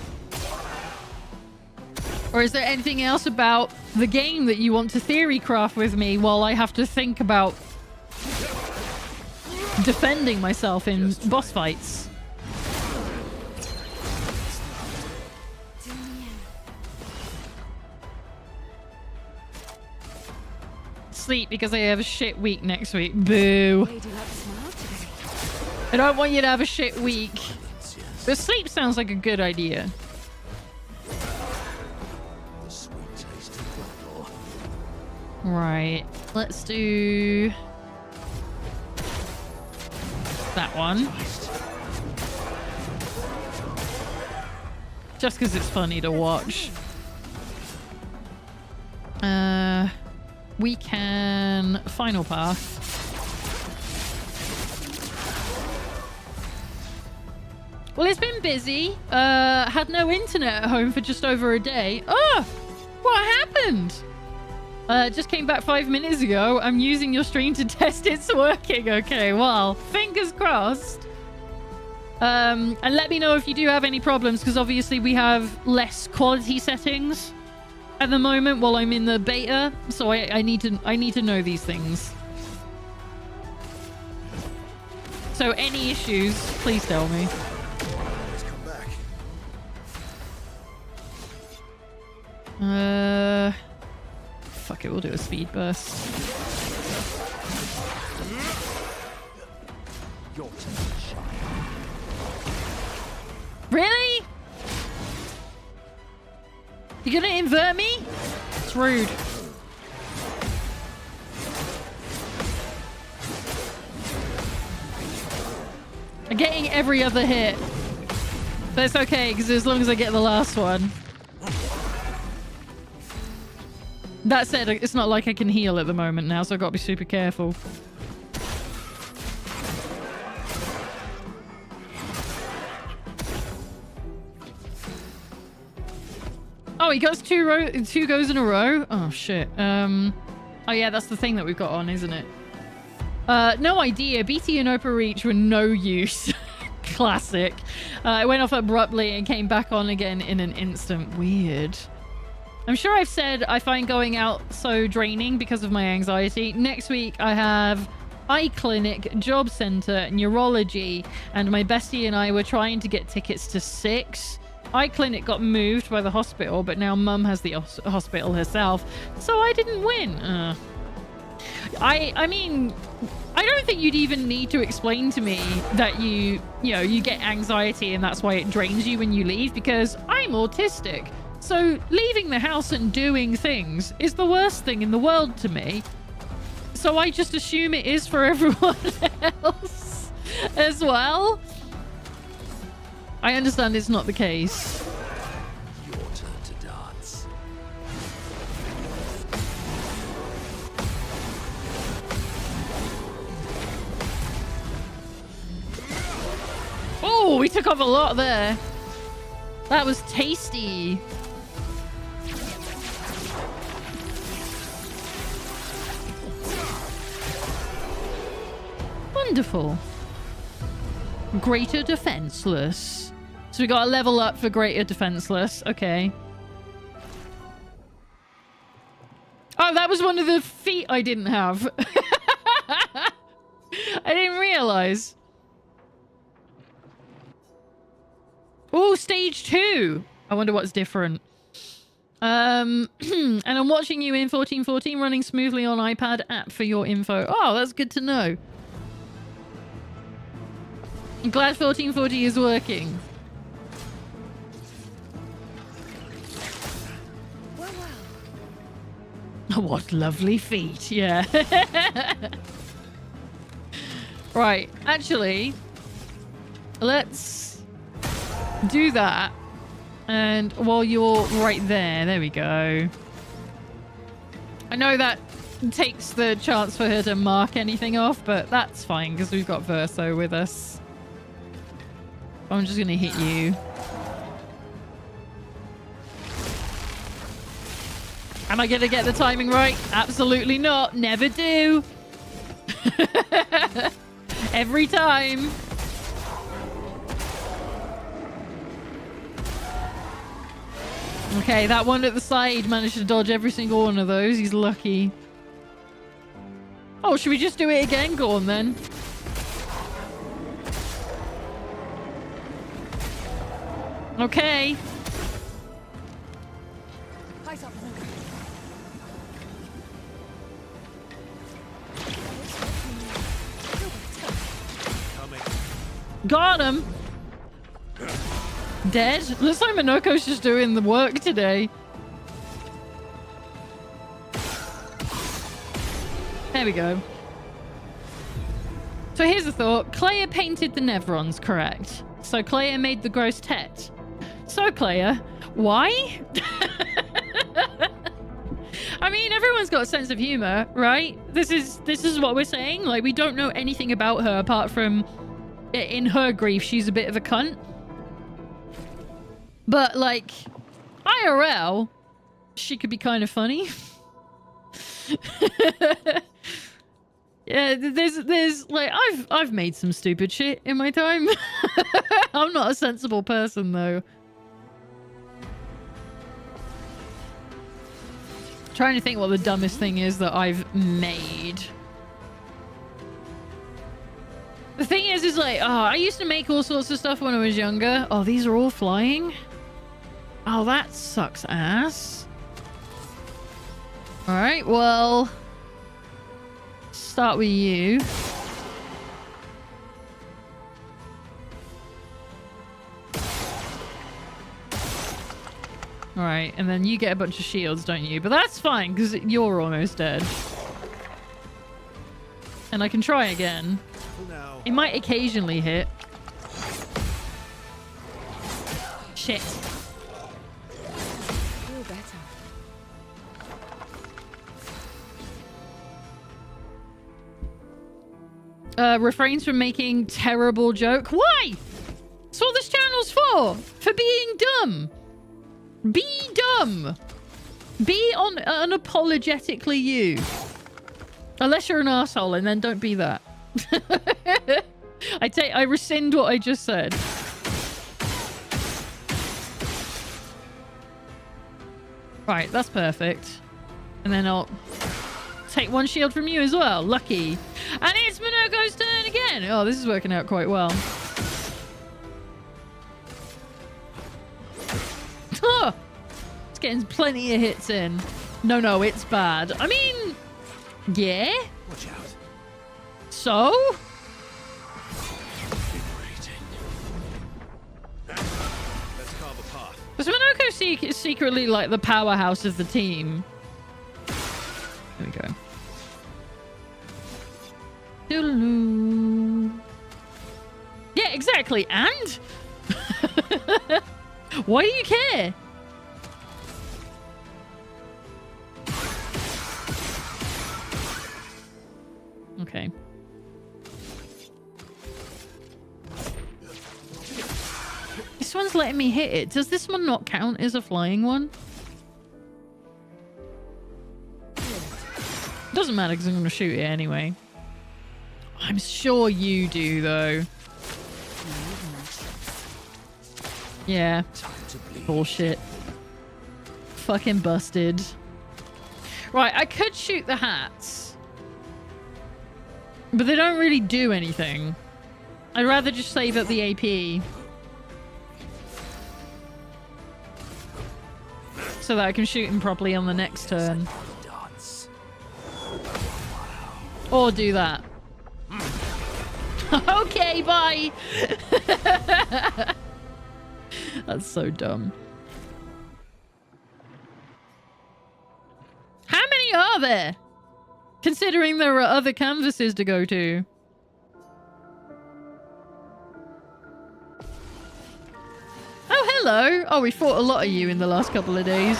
Or is there anything else about the game that you want to theory craft with me while I have to think about defending myself in boss fights? Sleep because I have a shit week next week. Boo. I don't want you to have a shit week. But sleep sounds like a good idea. Right. Let's do that one. Just because it's funny to watch. We can final path. Well, it's been busy. Had no internet at home for just over a day. Oh, what happened? Just came back 5 minutes ago. I'm using your stream to test it's working. Okay, well, fingers crossed. And let me know if you do have any problems, because obviously we have less quality settings at the moment while I'm in the beta. So I need to know these things. So any issues, please tell me. Fuck it, we'll do a speed burst. Really? You gonna invert me? It's rude. I'm getting every other hit. But it's okay, because as long as I get the last one. That said, it's not like I can heal at the moment now, so I've got to be super careful. Oh, he goes two goes in a row? Oh, shit. Oh, yeah, that's the thing that we've got on, isn't it? No idea. BT and Opa Reach were no use. Classic. It went off abruptly and came back on again in an instant. Weird. I'm sure I've said I find going out so draining because of my anxiety. Next week, I have eye clinic, job center, neurology, and my bestie and I were trying to get tickets to 6. Eye clinic got moved by the hospital, but now Mum has the hospital herself, so I didn't win. I mean, I don't think you'd even need to explain to me that you get anxiety and that's why it drains you when you leave, because I'm autistic. So leaving the house and doing things is the worst thing in the world to me. So I just assume it is for everyone else as well. I understand it's not the case. Your turn to dance. Oh, we took off a lot there. That was tasty. Wonderful. Greater Defenseless. So we got a level up for Greater Defenseless. Okay. Oh, that was one of the feet I didn't have. I didn't realize. Oh, stage 2. I wonder what's different. And I'm watching you in 1414 running smoothly on iPad app for your info. Oh, that's good to know. I'm glad 1440 is working. What lovely feet. Yeah. Right. Actually, let's do that. And while you're right there we go. I know that takes the chance for her to mark anything off, but that's fine because we've got Verso with us. I'm just going to hit you. Am I going to get the timing right? Absolutely not. Never do. Every time. Okay, that one at the side managed to dodge every single one of those. He's lucky. Oh, should we just do it again? Go on then. Okay. Got him. Dead? Looks like Minoko's just doing the work today. There we go. So here's the thought. Clea painted the Nevrons, correct? So Clea made the gross tet. So Clea, why? I mean, everyone's got a sense of humor, right? This is what we're saying. Like, we don't know anything about her apart from in her grief, she's a bit of a cunt. But like, IRL, she could be kind of funny. Yeah, there's like, I've made some stupid shit in my time. I'm not a sensible person though. Trying to think what the dumbest thing is that I've made. The thing is like, oh, I used to make all sorts of stuff when I was younger. Oh, these are all flying? Oh, that sucks ass. Alright, well... start with you. Alright, and then you get a bunch of shields, don't you? But that's fine, because you're almost dead. And I can try again. It might occasionally hit. Shit. Feel better. Refrains from making terrible joke. Why? That's what this channel's for. For being dumb. Be dumb. Be unapologetically you. Unless you're an asshole, and then don't be that. I rescind what I just said. Right, that's perfect. And then I'll take one shield from you as well. Lucky. And it's Minoko's turn again. Oh, this is working out quite well. Oh, it's getting plenty of hits in. No, it's bad. I mean, yeah. Watch out. So? Let's carve a path. Was Minoko secretly like the powerhouse of the team? There we go. Doodaloo. Yeah, exactly. And? Why do you care? Okay. This one's letting me hit it. Does this one not count as a flying one? Doesn't matter because I'm going to shoot it anyway. I'm sure you do, though. Yeah. Bullshit. Fucking busted. Right, I could shoot the hats. But they don't really do anything. I'd rather just save up the AP. So so that I can shoot him properly on the next turn. Or do that. Okay, bye. That's so dumb. How many are there? Considering there are other canvases to go to. Oh, hello. Oh, we fought a lot of you in the last couple of days.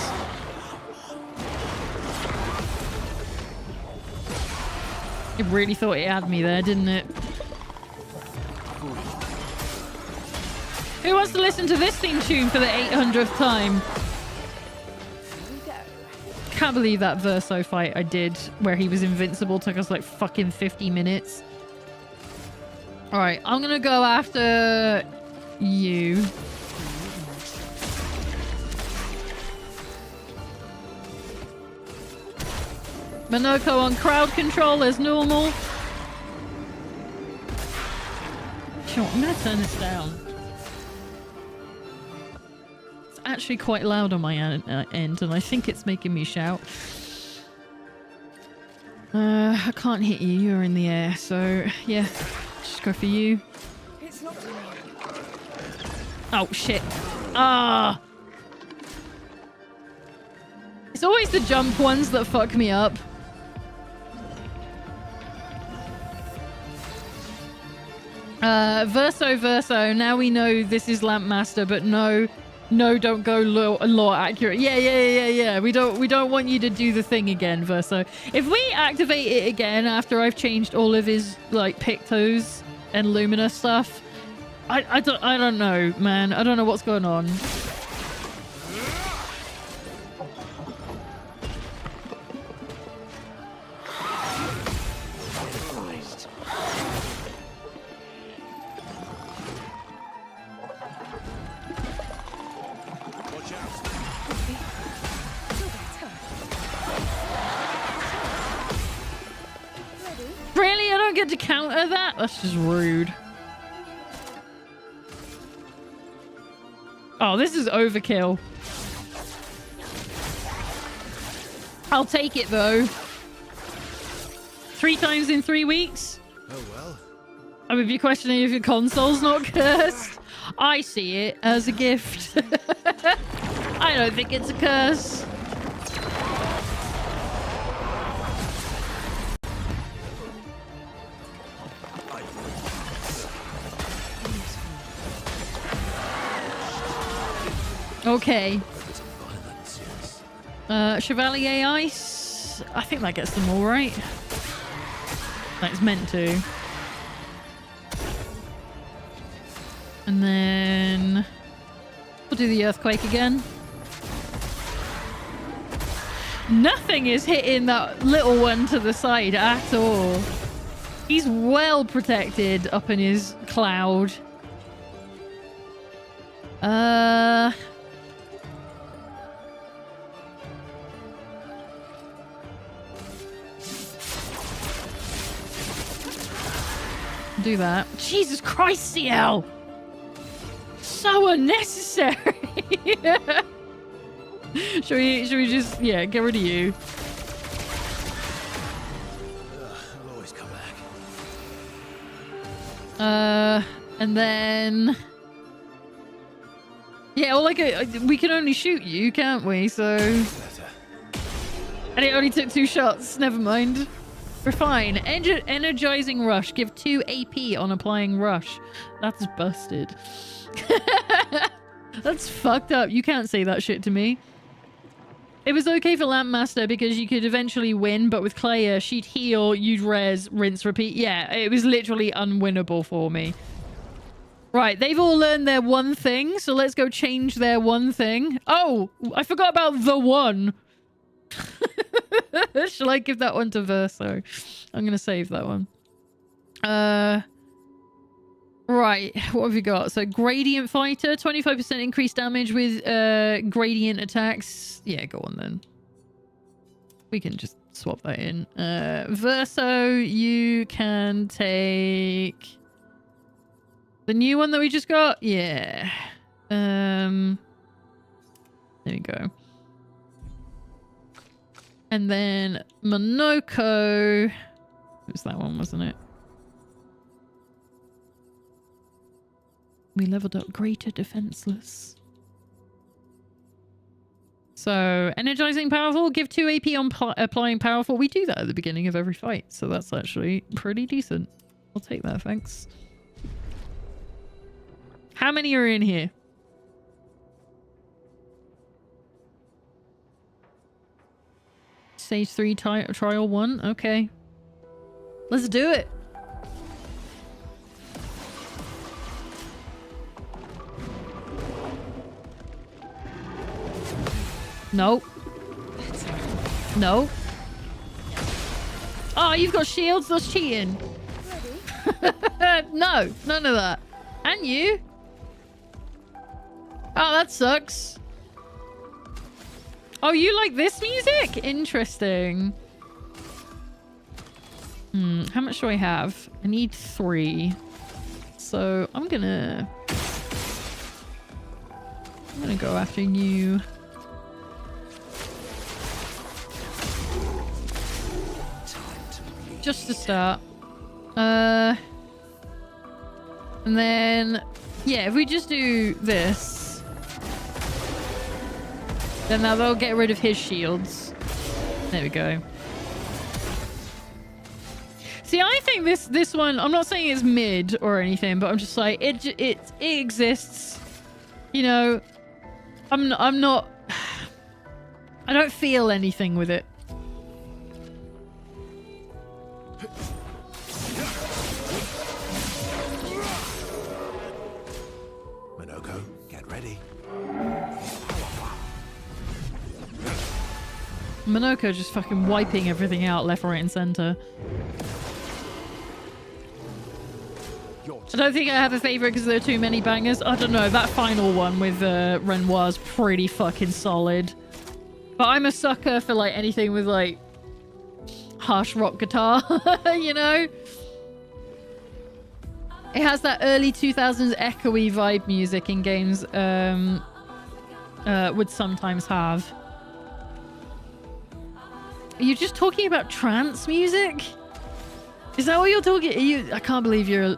It really thought it had me there, didn't it? Who wants to listen to this theme tune for the 800th time? Can't believe that Verso fight I did where he was invincible took us like fucking 50 minutes. Alright, I'm gonna go after you. Monoko on crowd control as normal. Sure, I'm gonna turn this down. It's actually quite loud on my end, and I think it's making me shout. I can't hit you. You're in the air, so yeah, just go for you. It's not. Oh shit! Ah! It's always the jump ones that fuck me up. Verso. Now we know this is Lampmaster, but no, don't go law accurate. Yeah. We don't want you to do the thing again, Verso. If we activate it again after I've changed all of his like Pictos and Lumina stuff, I don't know, man. I don't know what's going on. Really? I don't get to counter that? That's just rude. Oh, this is overkill. I'll take it, though. 3 times in 3 weeks? Oh, well. I mean, if you're questioning if your console's not cursed, I see it as a gift. I don't think it's a curse. Okay. Chevalier Ice. I think that gets them all right. That's meant to. And then we'll do the earthquake again. Nothing is hitting that little one to the side at all. He's well protected up in his cloud. Do that. Jesus Christ, CL! So unnecessary! Should we just, yeah, get rid of you? I'll always come back. And then... Yeah, well, like, we can only shoot you, can't we? So... And it only took 2 shots. Never mind. We're fine. Energizing Rush. Give 2 AP on applying Rush. That's busted. That's fucked up. You can't say that shit to me. It was okay for Lampmaster because you could eventually win, but with Clea, she'd heal, you'd res, rinse, repeat. Yeah, it was literally unwinnable for me. Right, they've all learned their one thing, so let's go change their one thing. Oh, I forgot about the one. Shall I give that one to Verso? I'm going to save that one. Right, what have we got? So, Gradient Fighter, 25% increased damage with gradient attacks. Yeah, go on then. We can just swap that in. Verso, you can take the new one that we just got. Yeah. There we go. And then Monoko. It was that one, wasn't it? We leveled up Greater Defenseless. So, energizing powerful, give 2 AP on applying powerful. We do that at the beginning of every fight, so that's actually pretty decent. I'll take that, thanks. How many are in here? Stage 3 trial 1, okay. Let's do it. No. No. Oh, you've got shields? That's cheating. No, none of that. And you? Oh, that sucks. Oh, you like this music? Interesting. How much do I have? I need 3. So I'm gonna go after you. Just to start. And then, yeah, if we just do this, then now they'll get rid of his shields. There we go. See, I think this one, I'm not saying it's mid or anything, but I'm just like, it exists. You know, I'm not, I don't feel anything with it. Monoko, get ready. Monoko just fucking wiping everything out left, right, and center. I don't think I have a favorite because there are too many bangers. I don't know. That final one with Renoir's pretty fucking solid. But I'm a sucker for like anything with like harsh rock guitar, you know? It has that early 2000s echoey vibe music in games would sometimes have. Are you just talking about trance music? Is that what you're talking? I can't believe you're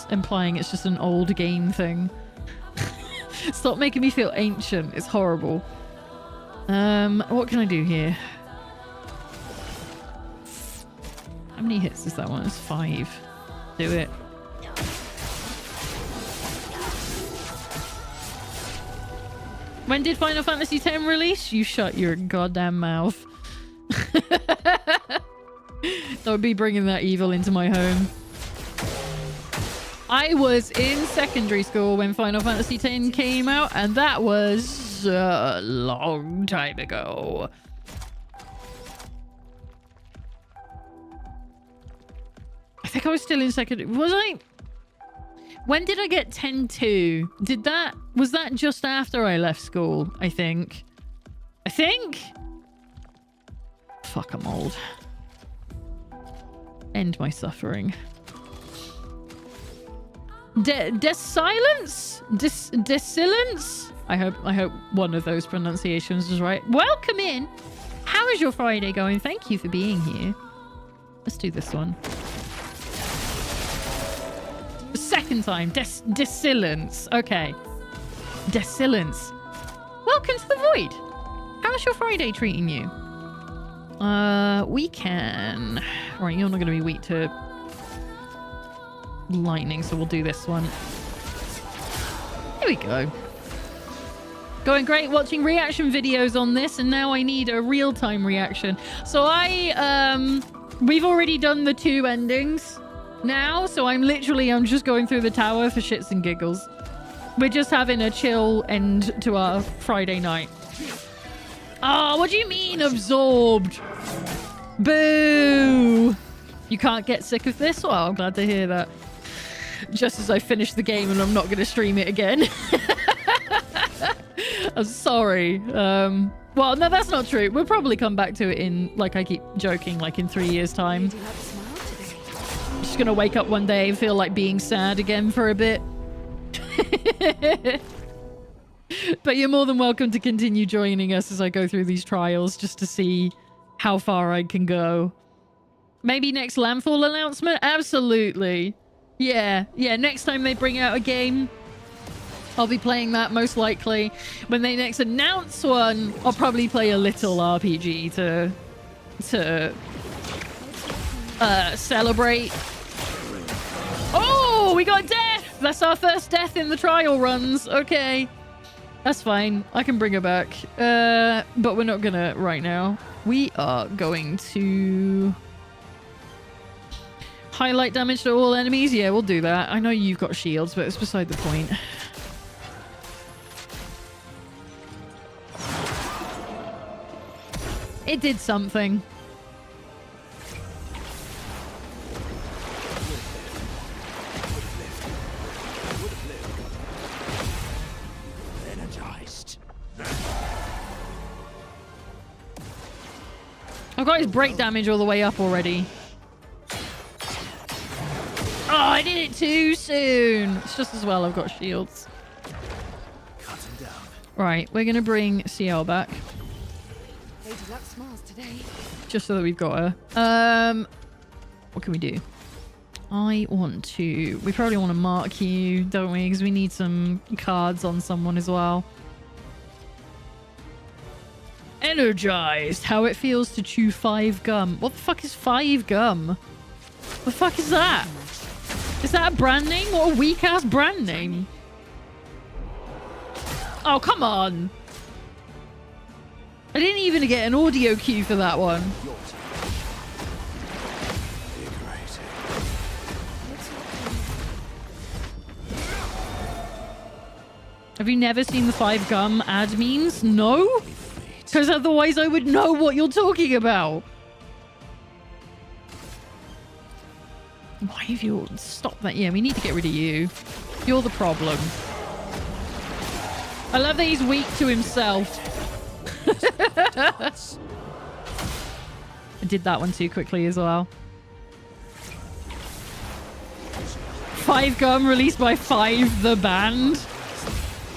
implying it's just an old game thing. Stop making me feel ancient. It's horrible. What can I do here? How many hits is that one? It's 5. Do it. When did Final Fantasy X release? You shut your goddamn mouth. Don't be bringing that evil into my home. I was in secondary school when Final Fantasy X came out, and that was a long time ago. I think I was still in secondary. Was I? When did I get 10-2? Was that just after I left school? I think. Fuck, I'm old. End my suffering. Desilence? Desilence? I hope one of those pronunciations is right. Welcome in. How is your Friday going? Thank you for being here. Let's do this one. The second time. Desilence. Okay. Desilence. Welcome to the Void. How's your Friday treating you? We can... Right, you're not going to be weak to lightning, so we'll do this one. Here we go. Going great watching reaction videos on this, and now I need a real-time reaction. So we've already done the 2 endings now, so I'm just going through the tower for shits and giggles. We're just having a chill end to our Friday night. Oh, what do you mean absorbed? Boo! You can't get sick of this? Well, I'm glad to hear that. Just as I finish the game and I'm not going to stream it again. I'm sorry. Well, no, that's not true. We'll probably come back to it in, like I keep joking, like in 3 years' time. I'm just going to wake up one day and feel like being sad again for a bit. But you're more than welcome to continue joining us as I go through these trials just to see how far I can go. Maybe next Landfall announcement? Absolutely. Yeah, next time they bring out a game, I'll be playing that most likely. When they next announce one, I'll probably play a little RPG to celebrate. Oh, we got death! That's our first death in the trial runs. Okay. That's fine. I can bring her back. But we're not gonna right now. We are going to highlight damage to all enemies. Yeah, we'll do that. I know you've got shields, but it's beside the point. It did something. I've got his break damage all the way up already. Oh, I did it too soon. It's just as well I've got shields. Right, we're going to bring CL back. Lady Luck smiles today. Just so that we've got her. What can we do? I want to... We probably want to mark you, don't we? Because we need some cards on someone as well. Energized. How it feels to chew 5 gum. What the fuck is 5 gum? The fuck is that? Is that a brand name? What a weak ass brand name. Oh, come on. I didn't even get an audio cue for that one. Have you never seen the 5 gum ad memes? No? Because otherwise I would know what you're talking about. Why have you... Stop that. Yeah, we need to get rid of you. You're the problem. I love that he's weak to himself. I did that one too quickly as well. 5 gum released by 5 the band.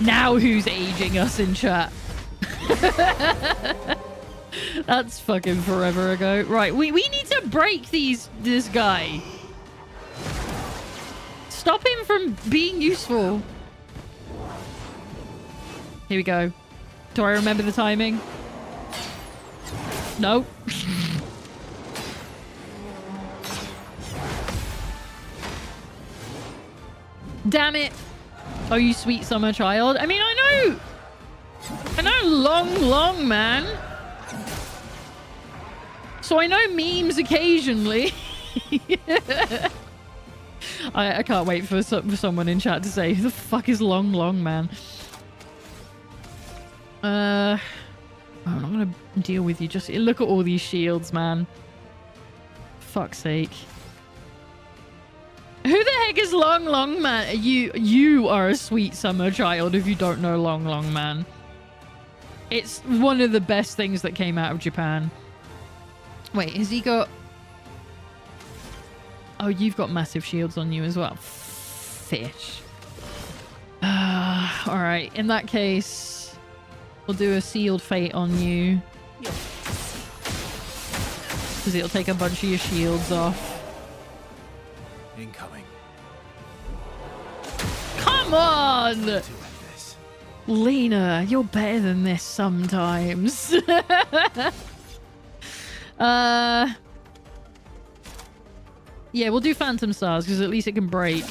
Now who's aging us in chat? That's fucking forever ago. Right, we need to break this guy. Stop him from being useful. Here we go. Do I remember the timing? No. Damn it. Oh, you sweet summer child. I mean, I know long man. So I know memes occasionally. I can't wait for someone in chat to say, who the fuck is long man? I'm not gonna deal with you. Just look at all these shields, man. Fuck's sake. Who the heck is long man? You are a sweet summer child if you don't know long man. It's one of the best things that came out of Japan. Wait, has he got... Oh, you've got massive shields on you as well. Fish. Alright, in that case, we'll do a sealed fate on you. Because it'll take a bunch of your shields off. Incoming. Come on! Lena, you're better than this sometimes. Yeah, we'll do Phantom Stars because at least it can break.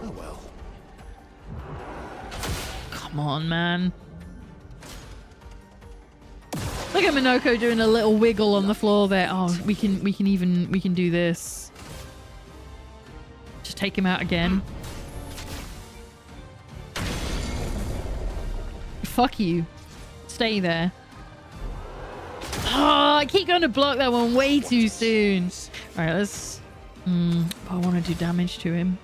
Oh well. Come on, man. Look at Minoko doing a little wiggle on the floor there. Oh, we can do this. Just take him out again. Fuck you. Stay there. Oh, I keep going to block that one way too soon. All right, let's... I want to do damage to him.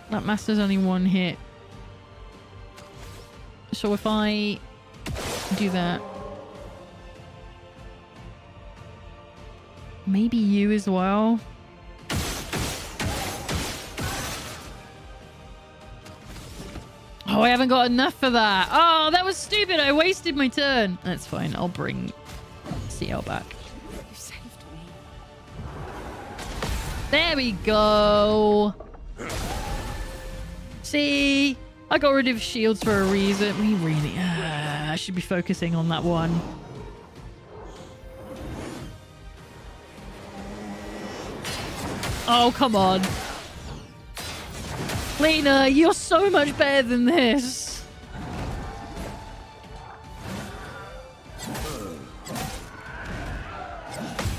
That master's only 1 hit. So if I do that... Maybe you as well. Oh, I haven't got enough for that. Oh, that was stupid. I wasted my turn. That's fine. I'll bring CL back. You saved me. There we go. See? I got rid of shields for a reason. We really... I should be focusing on that one. Oh, come on. Lena, you're so much better than this.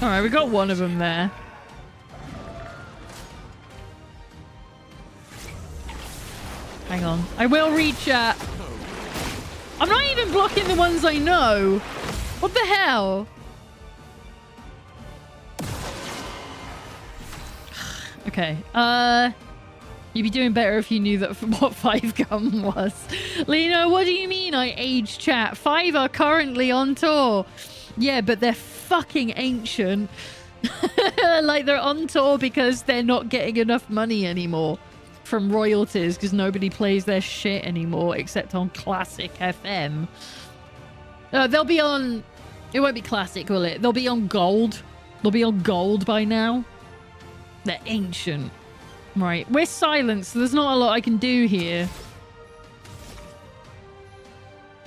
Alright, we got one of them there. Hang on. I will read chat. I'm not even blocking the ones I know. What the hell? Okay. You'd be doing better if you knew that what 5 gun was. Lena, what do you mean I aged chat? 5 are currently on tour. Yeah, but they're fucking ancient. Like, they're on tour because they're not getting enough money anymore from royalties because nobody plays their shit anymore except on Classic FM. They'll be on... It won't be Classic, will it? They'll be on Gold. They'll be on Gold by now. They're ancient. Right, we're silenced, so there's not a lot I can do here.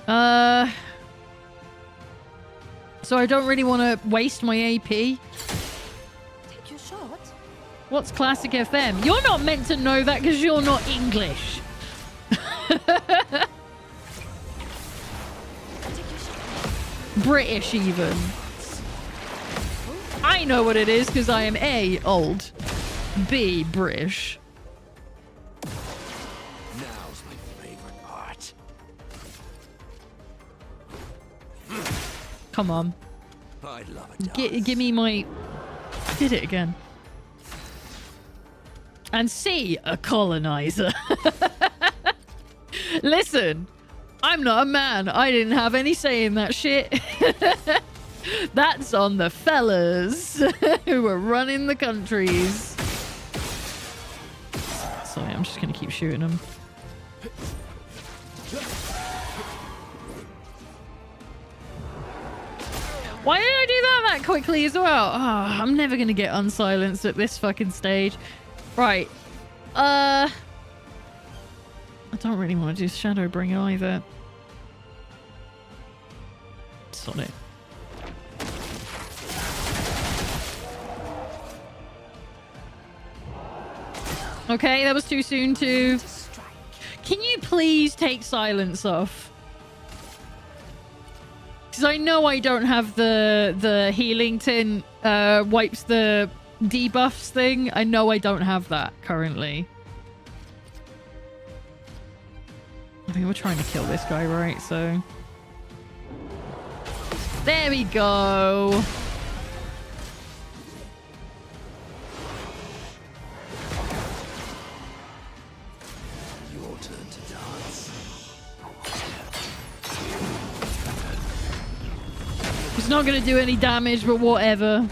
So I don't really want to waste my AP. Take your shot. What's Classic FM? You're not meant to know that because you're not English. British even. I know what it is because I am A, old. B, British. Now's my favorite part. Come on. I love it. Give me my... I did it again. And C, a colonizer. Listen, I'm not a man. I didn't have any say in that shit. That's on the fellas who were running the countries. Sorry, I'm just going to keep shooting them. Why did I do that quickly as well? Oh, I'm never going to get unsilenced at this fucking stage. Right. I don't really want to do Shadowbringer either. Sod it. Okay, that was too soon too. Can you please take silence off? Because I know I don't have the healing tin wipes the debuffs thing. I know I don't have that currently. I think we're trying to kill this guy, right? So there we go. Your turn to dance. It's not going to do any damage, but whatever.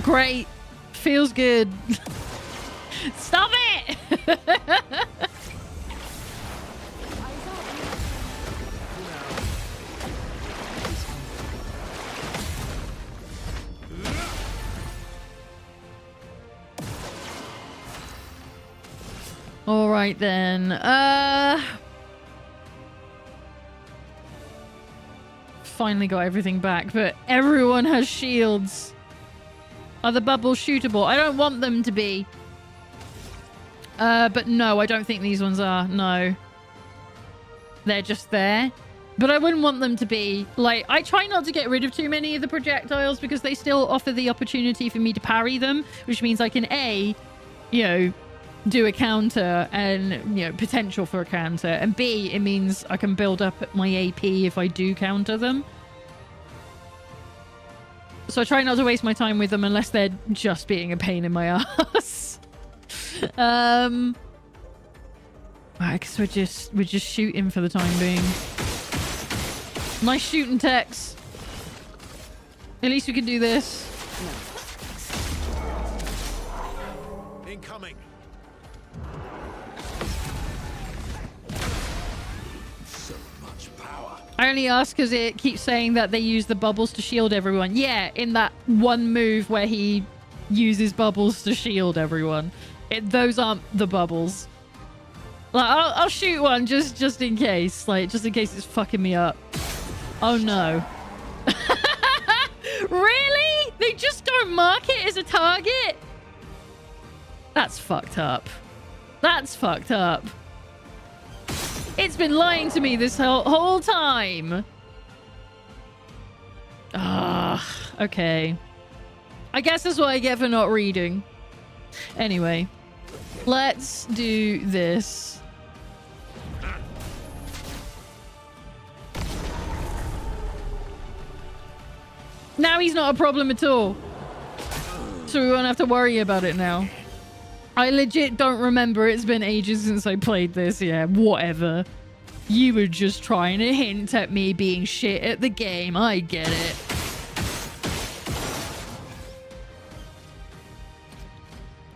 Great. Feels good. Stop it! All right then. Finally got everything back, but everyone has shields. Are the bubbles shootable? I don't want them to be. But no, I don't think these ones are. No. They're just there. But I wouldn't want them to be. Like, I try not to get rid of too many of the projectiles because they still offer the opportunity for me to parry them, which means I can A, you know, do a counter and, you know, potential for a counter. And B, it means I can build up my AP if I do counter them. So I try not to waste my time with them unless they're just being a pain in my ass. I guess we're just shooting for the time being. Nice shooting, Tex. At least we can do this. Incoming. So much power. I only ask because it keeps saying that they use the bubbles to shield everyone. Yeah, in that one move where he uses bubbles to shield everyone. Those aren't the bubbles. Like, I'll shoot one just in case. Like, just in case it's fucking me up. Oh, no. Really? They just don't mark it as a target? That's fucked up. That's fucked up. It's been lying to me this whole time. Ah, okay. I guess that's what I get for not reading. Anyway, let's do this. Now he's not a problem at all. So we won't have to worry about it now. I legit don't remember. It's been ages since I played this. Yeah, whatever. You were just trying to hint at me being shit at the game. I get it.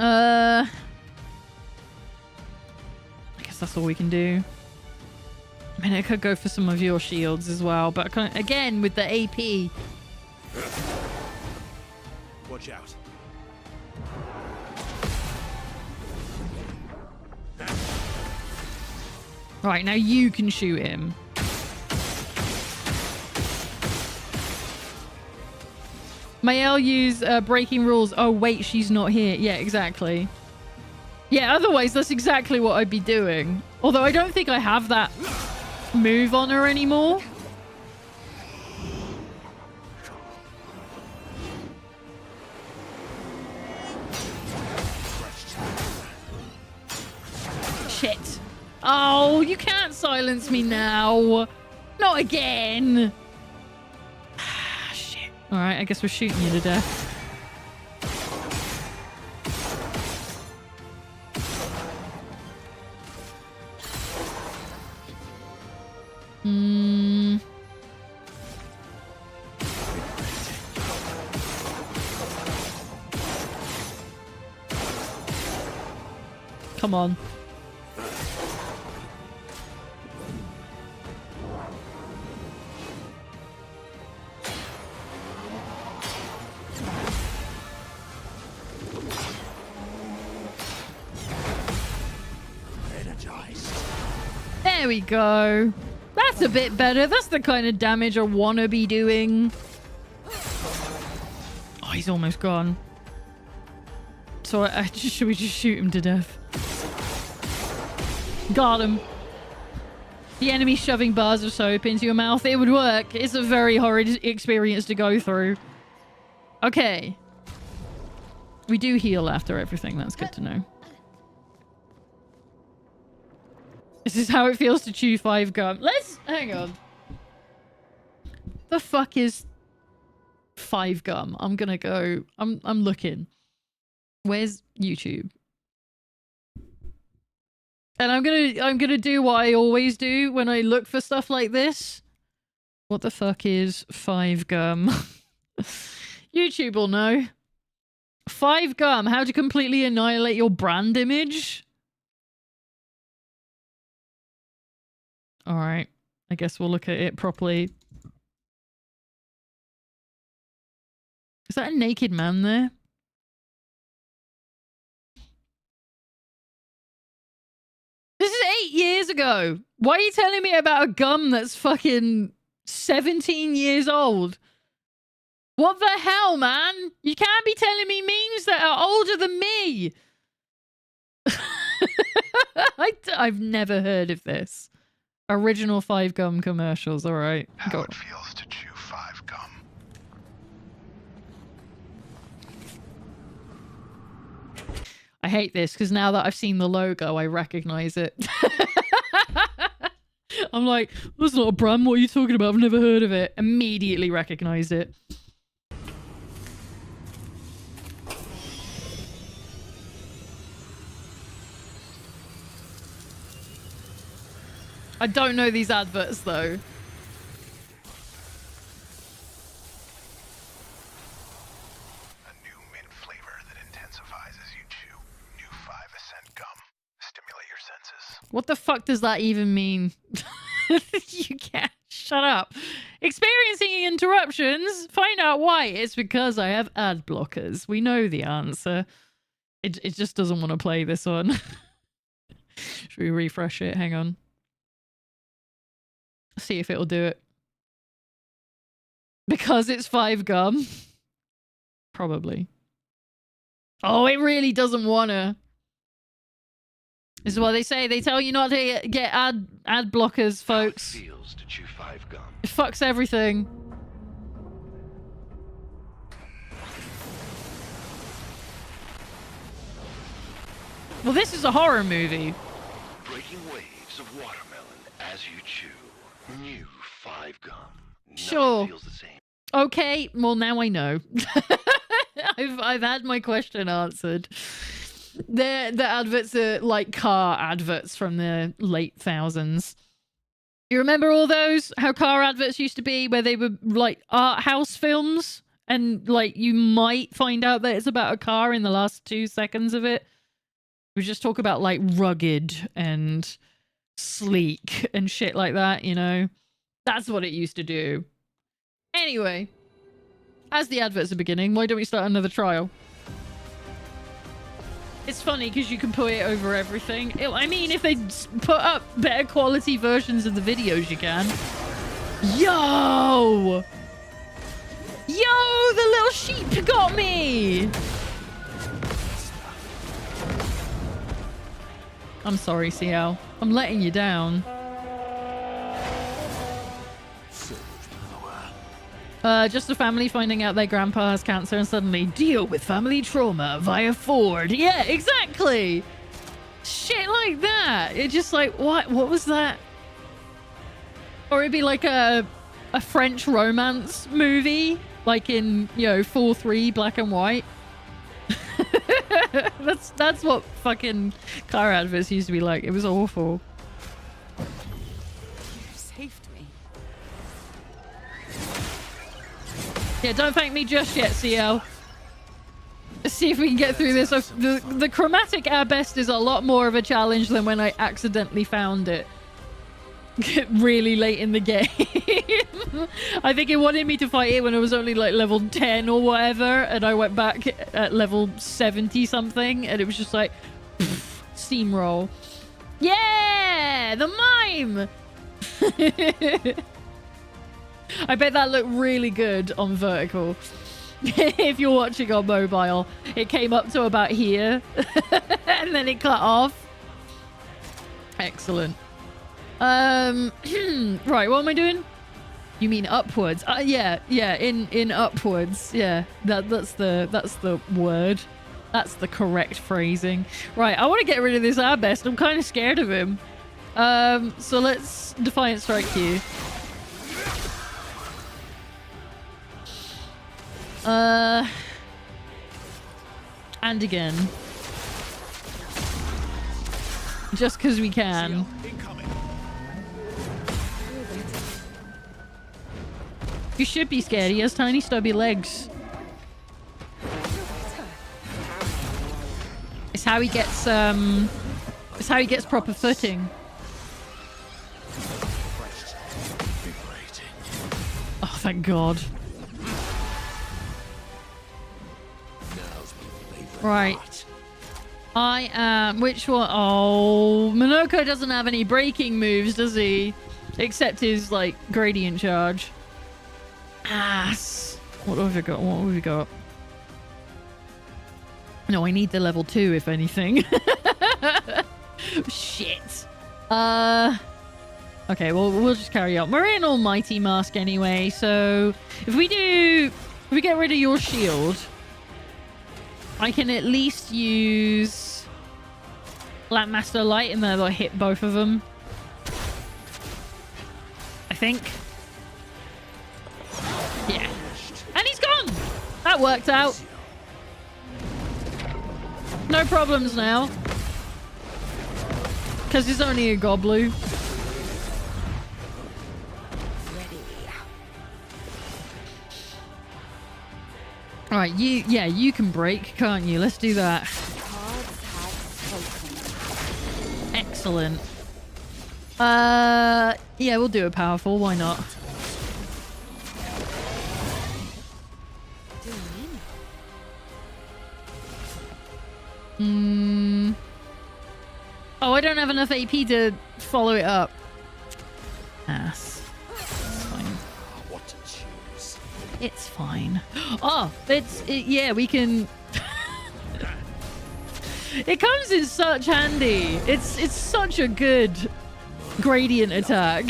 I guess that's all we can do. I mean, I could go for some of your shields as well, but again, with the AP... Watch out. Right, now you can shoot him. Mael use breaking rules. Oh, wait, she's not here. Yeah, exactly. Yeah, otherwise, that's exactly what I'd be doing. Although I don't think I have that move on her anymore. Shit. Oh, you can't silence me now. Not again. Shit. All right, I guess we're shooting you to death. Come on. There we go. That's a bit better. That's the kind of damage I want to be doing. Oh, he's almost gone. So should we just shoot him to death? Got him. The enemy shoving bars of soap into your mouth. It would work. It's a very horrid experience to go through. Okay. We do heal after everything. That's good to know. This is how it feels to chew 5 gum. Let's... Hang on. The fuck is 5 gum? I'm gonna go... I'm looking. Where's YouTube? And I'm gonna do what I always do when I look for stuff like this. What the fuck is 5 gum? YouTube will know. 5 gum. How to completely annihilate your brand image? Alright. I guess we'll look at it properly. Is that a naked man there? This is 8 years ago. Why are you telling me about a gum that's fucking 17 years old? What the hell, man? You can't be telling me memes that are older than me. I've never heard of this. Original 5 gum commercials. All right. How it feels to chew 5 gum. I hate this because now that I've seen the logo, I recognize it. I'm like, that's not a brand. What are you talking about? I've never heard of it. Immediately recognized it. I don't know these adverts though. A new mint flavor that intensifies as you chew. New 5% gum. Stimulate your senses. What the fuck does that even mean? You can't. Shut up. Experiencing interruptions? Find out why. It's because I have ad blockers. We know the answer. It just doesn't want to play this one. Should we refresh it? Hang on. See if it'll do it. Because it's 5 gum. Probably. Oh, it really doesn't wanna. This is what they say. They tell you not to get ad blockers, folks. How it feels to chew 5 gum. It fucks everything. Well, this is a horror movie. Breaking waves of watermelon as you chew. New 5 gum. Nothing Sure. feels the same. Okay, well now I know. I've had my question answered. The adverts are like car adverts from the late thousands. You remember all those? How car adverts used to be, where they were like art house films, and like you might find out that it's about a car in the last 2 seconds of it. We just talk about like rugged and sleek and shit like that, you know? That's what it used to do. Anyway, as the adverts are beginning, why don't we start another trial? It's funny because you can put it over everything. I mean, if they put up better quality versions of the videos, you can. Yo! Yo, the little sheep got me! I'm sorry, CL. I'm letting you down. Just a family finding out their grandpa has cancer and suddenly deal with family trauma via Ford. Yeah, exactly. Shit like that. It's just like, what was that? Or it'd be like a French romance movie, like in, you know, 4:3 black and white. That's what fucking car adverts used to be like. It was awful. You saved me. Yeah, don't thank me just yet, CL. Let's see if we can get through this. The chromatic at best is a lot more of a challenge than when I accidentally found it. Really late in the game. I think it wanted me to fight it when it was only like level 10 or whatever, and I went back at level 70 something, and it was just like steamroll. Yeah, the mime. I bet that looked really good on vertical. If you're watching on mobile, it came up to about here and then it cut off. Excellent. Right, what am I doing? You mean upwards? Yeah, in upwards. Yeah, that's the word. That's the correct phrasing. Right, I want to get rid of this Arbest. I'm kind of scared of him. So let's Defiant Strike you. And again. Just because we can. You should be scared. He has tiny stubby legs. It's how he gets proper footing. Oh, thank God. Right. I am... Which one? Oh, Minoko doesn't have any breaking moves, does he? Except his, like, gradient charge. Ass. What have we got? What have we got? No, I need the level 2, if anything. Shit. Okay, well, we'll just carry on. We're in Almighty Mask anyway, so... If we get rid of your shield... I can at least use Lampmaster Light and then that'll hit both of them. I think. Yeah. And he's gone! That worked out. No problems now. Because he's only a Goblu. All right, you can break, can't you? Let's do that. Cards have spoken. Excellent. Yeah, we'll do a powerful. Why not? Oh, I don't have enough AP to follow it up. Ass. It's fine. What to choose? It's fine. Oh, yeah, we can... It comes in such handy. It's such a good gradient attack.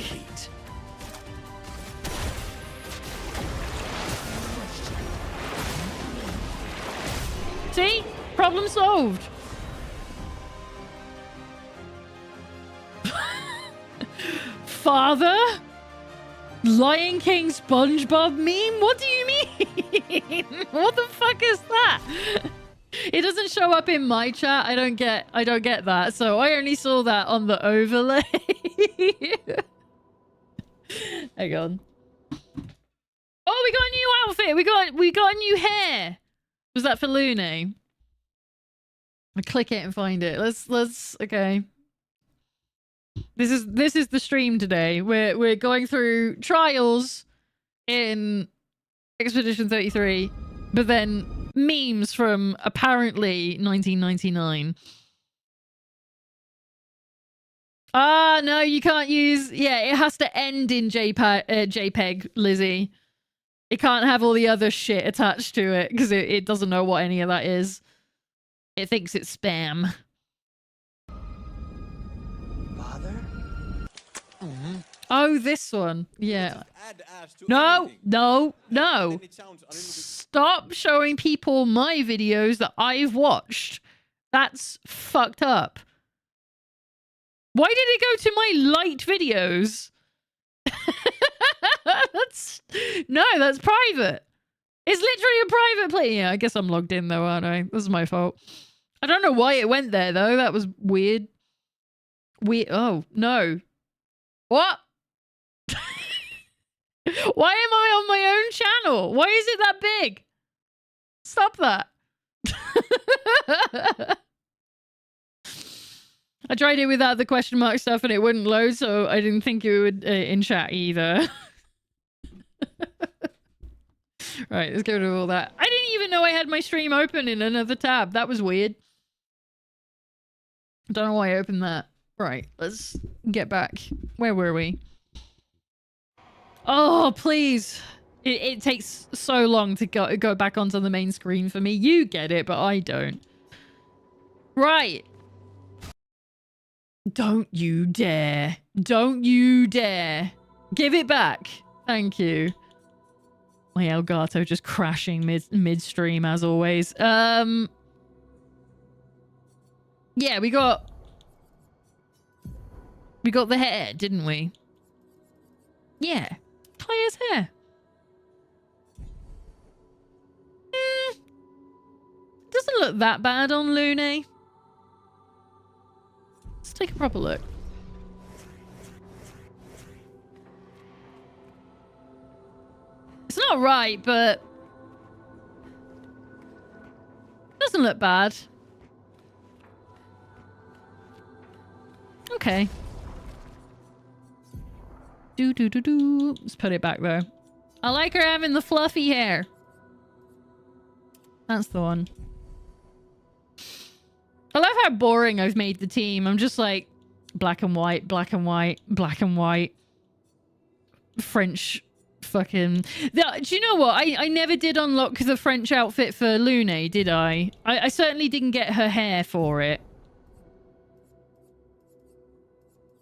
See? Problem solved. Father? Lion King SpongeBob meme? What do you mean? What the fuck is that? It doesn't show up in my chat. I don't get that. So I only saw that on the overlay. Hang on. Oh, we got a new outfit. We got a new hair. Was that for Lune? I click it and find it. Let's okay. This is the stream today. We're going through trials in Expedition 33, but then memes from apparently 1999. Ah, no, you can't use... Yeah, it has to end in JPEG, Lizzie. It can't have all the other shit attached to it because it doesn't know what any of that is. It thinks it's spam. Father? Oh, this one. Yeah. No. Stop showing people my videos that I've watched. That's fucked up. Why did it go to my light videos? That's private. It's literally a private play. Yeah, I guess I'm logged in though, aren't I? This is my fault. I don't know why it went there though. That was weird. Oh, no. What? Why am I on my own channel? Why is it that big? Stop that. I tried it without the question mark stuff and it wouldn't load, so I didn't think it would in chat either. Right, let's get rid of all that. I didn't even know I had my stream open in another tab. That was weird. Don't know why I opened that. Right, let's get back. Where were we? Oh, please. It takes so long to go back onto the main screen for me. You get it, but I don't. Right. Don't you dare. Don't you dare. Give it back. Thank you. My Elgato just crashing midstream as always. Yeah, we got the hair, didn't we? Yeah. Claire's hair. Doesn't look that bad on Lune. Let's take a proper look. It's not right, but doesn't look bad. Okay. Do. Let's put it back there. I like her having the fluffy hair. That's the one. I love how boring I've made the team. I'm just like black and white, black and white, black and white. French fucking... Do you know what? I never did unlock the French outfit for Lune, did I? I certainly didn't get her hair for it.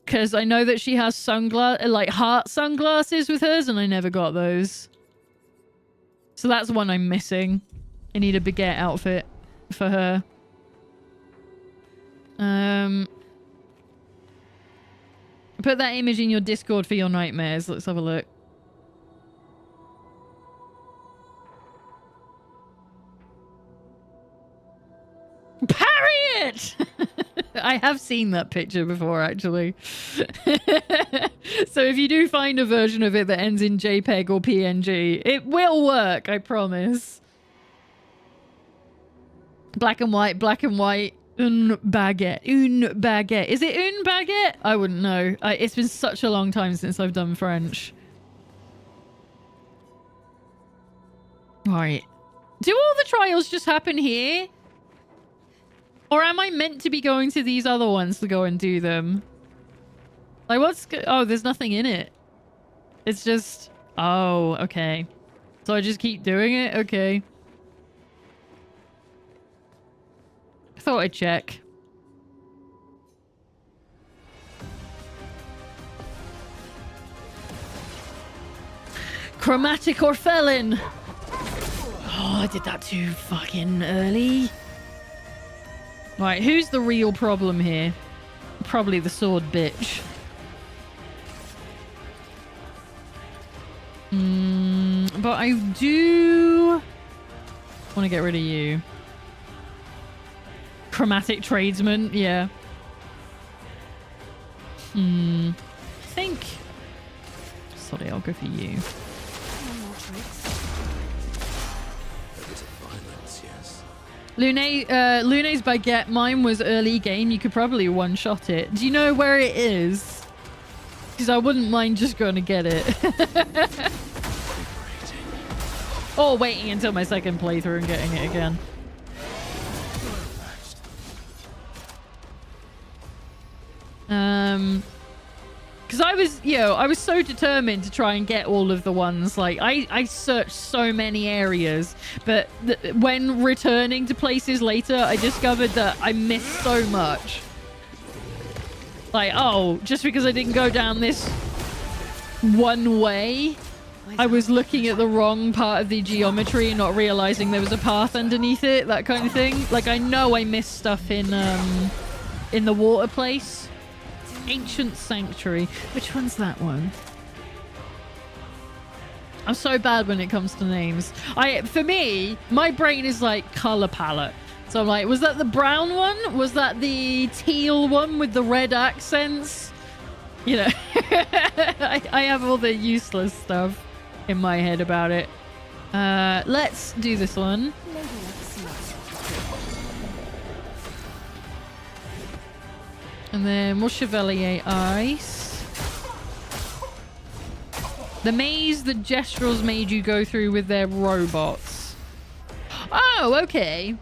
Because I know that she has like heart sunglasses with hers, and I never got those. So that's one I'm missing. I need a baguette outfit for her. Put that image in your Discord for your nightmares. Let's have a look. Parry it! I have seen that picture before, actually. So if you do find a version of it that ends in JPEG or PNG, it will work, I promise. Black and white, black and white. Une baguette. Une baguette. Is it une baguette? I wouldn't know. It's been such a long time since I've done French. Right. Do all the trials just happen here? Or am I meant to be going to these other ones to go and do them? Like, oh, there's nothing in it. It's just... Oh, okay. So I just keep doing it? Okay. I thought I'd check. Chromatic or felon? Oh, I did that too fucking early. Right, who's the real problem here? Probably the sword bitch. But I do want to get rid of you. Chromatic tradesman, yeah. I think... Sorry, I'll go for you. Lune's baguette. Mine was early game. You could probably one-shot it. Do you know where it is? Because I wouldn't mind just going to get it. Or waiting until my second playthrough and getting it again. Because I was so determined to try and get all of the ones. Like, I searched so many areas, but when returning to places later, I discovered that I missed so much. Like, oh, just because I didn't go down this one way, I was looking at the wrong part of the geometry and not realizing there was a path underneath it, that kind of thing. Like, I know I missed stuff in the water place. Ancient Sanctuary. Which one's that one? I'm so bad when it comes to names. For me, my brain is like color palette. So I'm like, was that the brown one? Was that the teal one with the red accents? You know, I have all the useless stuff in my head about it. Let's do this one. And then we'll Chevalier Ice. The maze the Gestrels made you go through with their robots. Oh, okay.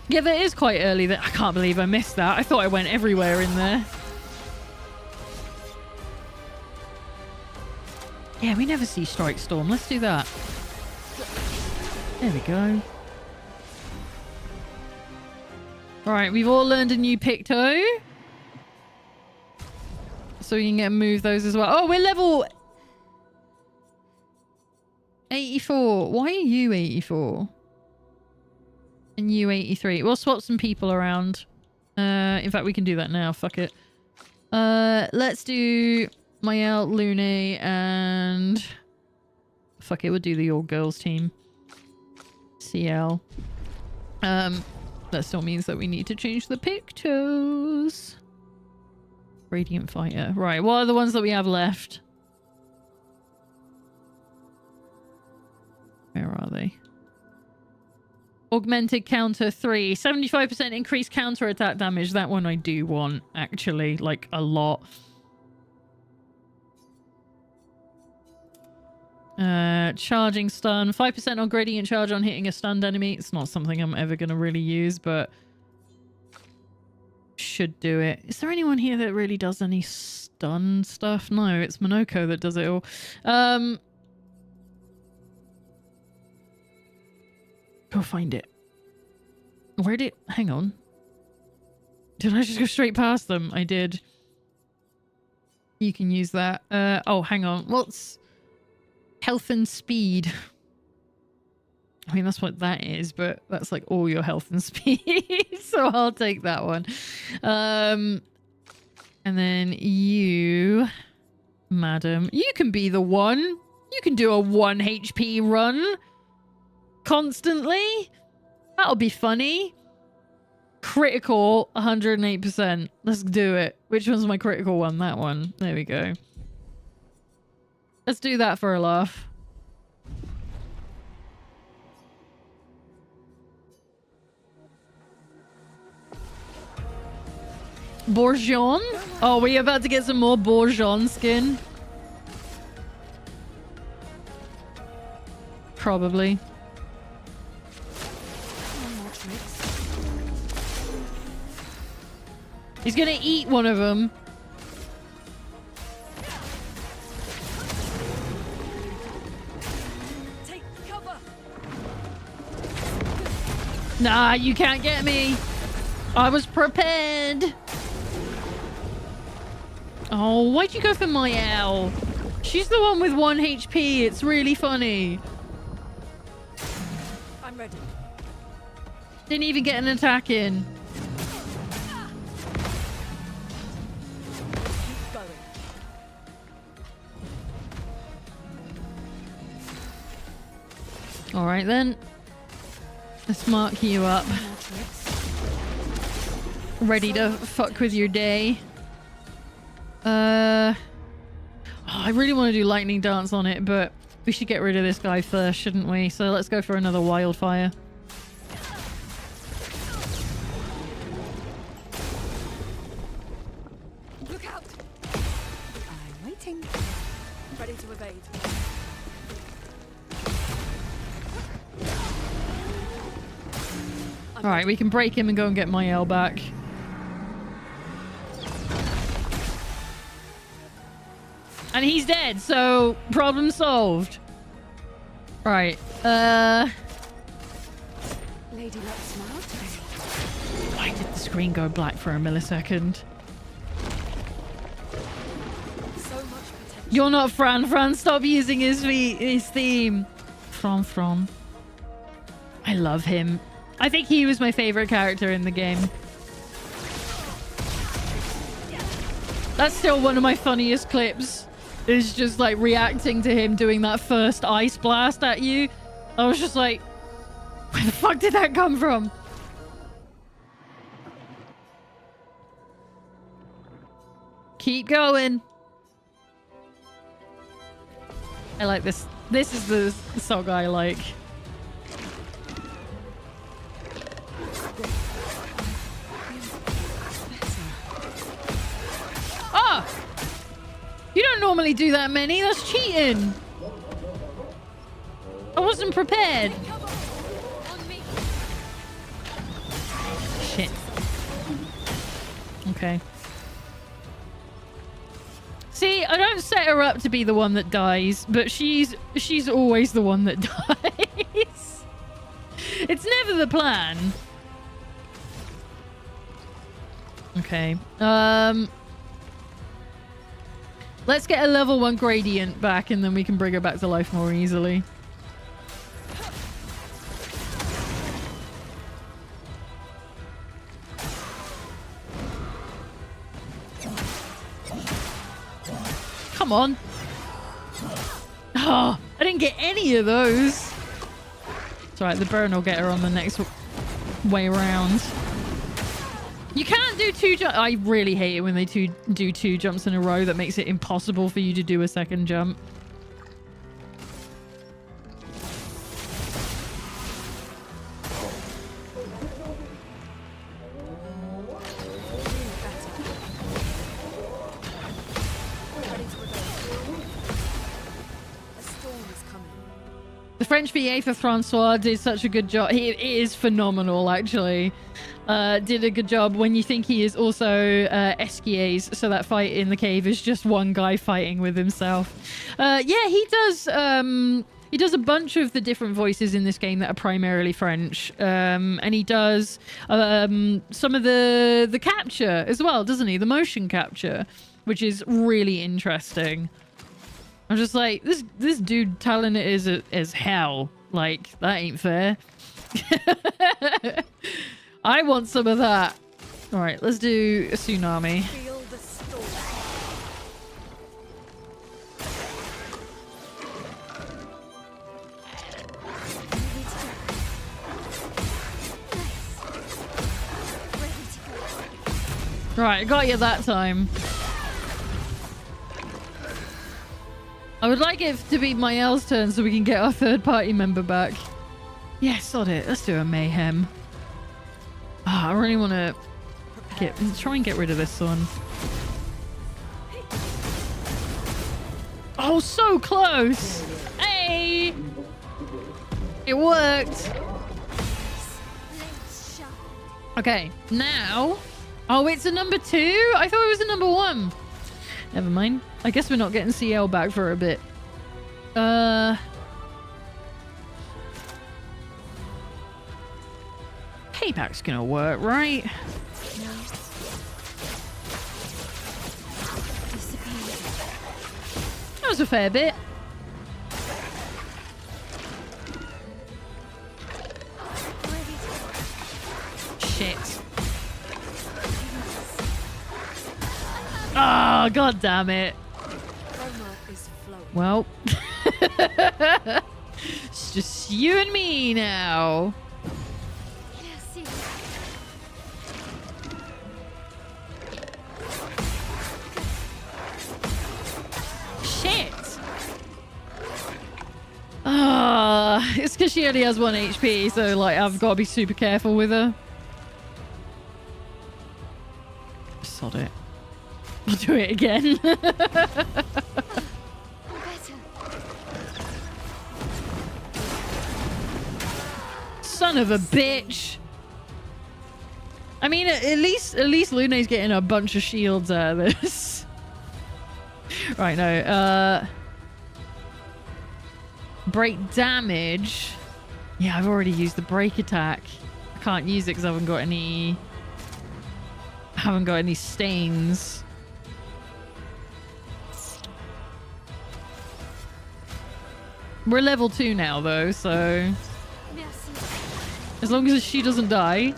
Yeah, that is quite early. I can't believe I missed that. I thought I went everywhere in there. Yeah, we never see Strike Storm. Let's do that. There we go. Alright, we've all learned a new Picto. So we can get move those as well. Oh, we're level 84. Why are you 84? And you 83. We'll swap some people around. In fact, we can do that now. Fuck it. Let's do Mael, Lune, and... Fuck it, we'll do the all-girls team. CL. That still means that we need to change the Pictos. Radiant Fighter. Right, what are the ones that we have left? Where are they? Augmented counter 3. 75% increased counter attack damage. That one I do want, actually. Like, a lot. Charging stun. 5% on gradient charge on hitting a stunned enemy. It's not something I'm ever going to really use, but should do it. Is there anyone here that really does any stun stuff? No, it's Monoko that does it all. Go find it. Where did... Hang on. Did I just go straight past them? I did. You can use that. Oh, hang on. What's... Health and speed. I mean, that's what that is, but that's like all your health and speed. So I'll take that one. And then you, madam, you can be the one. You can do a 1 HP run constantly. That'll be funny. Critical 108%. Let's do it. Which one's my critical one? That one. There we go. Let's do that for a laugh. Bourgeon? Oh, we about to get some more Bourgeon skin? Probably. He's gonna eat one of them. Take cover. Nah, you can't get me. I was prepared. Oh, why'd you go for my L? She's the one with 1 HP. It's really funny. I'm ready. Didn't even get an attack in. Keep going. All right, then. Let's mark you up. Ready to fuck with your day. Oh, I really want to do lightning dance on it, but we should get rid of this guy first, shouldn't we? So let's go for another wildfire. Look out! I'm waiting. Ready to evade. All right, we can break him and go and get my L back. And he's dead, so problem solved. Right. Lady Luck smiled. Why did the screen go black for a millisecond? So much potential. You're not Fran. Fran, stop using his theme. Fran. I love him. I think he was my favorite character in the game. That's still one of my funniest clips. Is just like reacting to him doing that first ice blast at you. I was just like, where the fuck did that come from? Keep going. I like this. This is the song I like. Ah! You don't normally do that many. That's cheating. I wasn't prepared. Shit. Okay. See, I don't set her up to be the one that dies, but she's always the one that dies. It's never the plan. Okay. Let's get a level 1 gradient back and then we can bring her back to life more easily. Come on. Oh, I didn't get any of those. It's alright, the burn will get her on the next way around. You can't do 2 jumps. I really hate it when they do 2 jumps in a row. That makes it impossible for you to do a second jump. The French VA for Francois did such a good job. He is phenomenal, actually. Did a good job when you think he is also Esquies, so that fight in the cave is just one guy fighting with himself. Yeah, he does a bunch of the different voices in this game that are primarily French, and he does some of the capture as well, doesn't he? The motion capture, which is really interesting. I'm just like, this dude talented as hell. Like, that ain't fair. I want some of that. All right, let's do a tsunami. Feel the storm. Right, I got you that time. I would like it to be my L's turn so we can get our third party member back. Yeah, sod it. Let's do a mayhem. I really want to Try and get rid of this one. Oh, so close! Hey! It worked! Okay, now... Oh, it's a number 2? I thought it was a number 1. Never mind. I guess we're not getting CL back for a bit. Payback's gonna work, right? That was a fair bit. Shit. Oh, god damn it. Well. It's just you and me now. Shit. It's because she only has 1 HP, so like I've got to be super careful with her. Sod it. I'll do it again. Son of a bitch. I mean, at least Lune's getting a bunch of shields out of this. Right, no. Break damage. Yeah, I've already used the break attack. I can't use it because I haven't got any... stains. We're level 2 now, though, so... As long as she doesn't die.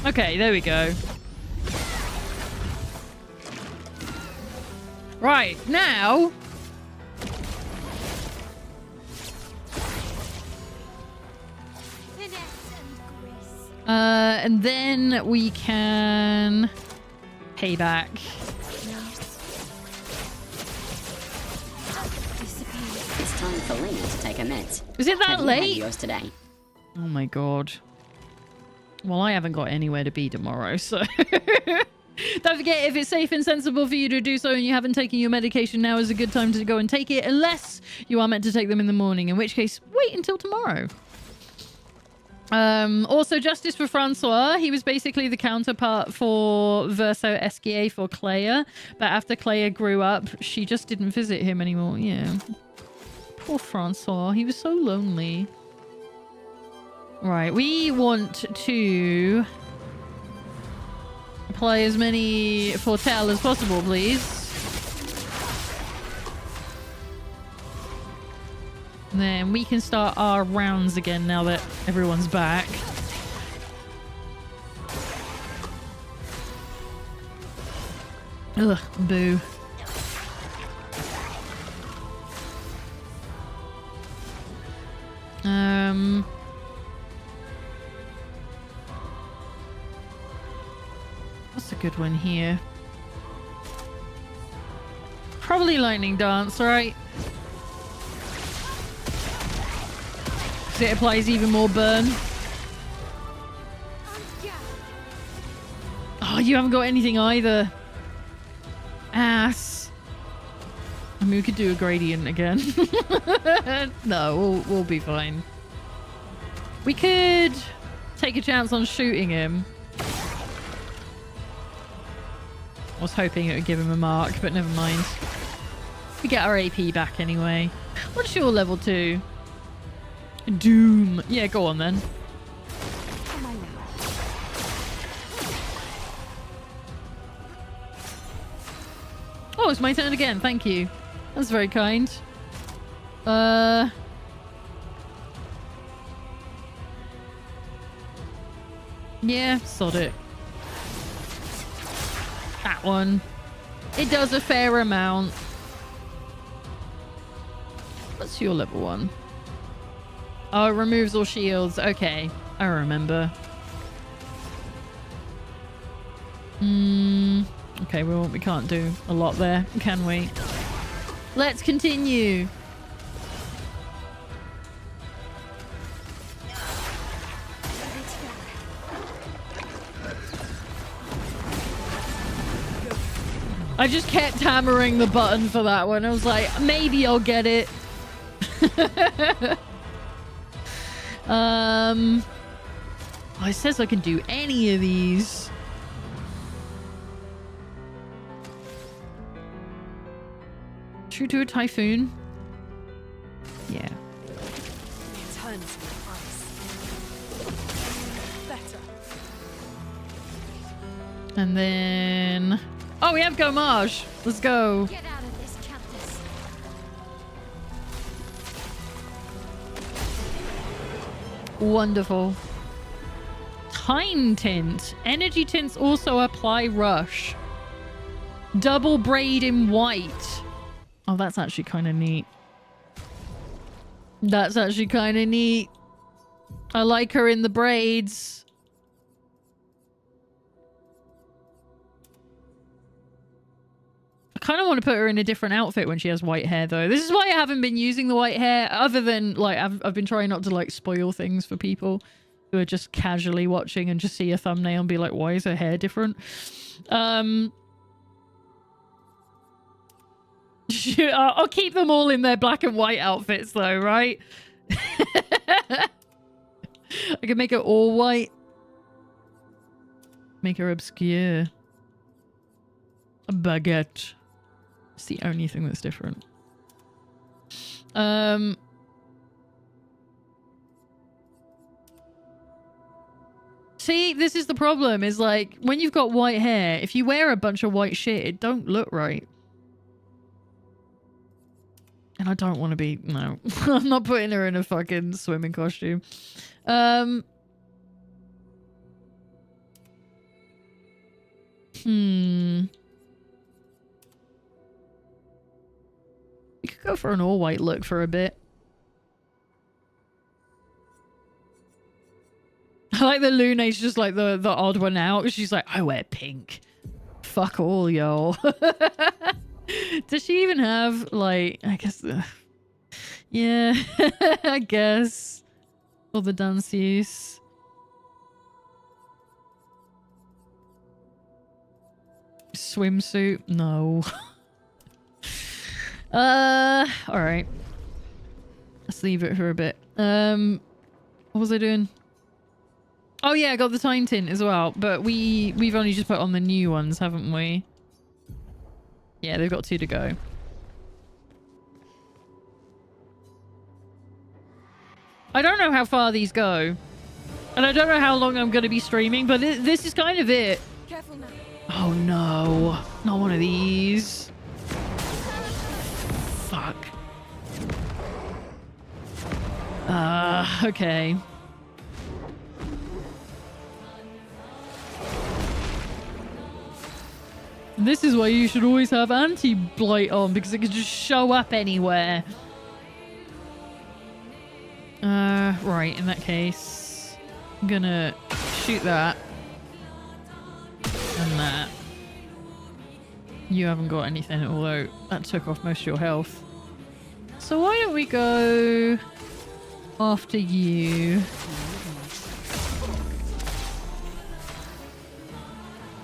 Okay, there we go. Right, now... and then we can pay back. It's time for Lena to take her meds. Is it that Have you late? had yours today? Oh my god. Well, I haven't got anywhere to be tomorrow, so... Don't forget, if it's safe and sensible for you to do so and you haven't taken your medication, now is a good time to go and take it, unless you are meant to take them in the morning, in which case, wait until tomorrow. Also, justice for Francois. He was basically the counterpart for Verso Esquier for Clea, but after Clea grew up, she just didn't visit him anymore. Yeah. Poor Francois. He was so lonely. Right, we want to apply as many Fortel as possible, please. And then we can start our rounds again now that everyone's back. Ugh, boo. What's a good one here? Probably Lightning Dance, right? Because it applies even more burn. Oh, you haven't got anything either. Ass. I mean, we could do a gradient again. No, we'll be fine. We could take a chance on shooting him. I was hoping it would give him a mark, but never mind. We get our AP back anyway. What's your level 2? Doom. Yeah, go on then. Oh, it's my turn again. Thank you. That's very kind. Yeah, sod it. That one. It does a fair amount. What's your level 1? Oh, it removes all shields. Okay, I remember. Okay, well, we can't do a lot there, can we? Let's continue. I just kept hammering the button for that one. I was like, maybe I'll get it. Oh, it says I can do any of these. Should we do a typhoon? Yeah. Turns to ice. Better. And then... Oh, we have Gomage. Let's go. Get out of this, Countess. Wonderful. Time tint. Energy tints also apply rush. Double braid in white. Oh, that's actually kind of neat. That's actually kind of neat. I like her in the braids. I kind of want to put her in a different outfit when she has white hair, though. This is why I haven't been using the white hair, other than, like, I've been trying not to, like, spoil things for people who are just casually watching and just see a thumbnail and be like, why is her hair different? I'll keep them all in their black and white outfits, though, right? I can make it all white. Make her obscure. A baguette. It's the only thing that's different. See, this is the problem, is like, when you've got white hair, if you wear a bunch of white shit, it don't look right. And I don't want to be... No. I'm not putting her in a fucking swimming costume. You could go for an all-white look for a bit. I like that Luna's just like the odd one out. She's like, I wear pink. Fuck all, y'all. Does she even have, like, I guess... yeah, I guess. All the dances. Swimsuit? No. Alright. Let's leave it for a bit. What was I doing? Oh yeah, I got the time tint as well, but we've only just put on the new ones, haven't we? Yeah, they've got 2 to go. I don't know how far these go. And I don't know how long I'm going to be streaming, but this is kind of it. Careful now. Oh no. Not one of these. Fuck. Okay. This is why you should always have anti-blight on, because it can just show up anywhere. Right, in that case, I'm gonna shoot that. And that. You haven't got anything, although that took off most of your health. So why don't we go after you?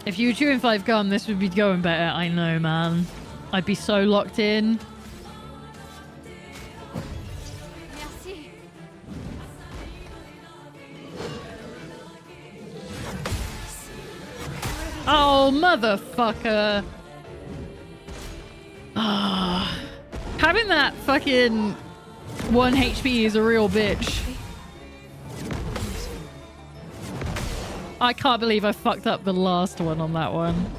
If you were 2 and 5 gum, this would be going better. I know, man. I'd be so locked in. Merci. Oh, motherfucker. Ah. Having that fucking 1 HP is a real bitch. I can't believe I fucked up the last one on that one.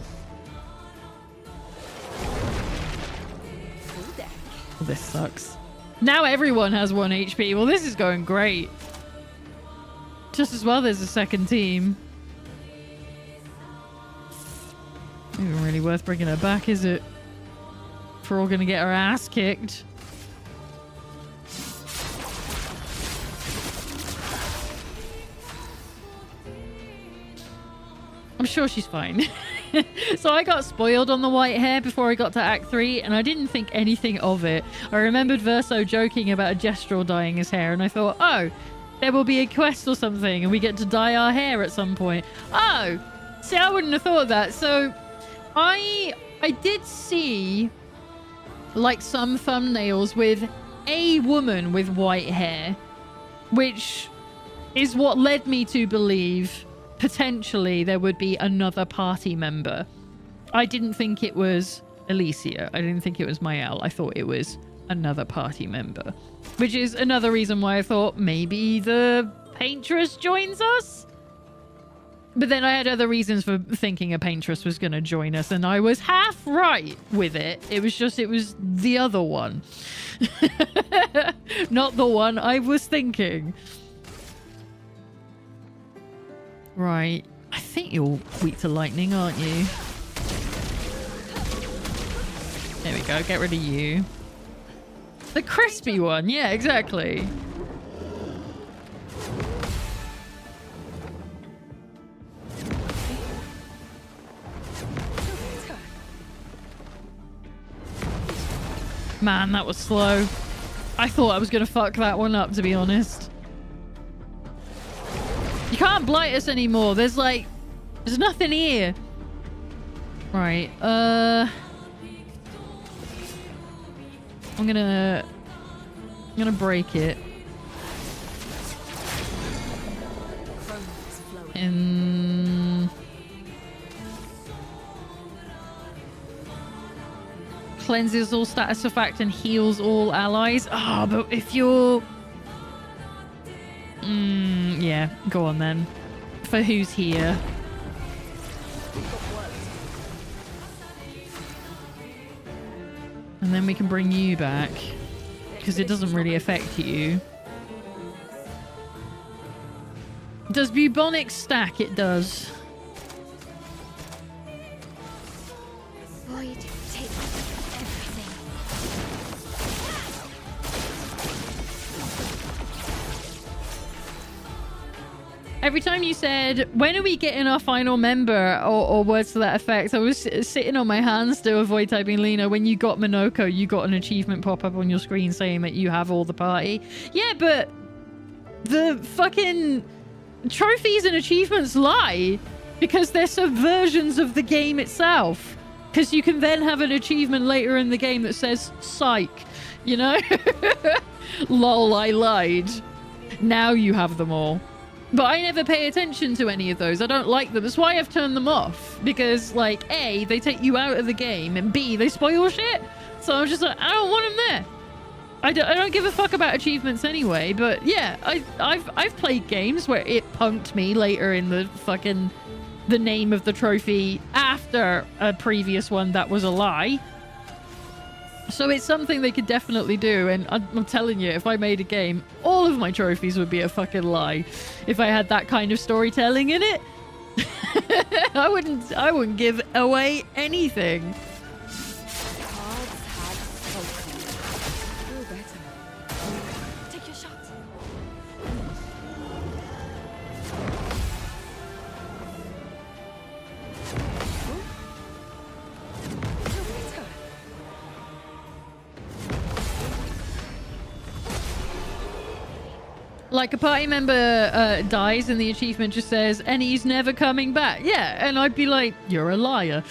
Oh, this sucks. Now everyone has 1 HP. Well, this is going great. Just as well there's a second team. Not even really worth bringing her back, is it? If we're all going to get our ass kicked. I'm sure she's fine. So I got spoiled on the white hair before I got to Act 3, and I didn't think anything of it. I remembered Verso joking about a Gestrel dyeing his hair, and I thought, oh, there will be a quest or something, and we get to dye our hair at some point. Oh, see, I wouldn't have thought of that. So I did see like some thumbnails with a woman with white hair, which is what led me to believe potentially there would be another party member. I didn't think it was Alicia. I didn't think it was Mael. I thought it was another party member, which is another reason why I thought maybe the Paintress joins us. But then I had other reasons for thinking a Paintress was going to join us, and I was half right with it. It was the other one. Not the one I was thinking. Right. I think you're weak to lightning, aren't you? There we go. Get rid of you. The crispy one. Yeah, exactly. Man, that was slow. I thought I was going to fuck that one up, to be honest. You can't blight us anymore. There's nothing here. Right. I'm gonna break it. And cleanses all status effect and heals all allies. Ah, but if you're... yeah, go on then. For who's here? And then we can bring you back. Because it doesn't really affect you. Does bubonic stack? It does. Void, take everything. Every time you said, when are we getting our final member, or words to that effect, I was sitting on my hands to avoid typing Lena. When you got Minoko, you got an achievement pop up on your screen saying that you have all the party. Yeah, but the fucking trophies and achievements lie because they're subversions of the game itself. Because you can then have an achievement later in the game that says psych, you know? Lol, I lied. Now you have them all. But I never pay attention to any of those. I don't like them. That's why I've turned them off. Because, like, A, they take you out of the game, and B, they spoil shit. So I'm just like, I don't want them there. I don't give a fuck about achievements anyway. But yeah, I've played games where it punked me later in the fucking the name of the trophy after a previous one that was a lie. So it's something they could definitely do, and I'm telling you, if I made a game, all of my trophies would be a fucking lie. If I had that kind of storytelling in it, I wouldn't give away anything. Cards have spoken. Feel better. Take your shot. Feel better. Like a party member dies and the achievement just says, and he's never coming back. Yeah, and I'd be like, you're a liar.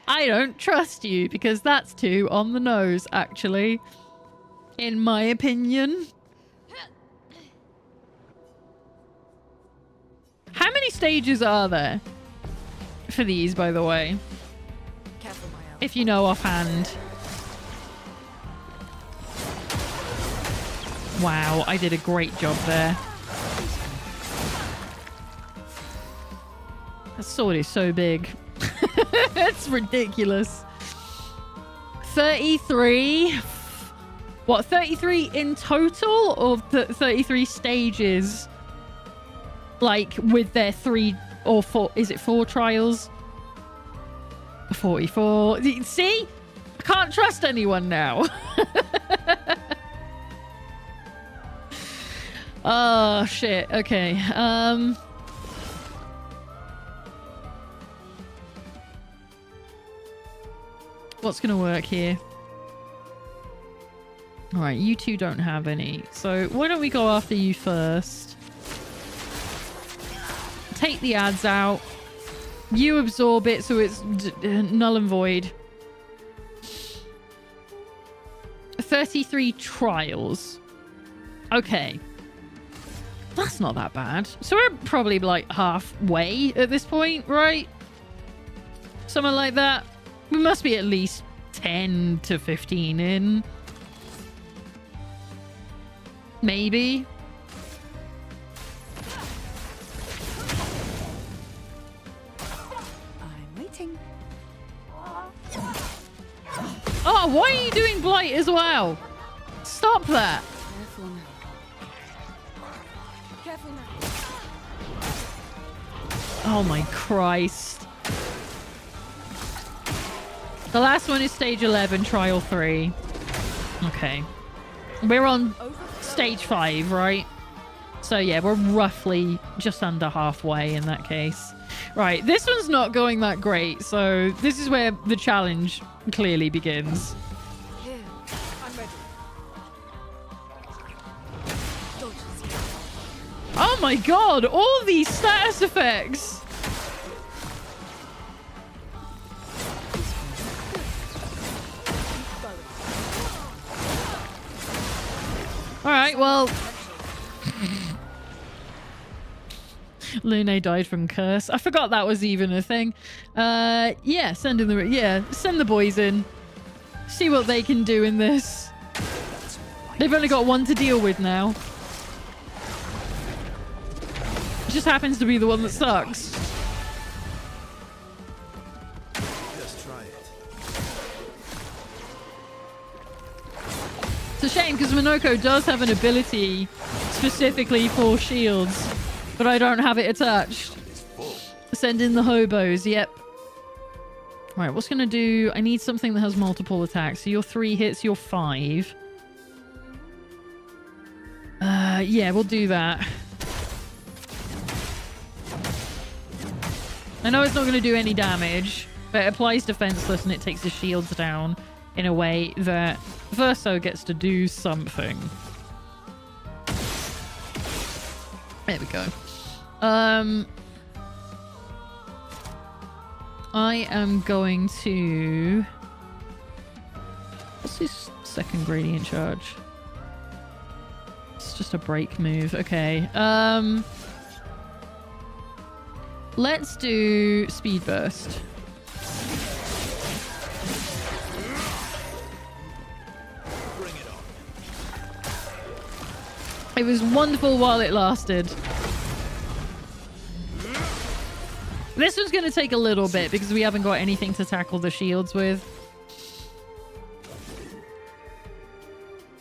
I don't trust you because that's too on the nose, actually. In my opinion. How many stages are there for these, by the way? Careful, Mael. If you know offhand. Wow, I did a great job there. That sword is so big. It's ridiculous. 33? What, 33 in total? Or 33 stages? Like, with their 3 or 4... Is it 4 trials? 44. See? I can't trust anyone now. Oh, shit. Okay. What's gonna work here? Alright, you two don't have any. So why don't we go after you first? Take the ads out. You absorb it, so it's null and void. 33 trials. Okay. That's not that bad. So we're probably like halfway at this point, right? Something like that. We must be at least 10 to 15 in. Maybe. I'm waiting. Oh, why are you doing blight as well? Stop that. Careful now. Careful now. Oh my Christ. The last one is stage 11, trial 3. Okay. We're on stage 5, right? So yeah, we're roughly just under halfway in that case. Right, this one's not going that great, so this is where the challenge clearly begins. Here, I'm ready. Dodges here. Oh my god, all these status effects! Alright, well... Lune died from curse. I forgot that was even a thing. Yeah, send the boys in. See what they can do in this. They've only got one to deal with now. It just happens to be the one that sucks. Just try it. It's a shame because Monoko does have an ability specifically for shields, but I don't have it attached. Send in the hobos, yep. Right, what's gonna do? I need something that has multiple attacks. So you're 3 hits, you're 5. Yeah, we'll do that. I know it's not gonna do any damage, but it applies defenseless and it takes the shields down in a way that Verso gets to do something. There we go. I am going to... What's his second gradient charge? It's just a break move. Okay. Let's do speed burst. It was wonderful while it lasted. This one's going to take a little bit because we haven't got anything to tackle the shields with.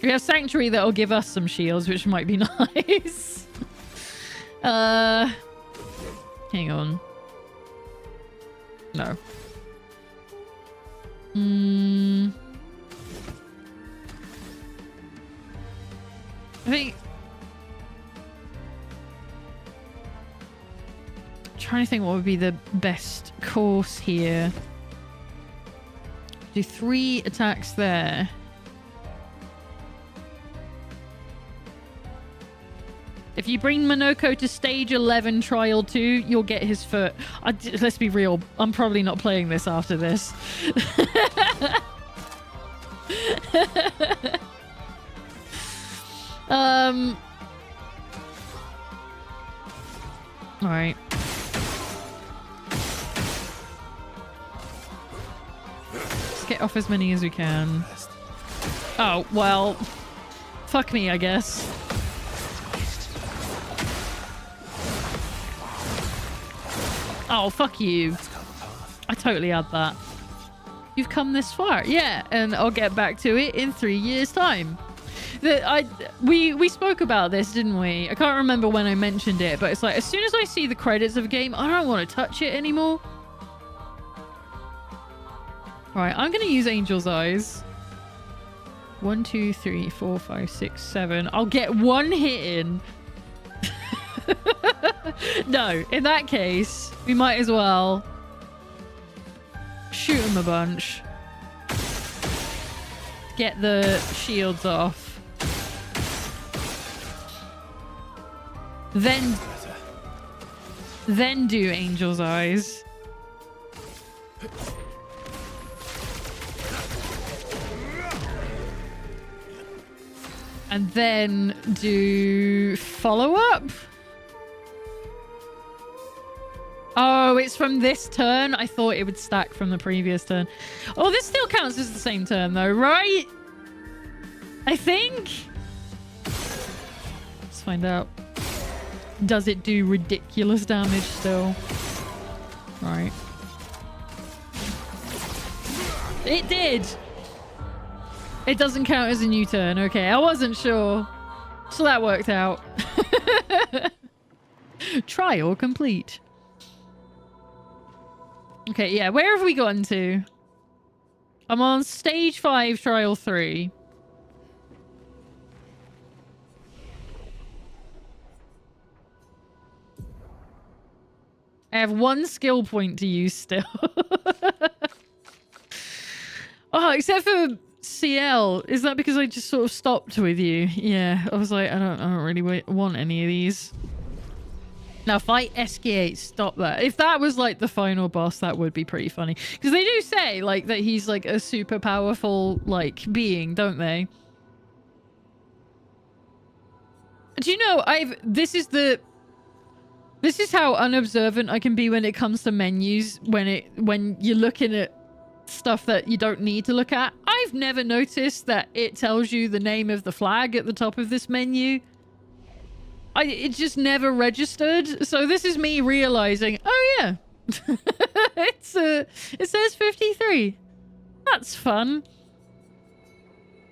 We have Sanctuary that'll give us some shields, which might be nice. Hang on. No. I think... trying to think what would be the best course here. Do 3 attacks there. If you bring Monoko to stage 11 trial 2, you'll get his foot. Let's be real, I'm probably not playing this after this. Alright. Let's get off as many as we can. Oh, well. Fuck me, I guess. Oh, fuck you. I totally had that. You've come this far. Yeah, and I'll get back to it in 3 years' time. We spoke about this, didn't we? I can't remember when I mentioned it, but it's like, as soon as I see the credits of a game, I don't want to touch it anymore. Alright, I'm going to use Angel's Eyes. 1, 2, 3, 4, 5, 6, 7. I'll get 1 hit in. No, in that case, we might as well shoot him a bunch. Get the shields off. Then do Angel's Eyes. And then do follow-up? Oh, it's from this turn? I thought it would stack from the previous turn. Oh, this still counts as the same turn though, right? I think? Let's find out. Does it do ridiculous damage still? Right. It did! It doesn't count as a new turn. Okay, I wasn't sure. So that worked out. Trial complete. Okay, yeah, where have we gotten to? I'm on stage 5, trial 3. I have 1 skill point to use still. Oh, except for CL. Is that because I just sort of stopped with you? Yeah, I was like, I don't really want any of these. Now, fight SK8, stop that. If that was like the final boss, that would be pretty funny. Because they do say like that he's like a super powerful like being, don't they? Do you know, this is how unobservant I can be when it comes to menus, when you're looking at stuff that you don't need to look at. I've never noticed that it tells you the name of the flag at the top of this menu. It just never registered. So this is me realizing, oh yeah, it says 53. That's fun.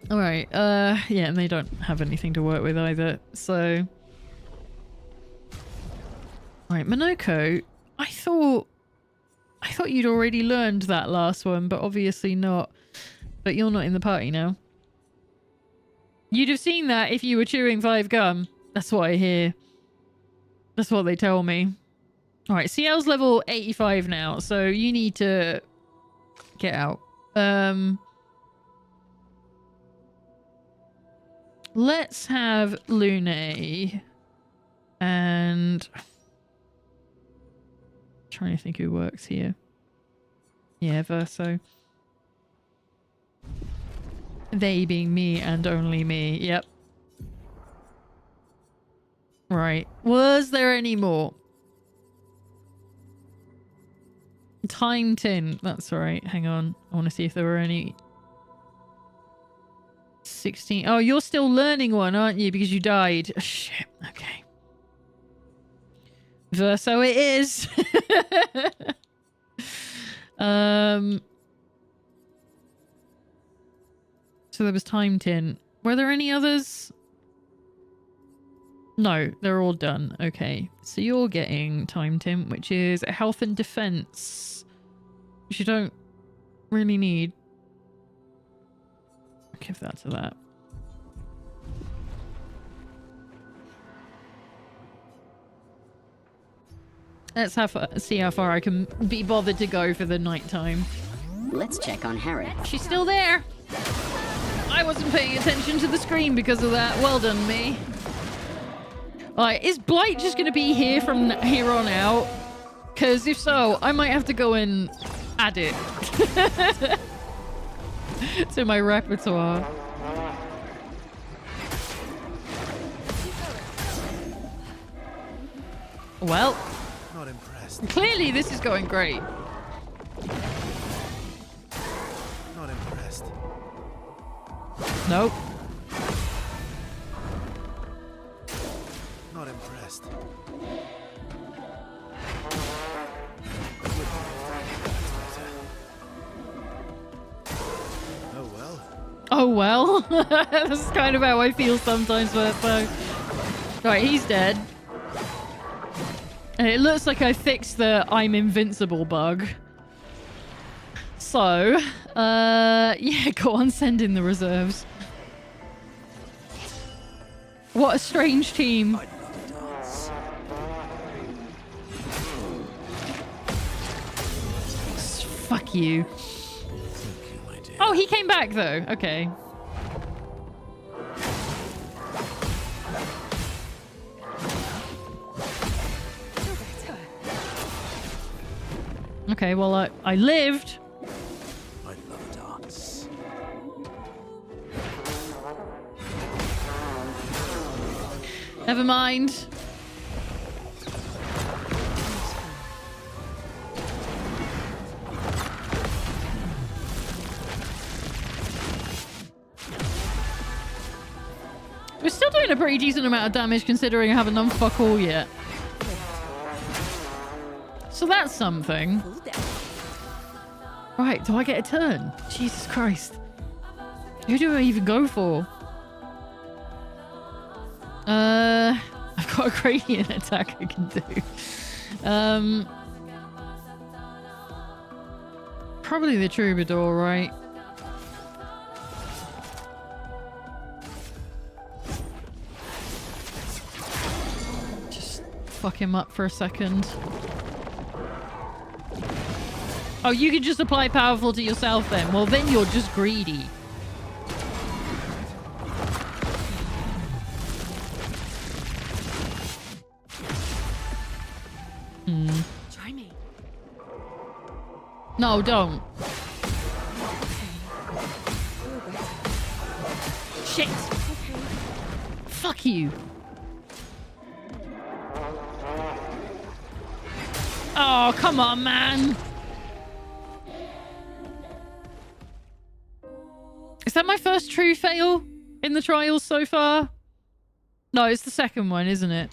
All right. Yeah, and they don't have anything to work with either. So, all right, Monoko. I thought you'd already learned that last one, but obviously not. But you're not in the party now. You'd have seen that if you were chewing 5 gum. That's what I hear. That's what they tell me. All right, CL's level 85 now, so you need to get out. Let's have Lune and trying to think who works here. Yeah, Verso. They being me and only me. Yep. Right. Was there any more? Time tin. That's right. Hang on. I want to see if there were any. 16. Oh, you're still learning one, aren't you? Because you died. Oh, shit. Okay. Verso it is. So there was time tin. Were there any others? No, they're all done. Okay. So you're getting time tin, which is health and defense, which you don't really need. I'll give that to that. Let's see how far I can be bothered to go for the nighttime. Let's check on Harry. She's still there. I wasn't paying attention to the screen because of that. Well done, me. Alright, is Blight just going to be here from here on out? Because if so, I might have to go and add it to my repertoire. Well, Not impressed. clearly this is going great. Not impressed. Nope. Not impressed. Oh well. Oh well. That's kind of how I feel sometimes, but right, he's dead. And it looks like I fixed the I'm invincible bug. So, yeah, go on, send in the reserves. What a strange team. Fuck you. Oh, he came back though. Okay. Okay, well, I lived. I love darts. Never mind. We're still doing a pretty decent amount of damage considering I haven't done fuck all yet. So that's something. Right, do I get a turn? Jesus Christ. Who do I even go for? I've got a gradient attack I can do. Probably the troubadour, right? Just fuck him up for a second. Oh, you can just apply powerful to yourself then. Well, then you're just greedy. Try me. No, don't. Shit. Fuck you. Oh, come on, man. Is that my first true fail in the trials so far? No, it's the second one, isn't it?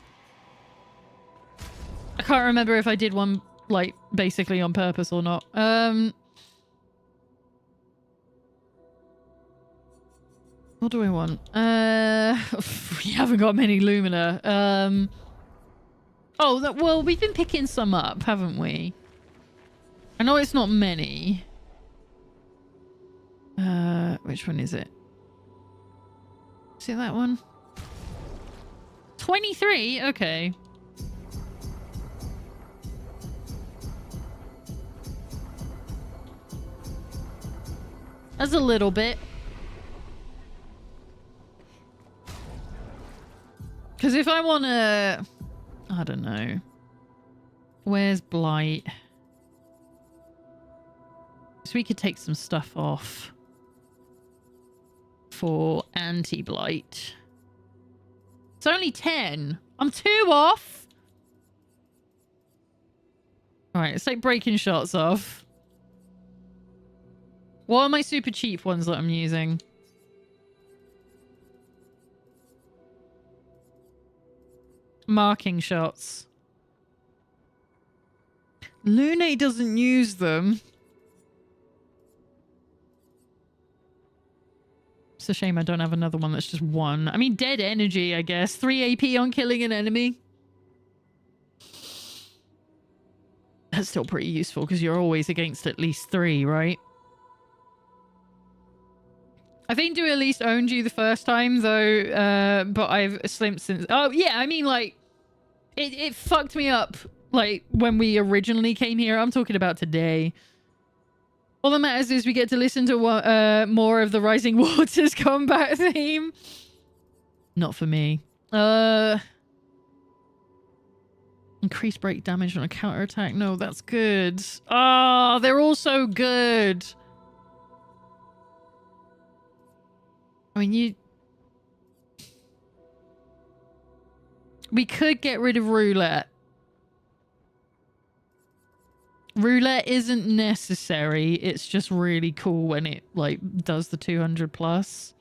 I can't remember if I did one, like, basically on purpose or not. What do I want? We haven't got many Lumina. Oh, well, we've been picking some up, haven't we? I know it's not many. Which one is it? Is it that one? 23? Okay. That's a little bit. Because if I want to... I don't know. Where's Blight? So we could take some stuff off for anti-blight. It's only 10. I'm 2 off. Alright, let's take breaking shots off. What are my super cheap ones that I'm using? Marking shots. Lune doesn't use them. It's a shame I don't have another one that's just 1. I mean, dead energy, I guess. 3 AP on killing an enemy. That's still pretty useful because you're always against at least 3, right? I think Do At Least owned you the first time, though, but I've slimped since... Oh, yeah, I mean, like, it fucked me up, like, when we originally came here. I'm talking about today. All that matters is we get to listen to more of the Rising Waters combat theme. Not for me. Increased break damage on a counterattack. No, that's good. Ah, they're all so good. I mean, we could get rid of roulette. Roulette isn't necessary. It's just really cool when it, like, does the 200 plus.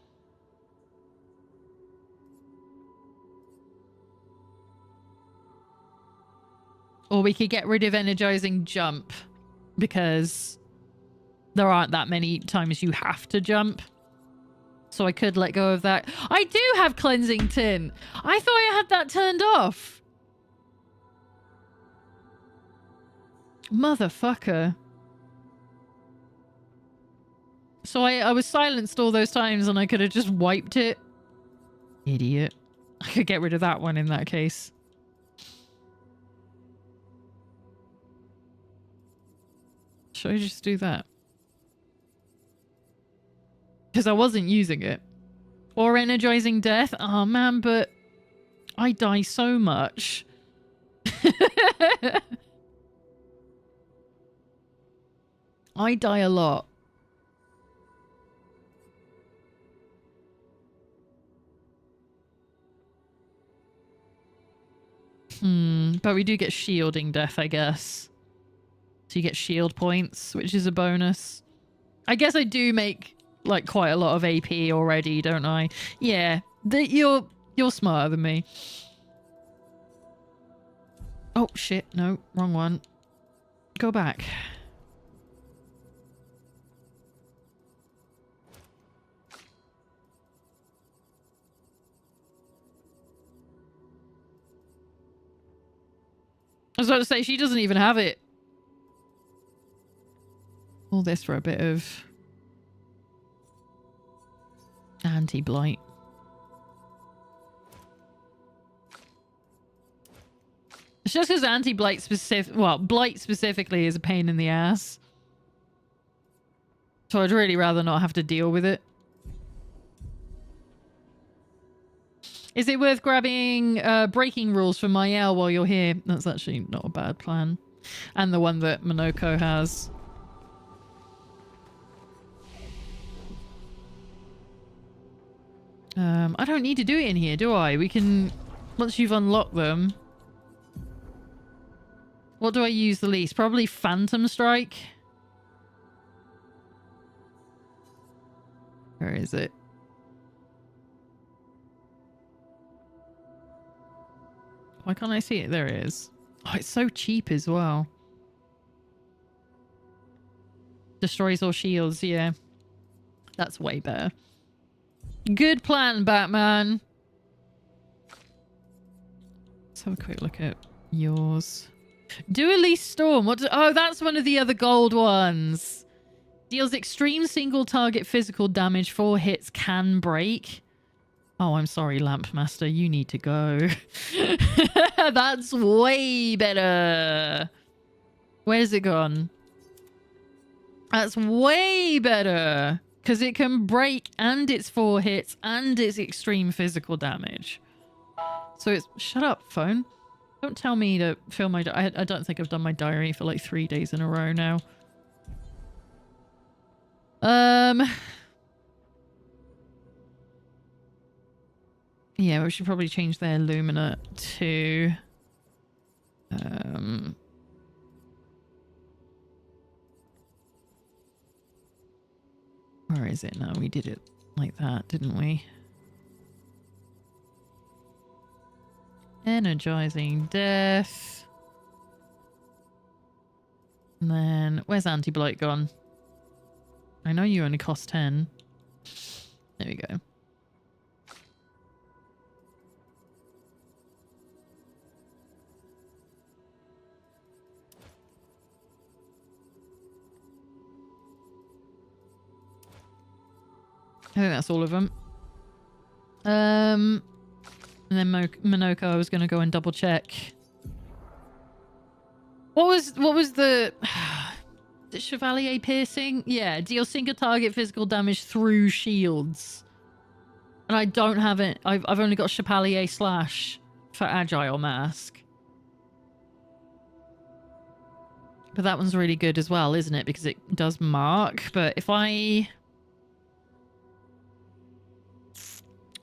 Or we could get rid of energizing jump because there aren't that many times you have to jump. So I could let go of that. I do have cleansing tin. I thought I had that turned off. Motherfucker. So I was silenced all those times and I could have just wiped it. Idiot. I could get rid of that one in that case. Should I just do that? Because I wasn't using it. Or energizing death. Oh man, but I die so much. I die a lot. But we do get shielding death, I guess. So you get shield points, which is a bonus. I guess I do make like quite a lot of AP already, don't I? Yeah, you're smarter than me. Oh shit, no, wrong one. Go back. I was about to say, she doesn't even have it. All this for a bit of anti-blight. It's just because anti-blight specific, well, blight specifically is a pain in the ass. So I'd really rather not have to deal with it. Is it worth grabbing breaking rules for Mael while you're here? That's actually not a bad plan. And the one that Monoko has. I don't need to do it in here, do I? We can, once you've unlocked them. What do I use the least? Probably Phantom Strike. Where is it? Why can't I see it? There it is. Oh, it's so cheap as well. Destroys all shields, yeah. That's way better. Good plan, Batman. Let's have a quick look at yours. Dually Storm. Oh, that's one of the other gold ones. Deals extreme single target physical damage. 4 hits can break. Oh, I'm sorry, Lampmaster. You need to go. That's way better. Where's it gone? That's way better. Because it can break and it's 4 hits and it's extreme physical damage. So it's... Shut up, phone. Don't tell me to fill my... I don't think I've done my diary for like 3 days in a row now. Yeah, we should probably change their Lumina to... Where is it now? We did it like that, didn't we? Energizing Death. And then, where's Anti-Blight gone? I know you only cost 10. There we go. I think that's all of them. And then Monoko, I was going to go and double check. What was the Chevalier Piercing? Yeah, deal single target physical damage through shields. And I don't have it. I've only got Chevalier Slash for Agile Mask. But that one's really good as well, isn't it? Because it does mark. But if I...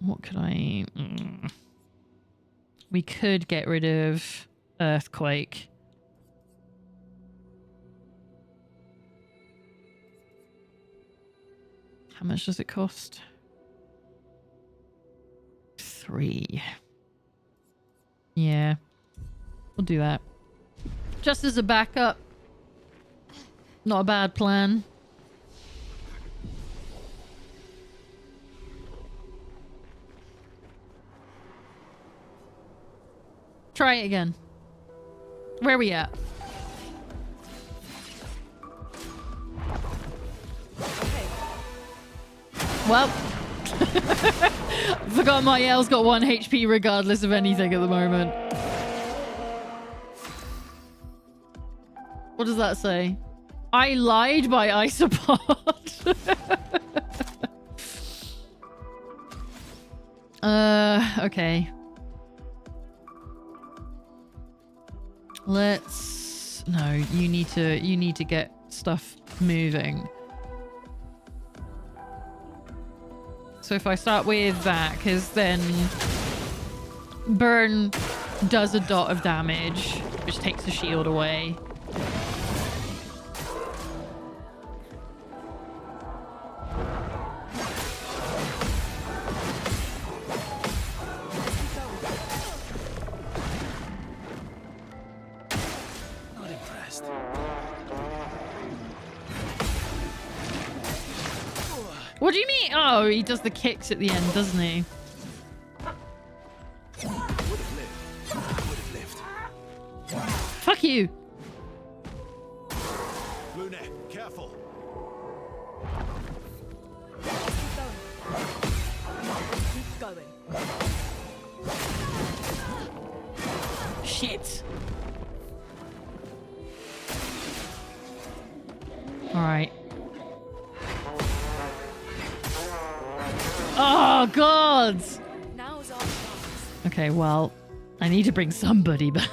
What could I... We could get rid of Earthquake. How much does it cost? 3. Yeah. We'll do that. Just as a backup. Not a bad plan. Try it again. Where are we at? Okay. Well. Forgot my Mael's got 1 HP regardless of anything at the moment. What does that say? I lied by Isopod. Okay. Let's... No, you need to get stuff moving. So if I start with that, because then burn does a dot of damage, which takes the shield away. Not impressed. What do you mean? Oh, he does the kicks at the end, doesn't he? Would have lived. Would have lived. Fuck you. Luna, careful. Keep going. Shit. All right. Oh, God. Now's our chance. Okay, well, I need to bring somebody back.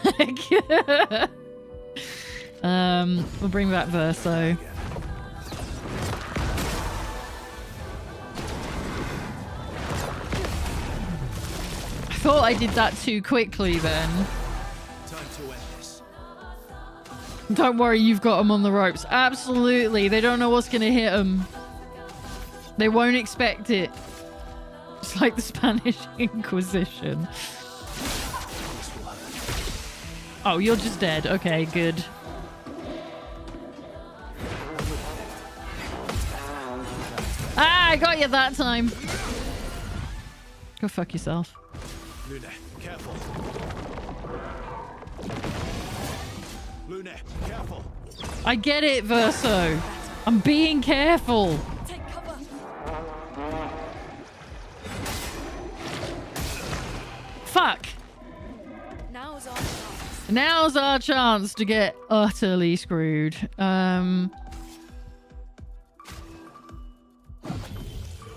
We'll bring back Verso. I thought I did that too quickly then. Time to end this. Don't worry, you've got them on the ropes. Absolutely. They don't know what's going to hit them. They won't expect it. It's like the Spanish Inquisition. Oh, you're just dead. Okay, good. Ah, I got you that time. Go fuck yourself. Luna, careful. Luna, careful. I get it, Verso. I'm being careful. Take cover. Fuck. Now's our chance. Now's our chance to get utterly screwed. The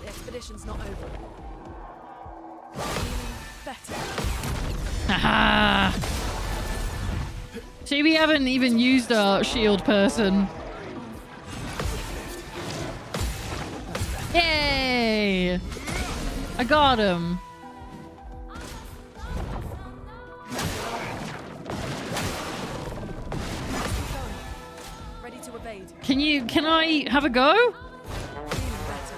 expedition's not over. Better. Haha. See, we haven't even used our shield person. Yay! I got him. Ready to evade. Can I have a go? Feeling better.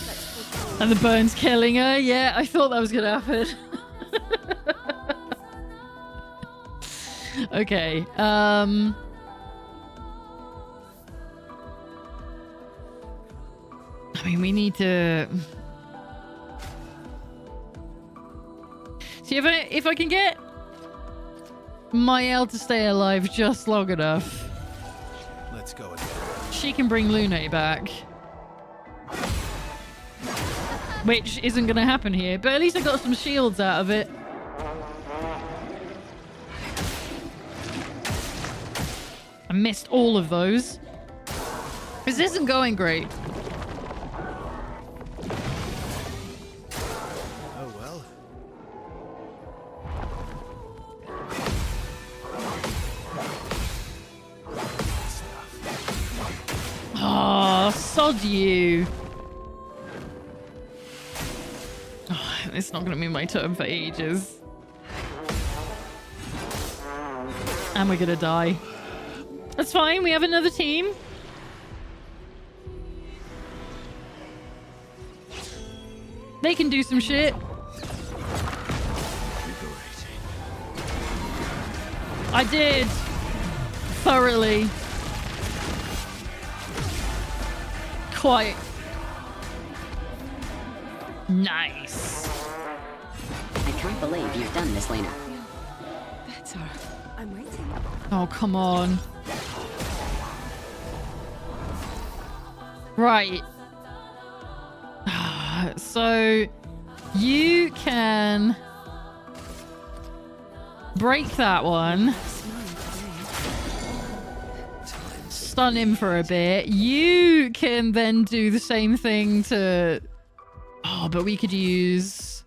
Let's push forward. And the burn's killing her. Yeah, I thought that was gonna happen. Okay. I mean, we need to see if I can get Mael to stay alive just long enough. Let's go again. She can bring Lune back. Which isn't going to happen here, but at least I got some shields out of it. I missed all of those. This isn't going great. Oh well. Oh, sod you. Oh, it's not going to be my turn for ages. And we're going to die. That's fine. We have another team. They can do some shit. I did. Thoroughly. Quite. Nice. I can't believe you've done this, Lena. Better. I'm waiting. Oh, come on. Right. So you can break that one. Stun him for a bit. You can then do the same thing to... Oh, but we could use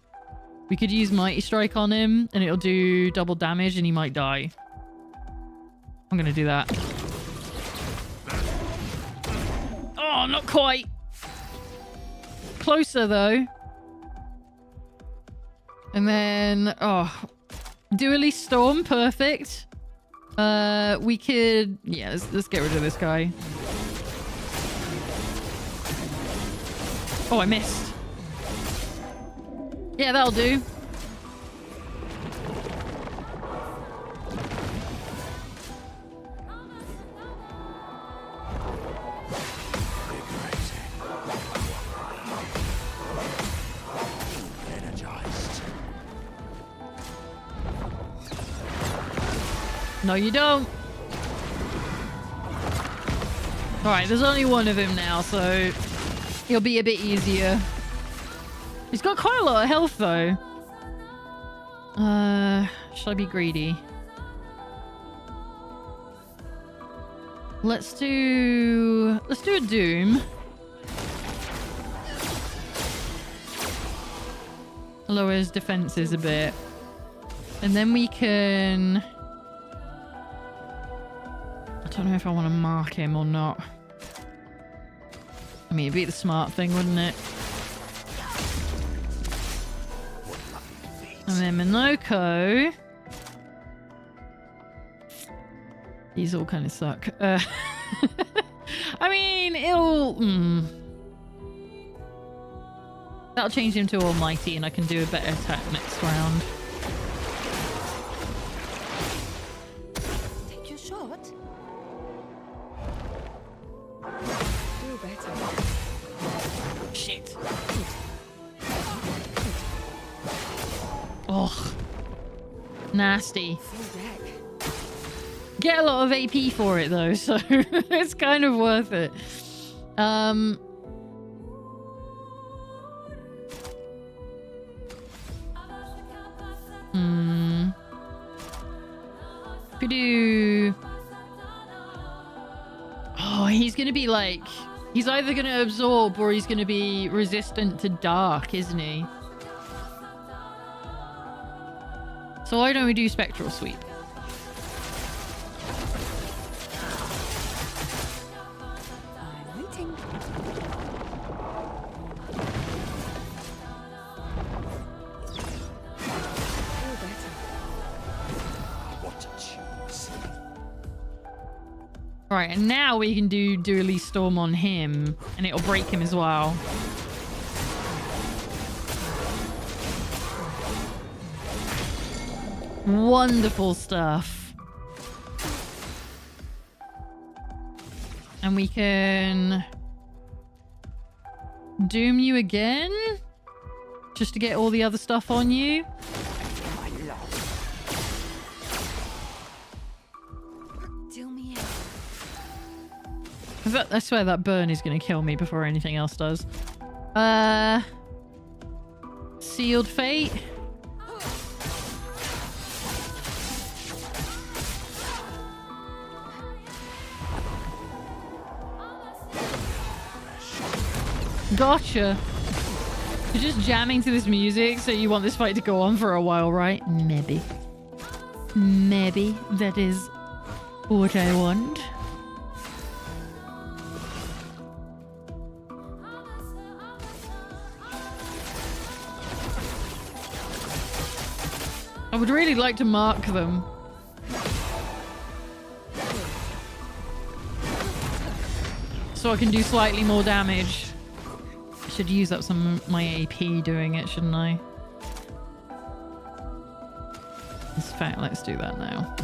Mighty Strike on him and it'll do double damage and he might die. I'm gonna do that. Oh, not quite. Closer though. And then, oh, Dually Storm, perfect. We could, yeah, let's get rid of this guy. Oh, I missed. Yeah, that'll do. No, you don't. Alright, there's only one of him now, so it'll be a bit easier. He's got quite a lot of health, though. Should I be greedy? Let's do a Doom. Lower his defenses a bit. And then we can... I don't know if I want to mark him or not. I mean, it'd be the smart thing, wouldn't it? And then Minoko. These all kind of suck. I mean, it'll... That'll change him to Almighty and I can do a better attack next round. Take your shot. Do better. Shit. Ugh. Nasty. Full deck. Get a lot of AP for it though, so it's kind of worth it. If we do... Oh, he's gonna be like... He's either gonna absorb or he's gonna be resistant to dark, isn't he? So why don't we do Spectral Sweep? I'm waiting. Feel better. What to choose? Right, and now we can do Dually Storm on him, and it'll break him as well. Wonderful stuff. And we can Doom you again, just to get all the other stuff on you. Deal me out. I swear that burn is going to kill me before anything else does. Sealed Fate. Gotcha. You're just jamming to this music, so you want this fight to go on for a while, right? Maybe. Maybe that is what I want. I would really like to mark them. So I can do slightly more damage. I should use up some of my AP doing it, shouldn't I? In fact, let's do that now.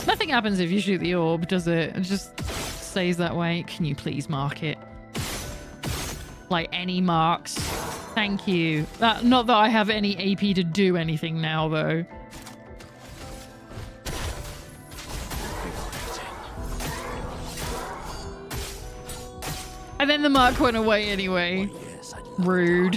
Nothing happens if you shoot the orb, does it? It just stays that way. Can you please mark it? Like any marks. Thank you. Not that I have any AP to do anything now, though. And then the mark went away anyway. Rude.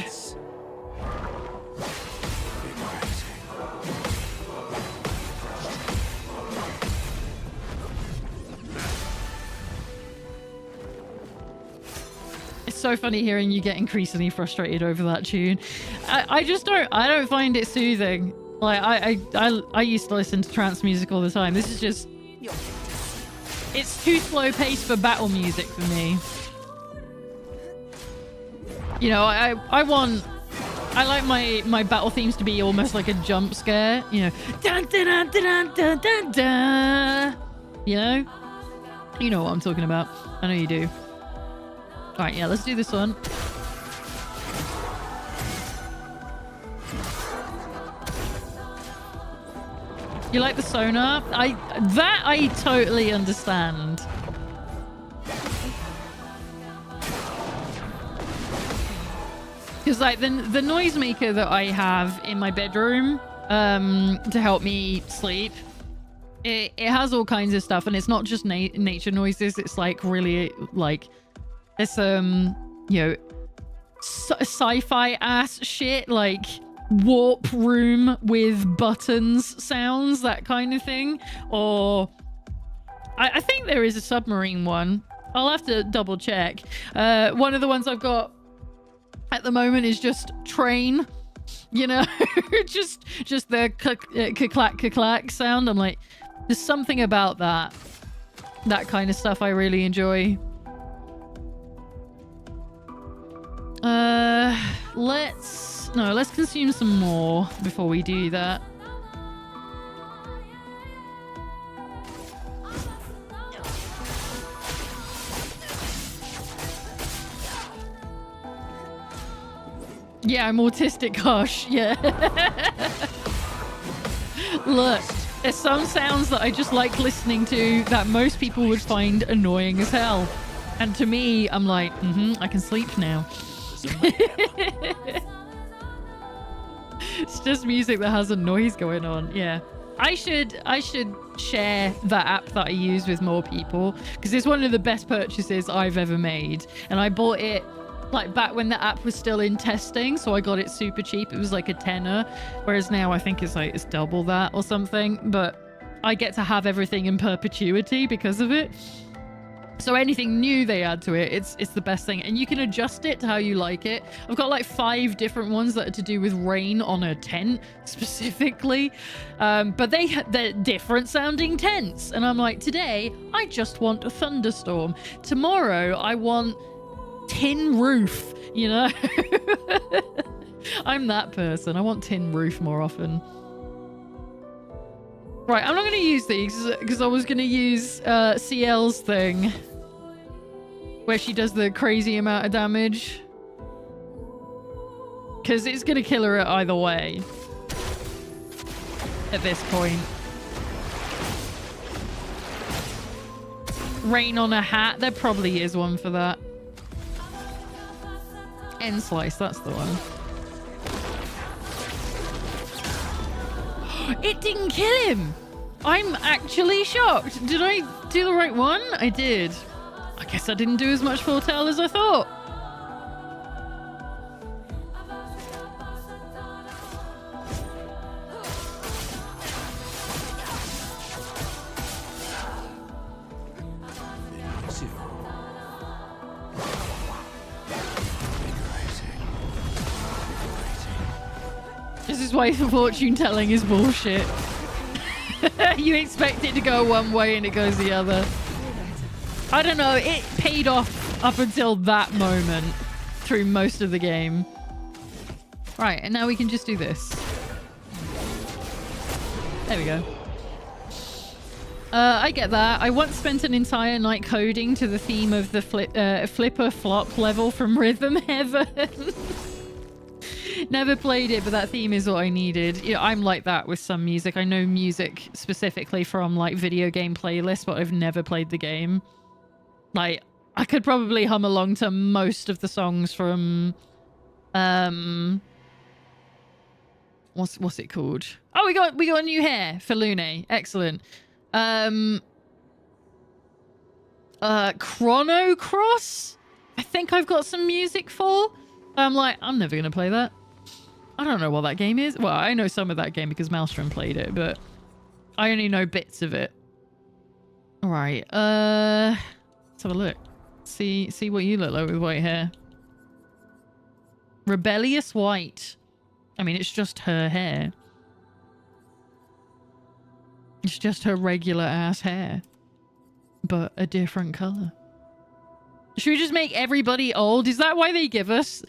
It's so funny hearing you get increasingly frustrated over that tune. I don't find it soothing. Like I used to listen to trance music all the time. This is just, it's too slow paced for battle music for me. You know, I like my battle themes to be almost like a jump scare. You know, dun dun dun dun dun dun dun. You know what I'm talking about. I know you do. All right, yeah, let's do this one. You like the sonar? I totally understand. Because like the noisemaker that I have in my bedroom to help me sleep, it has all kinds of stuff, and it's not just nature noises. It's like really like there's you know, sci-fi ass shit like warp room with buttons sounds, that kind of thing. Or I think there is a submarine one. I'll have to double check. One of the ones I've got at the moment is just train, you know, just the clack sound. I'm like, there's something about that kind of stuff I really enjoy. Let's consume some more before we do that. Yeah, I'm autistic, gosh. Yeah. Look, there's some sounds that I just like listening to that most people would find annoying as hell. And to me, I'm like, I can sleep now. It's just music that has a noise going on. Yeah. I should share that app that I use with more people, because it's one of the best purchases I've ever made. And I bought it like back when the app was still in testing, so I got it super cheap. It was like a tenner, whereas now I think it's double that or something. But I get to have everything in perpetuity because of it. So anything new they add to it, it's the best thing. And you can adjust it to how you like it. I've got like 5 different ones that are to do with rain on a tent specifically. But they're different sounding tents. And I'm like, today, I just want a thunderstorm. Tomorrow, I want tin roof, you know? I'm that person. I want tin roof more often. Right, I'm not going to use these because I was going to use CL's thing where she does the crazy amount of damage, because it's going to kill her either way at this point. Rain on a hat, there probably is one for that. End slice, that's the one. It didn't kill him! I'm actually shocked. Did I do the right one? I did. I guess I didn't do as much foretell as I thought. This is why fortune telling is bullshit. You expect it to go one way and it goes the other. I don't know, it paid off up until that moment through most of the game. Right, and now we can just do this. There we go. I get that. I once spent an entire night coding to the theme of the Flipper Flop level from Rhythm Heaven. Never played it, but that theme is what I needed. You know, I'm like that with some music. I know music specifically from like video game playlists, but I've never played the game. Like, I could probably hum along to most of the songs from what's it called? Oh, we got a new hair for Lune. Excellent. Chrono Cross? I think I've got some music for. I'm like, I'm never gonna play that. I don't know what that game is. Well, I know some of that game because Maelstrom played it, but I only know bits of it. All right. Let's have a look. See what you look like with white hair. Rebellious white. I mean, it's just her hair. It's just her regular ass hair, but a different color. Should we just make everybody old? Is that why they give us...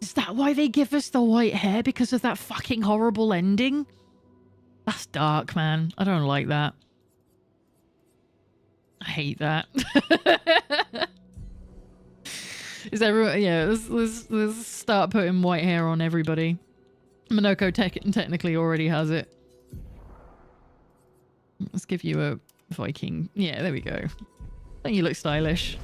Is that why they give us the white hair? Because of that fucking horrible ending? That's dark, man. I don't like that. I hate that. Is everyone... Yeah, let's start putting white hair on everybody. Minoko technically already has it. Let's give you a Viking. Yeah, there we go. Don't you look stylish?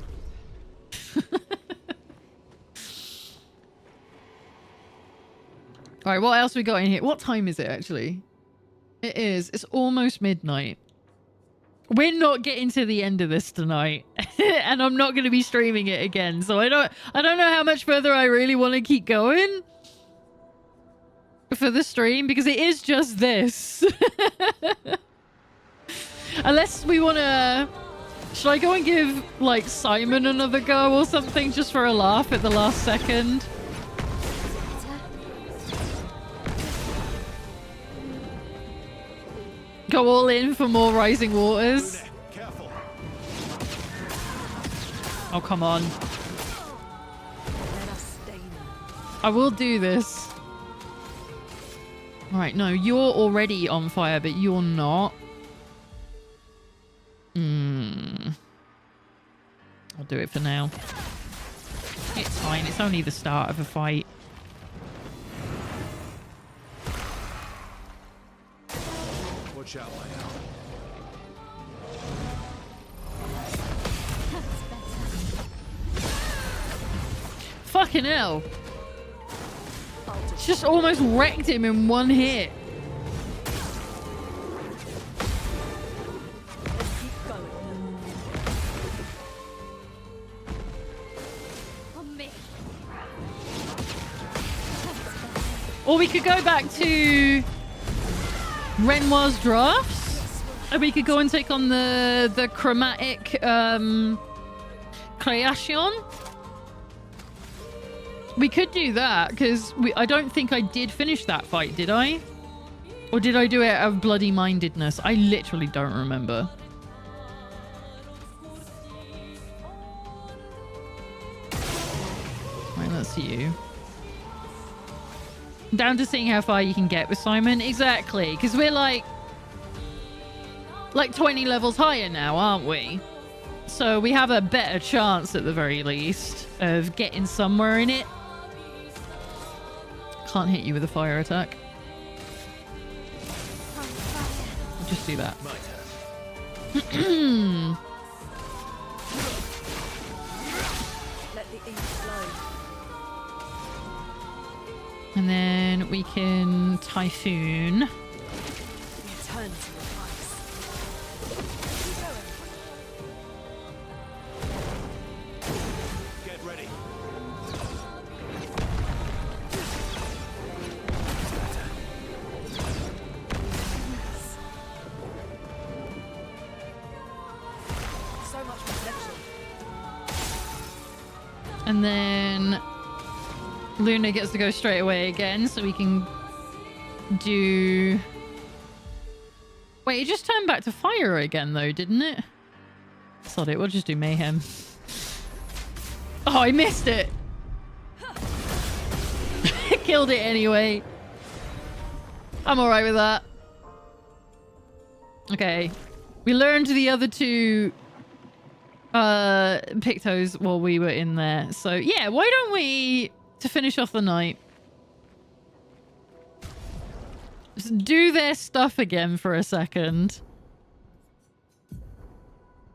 Alright, what else we got in here? What time is it actually? It is. It's almost midnight. We're not getting to the end of this tonight. And I'm not going to be streaming it again. So I don't know how much further I really want to keep going for the stream, because it is just this. Unless we want to... Should I go and give, like, Simon another go or something just for a laugh at the last second? Go all in for more Rising Waters. Careful. Oh, come on. I will do this. Alright, no, you're already on fire, but you're not. I'll do it for now. It's fine. It's only the start of a fight. Watch out, my out. Fucking hell. Just almost wrecked him in one hit. Or we could go back to Renoir's drafts, and we could go and take on the chromatic creation. We could do that, because I don't think I did finish that fight, did I? Or did I do it out of bloody mindedness? I literally don't remember. Right, let's see you. Down to seeing how far you can get with Simon. Exactly, because we're like 20 levels higher now, aren't we? So we have a better chance at the very least of getting somewhere in it. Can't hit you with a fire attack. I'll just do that. Let the ink flow. And then we can Typhoon. Return to your place. Get ready. So much perception. And then Luna gets to go straight away again, so we can do... Wait, it just turned back to fire again, though, didn't it? Sod it, we'll just do Mayhem. Oh, I missed it! Killed it anyway. I'm alright with that. Okay. We learned the other two Pictos while we were in there. So, yeah, why don't we... To finish off the night, just do their stuff again for a second.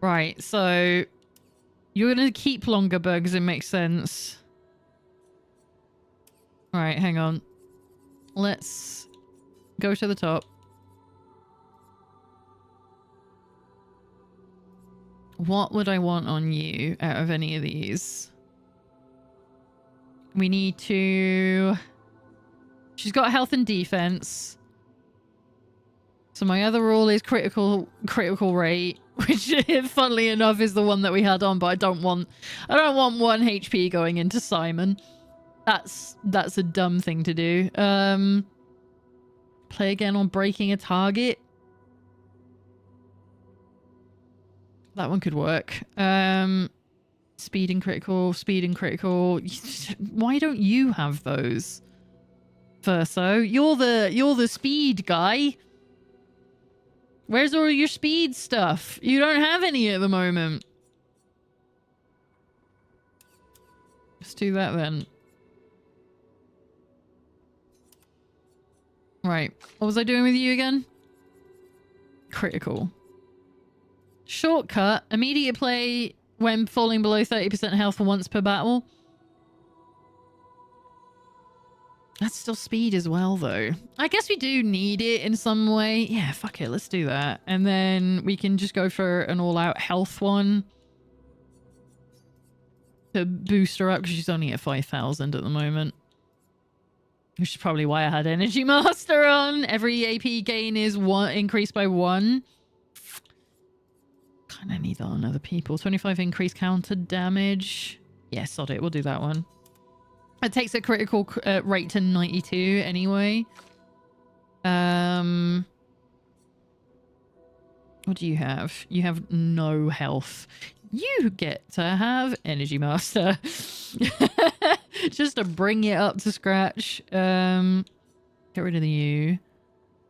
Right, so you're gonna keep longer bugs, it makes sense. Alright, hang on. Let's go to the top. What would I want on you out of any of these? We need to... She's got health and defense. So my other rule is critical rate, which funnily enough is the one that we had on, but I don't want 1 HP going into Simon. That's a dumb thing to do. Play again on breaking a target. That one could work. Speed and critical, speed and critical. Why don't you have those, Verso? You're the speed guy. Where's all your speed stuff? You don't have any at the moment. Let's do that then. Right. What was I doing with you again? Critical. Shortcut. Immediate play when falling below 30% health for once per battle. That's still speed as well, though. I guess we do need it in some way. Yeah, fuck it. Let's do that. And then we can just go for an all-out health one. To boost her up, because she's only at 5,000 at the moment. Which is probably why I had Energy Master on. Every AP gain is increased by 1. Kind of need that on other people. 25 increased counter damage. Yeah, sod it. We'll do that one. It takes a critical rate to 92 anyway. What do you have? You have no health. You get to have Energy Master. Just to bring it up to scratch. Get rid of the U.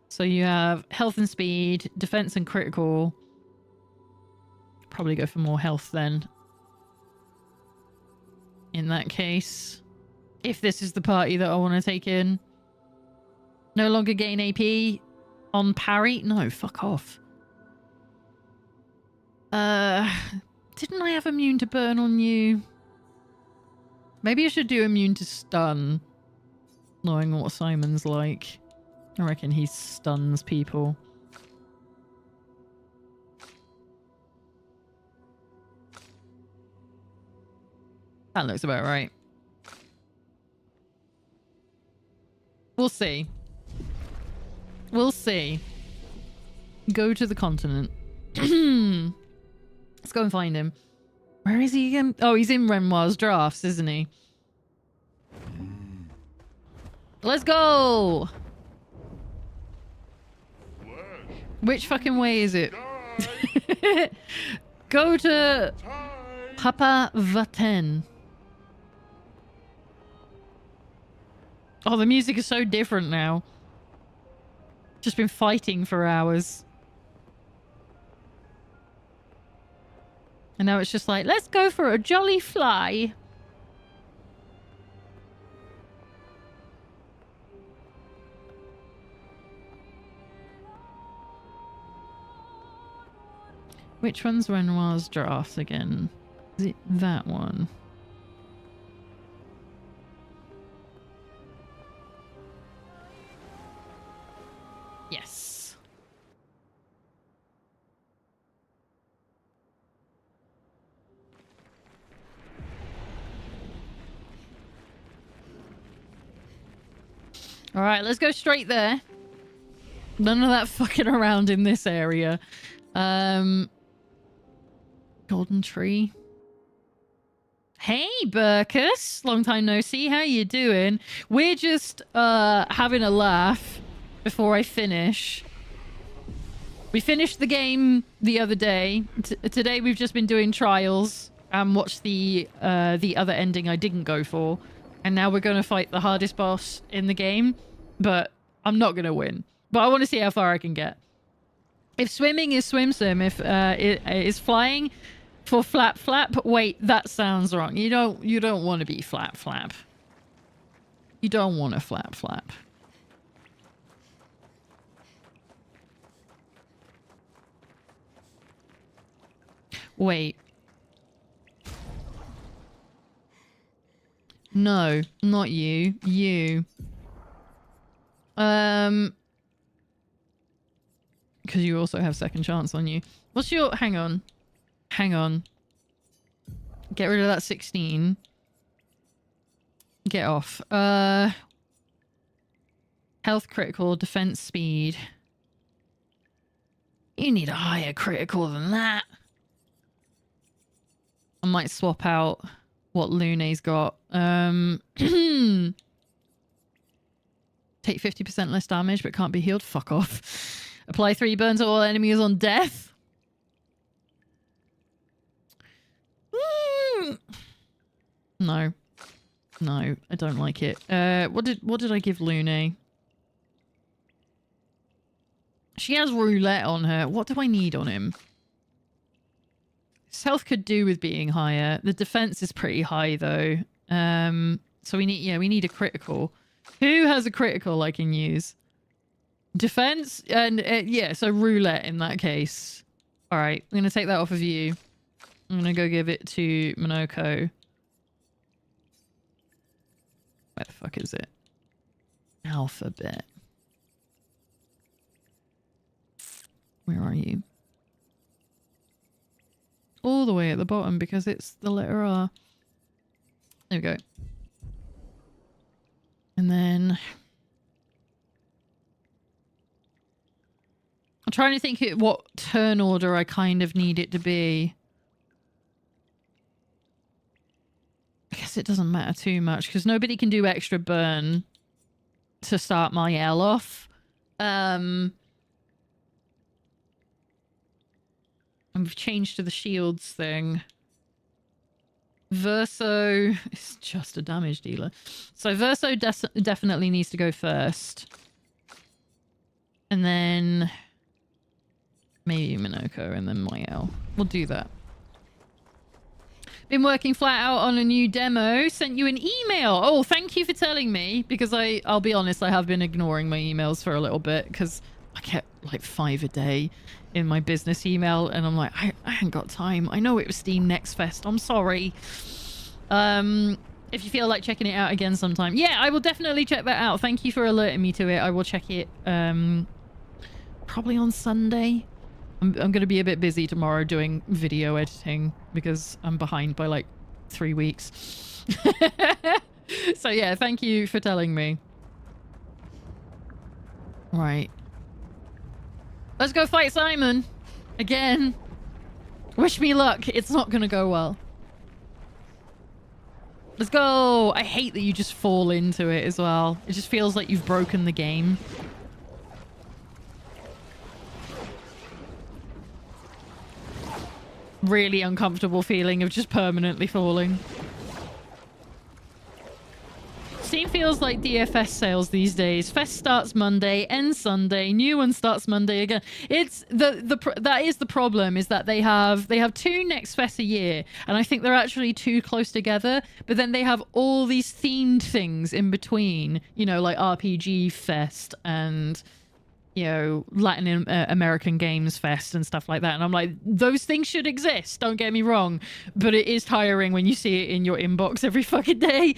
So you have health and speed, defense and critical. Probably go for more health then. In that case. If this is the party that I want to take in. No longer gain AP on parry? No, fuck off. Didn't I have immune to burn on you? Maybe I should do immune to stun. Knowing what Simon's like. I reckon he stuns people. That looks about right. We'll see. We'll see. Go to the continent. Let's go and find him. Where is he again? Oh, he's in Renoir's drafts, isn't he? Let's go! Which fucking way is it? Go to Papa Vaten. Oh, the music is so different now. Just been fighting for hours. And now it's just like, let's go for a jolly fly. Which one's Renoir's draft again? Is it that one? Yes. All right, let's go straight there. None of that fucking around in this area. Golden tree. Hey, Burkus. Long time no see. How you doing? We're just having a laugh before I finish. We finished the game the other day. Today we've just been doing trials and watched the other ending I didn't go for. And now we're going to fight the hardest boss in the game. But I'm not going to win. But I want to see how far I can get. If swimming is swim sim, if it is flying for flap flap, wait, that sounds wrong. You don't want to be flap flap. You don't want to flap flap. Wait. No, not you. You. Because you also have second chance on you. What's your... Hang on. Hang on. Get rid of that 16. Get off. Health critical, defense speed. You need a higher critical than that. I might swap out what Lune's got. Take 50% less damage but can't be healed. Fuck off. Apply 3 burns to all enemies on death. No. No, I don't like it. What did I give Lune? She has roulette on her. What do I need on him? His health could do with being higher. The defense is pretty high though. So we need a critical. Who has a critical I can use? Defense and yeah, so roulette in that case. All right, I'm gonna take that off of you. I'm gonna go give it to Monoko. Where the fuck is it? Alphabet. Where are you? All the way at the bottom because it's the letter R. There we go. And then I'm trying to think what turn order I kind of need it to be. I guess it doesn't matter too much because nobody can do extra burn to start my L off. And we've changed to the shields thing. Verso is just a damage dealer. So Verso definitely needs to go first. And then maybe Monoko and then my L. We'll do that. Been working flat out on a new demo. Sent you an email. Oh, thank you for telling me because I'll be honest, I have been ignoring my emails for a little bit because I get like 5 a day in my business email and I'm like, I haven't got time. I know it was Steam Next Fest. I'm sorry. If you feel like checking it out again sometime. Yeah, I will definitely check that out. Thank you for alerting me to it. I will check it probably on Sunday. I'm going to be a bit busy tomorrow doing video editing because I'm behind by like 3 weeks. So yeah, thank you for telling me. Right. Let's go fight Simon. Again. Wish me luck. It's not going to go well. Let's go. I hate that you just fall into it as well. It just feels like you've broken the game. Really uncomfortable feeling of just permanently falling. Steam feels like DFS sales these days. Fest starts Monday, ends Sunday, new one starts Monday again. It's that is the problem, is that they have 2 Next Fest a year, and I think they're actually too close together, but then they have all these themed things in between, you know, like RPG Fest and, you know, Latin American Games Fest and stuff like that. And I'm like, those things should exist, don't get me wrong, but it is tiring when you see it in your inbox every fucking day.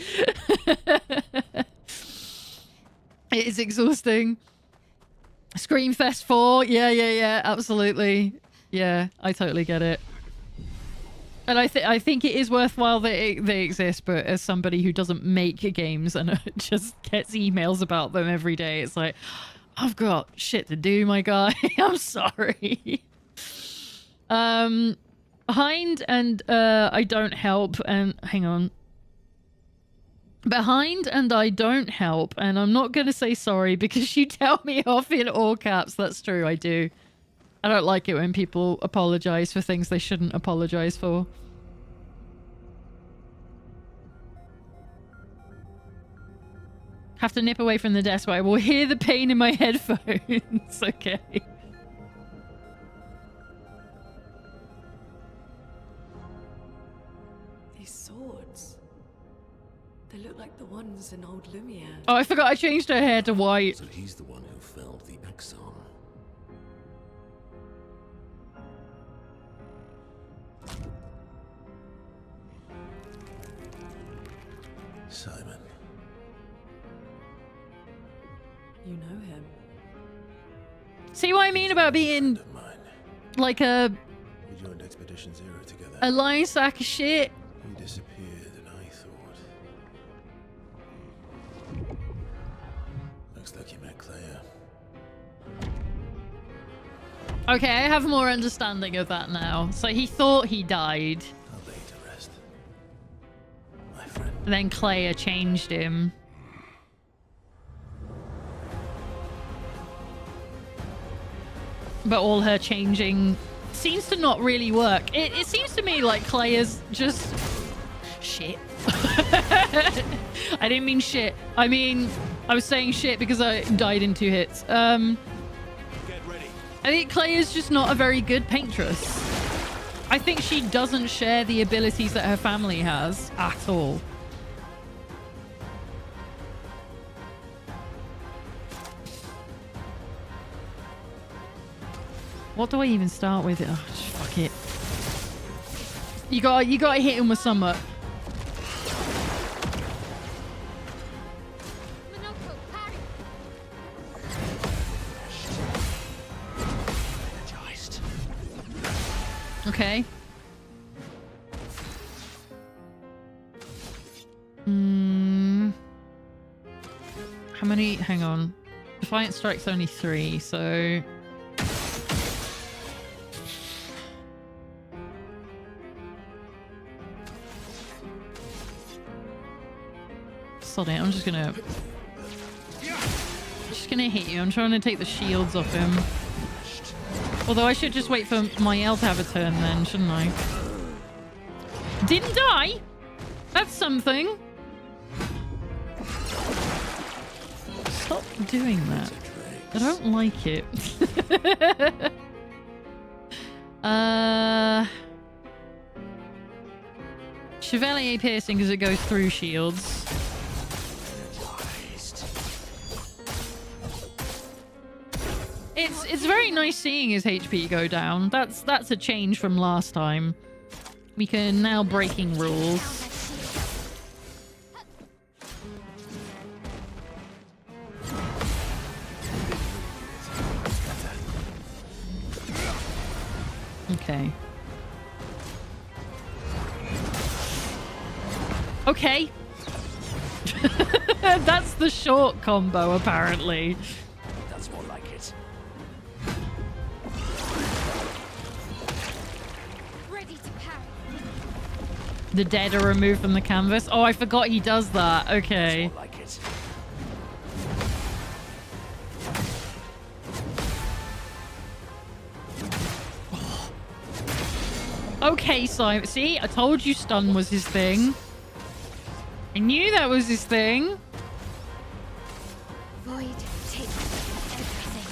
It is exhausting. Screamfest 4, yeah, absolutely. Yeah, I totally get it. And I think it is worthwhile that they exist, but as somebody who doesn't make games and just gets emails about them every day, it's like, I've got shit to do, my guy. I'm sorry. Behind and I don't help and hang on. Behind and I don't help, and I'm not going to say sorry because you tell me off in all caps. That's true, I do. I don't like it when people apologize for things they shouldn't apologize for. Have to nip away from the desk, but I will hear the pain in my headphones. Okay. These swords. They look like the ones in old Lumiere. Oh, I forgot I changed her hair to white. So he's the one who felled the Exxon. Simon. You know him. See what I mean about being like a We joined Expedition Zero together. a lying sack of shit? He disappeared, and I thought. Looks like you met Claire. Okay, I have more understanding of that now. So he thought he died. I'll lay to rest. My friend. And then Claire changed him. But all her changing seems to not really work. It seems to me like Claire's just... Shit. I didn't mean shit. I mean, I was saying shit because I died in 2 hits. I think Clay is just not a very good paintress. I think she doesn't share the abilities that her family has at all. What do I even start with? Oh, just fuck it. You gotta hit him with something. Minoko, parry! Energized. Okay. How many? Hang on. Defiant Strike's only 3, so... Sod it, I'm just gonna hit you. I'm trying to take the shields off him. Although I should just wait for my L to have a turn then, shouldn't I? Didn't die? That's something. Stop doing that. I don't like it. Chevalier piercing because it goes through shields. It's very nice seeing his HP go down. That's a change from last time. We can now breaking rules. Okay. Okay. That's the short combo, apparently. That's more like it. Ready to parry. The dead are removed from the canvas. Oh, I forgot he does that. Okay. More like it. Okay, Simon. See, I told you stun was his thing. I knew that was his thing. Void, take everything.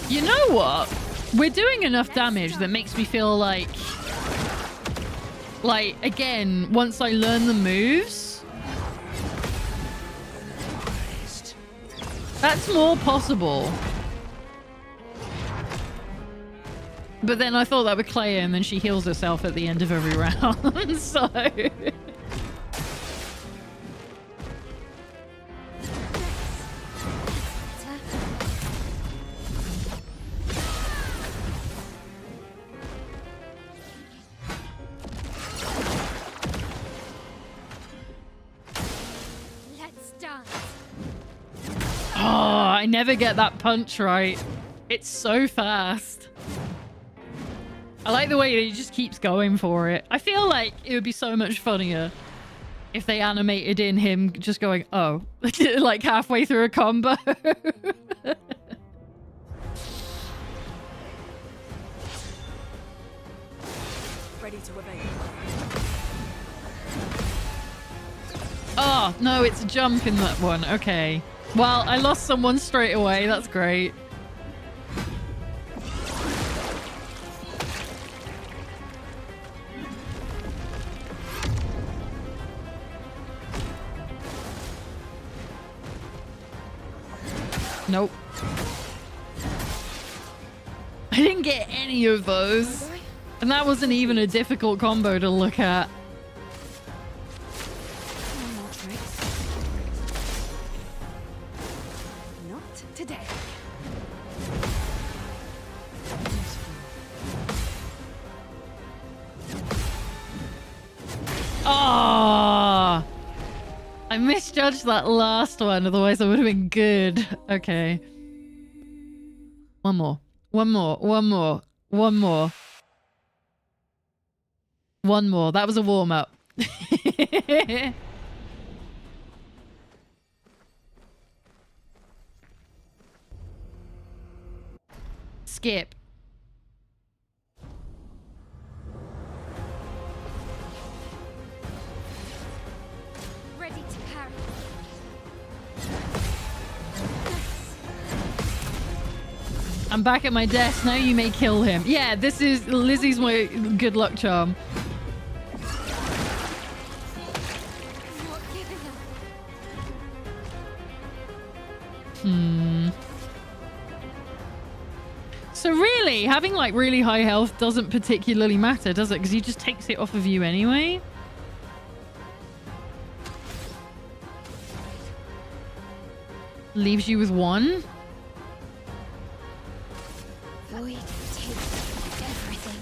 You know what? We're doing enough damage that makes me feel like, again, once I learn the moves, that's more possible. But then I thought that would Clay and then she heals herself at the end of every round, so... Let's dance. Oh, I never get that punch right. It's so fast. I like the way that he just keeps going for it. I feel like it would be so much funnier if they animated in him just going, oh, like halfway through a combo. Ready to evade. Oh, no, it's a jump in that one. Okay. Well, I lost someone straight away. That's great. Nope. I didn't get any of those. And that wasn't even a difficult combo to look at. No more tricks. Not today. Oh, I misjudged that last one. Otherwise, I would have been good. Okay. One more. One more. One more. One more. One more. That was a warm-up. Skip. I'm back at my desk. Now you may kill him. Yeah, this is... Lizzie's my good luck charm. Not giving up. So really, having like really high health doesn't particularly matter, does it? Because he just takes it off of you anyway. Leaves you with 1. Void takes everything.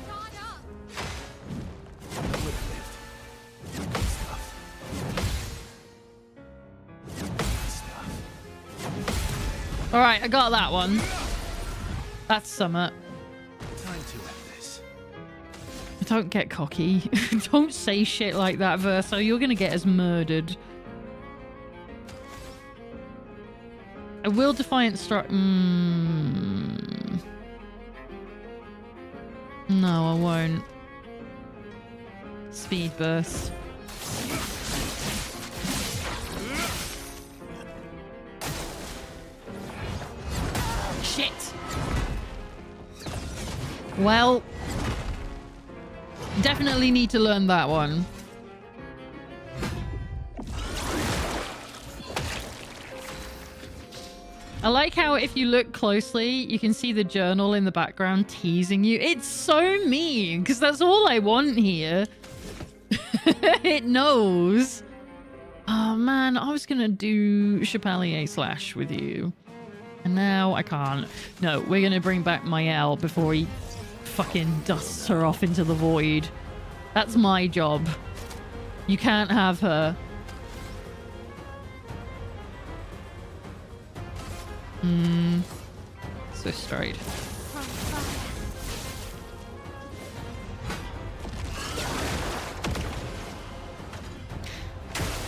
God up! All right, I got that one. That's Summit. Time to end this. Don't get cocky. Don't say shit like that, Verso. You're gonna get us murdered. I will Defiant Strike. No, I won't. Speed Burst. Shit. Well, definitely need to learn that one. I like how if you look closely, you can see the journal in the background teasing you. It's so mean, because that's all I want here. It knows. Oh man, I was gonna do Chevalier Slash with you. And now I can't. No, we're gonna bring back Mael before he fucking dusts her off into the void. That's my job. You can't have her. So straight.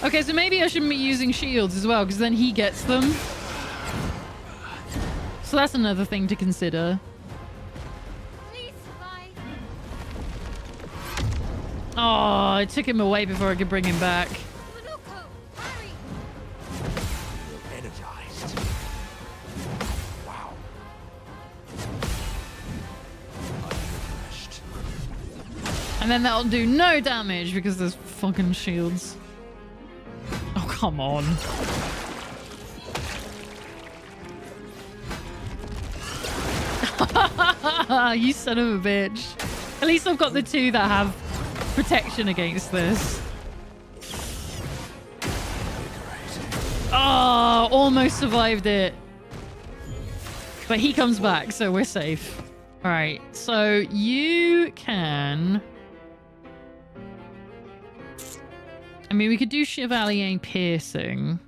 Okay, so maybe I shouldn't be using shields as well, because then he gets them. So that's another thing to consider. Please survive. Oh, I took him away before I could bring him back. Manuko, hurry! Energized. Wow. Unrefreshed. And then that'll do no damage because there's fucking shields. Oh, come on. You son of a bitch. At least I've got the 2 that have protection against this. Oh, almost survived it. But he comes back, so we're safe. All right, so you can... I mean, we could do Chevalier Piercing.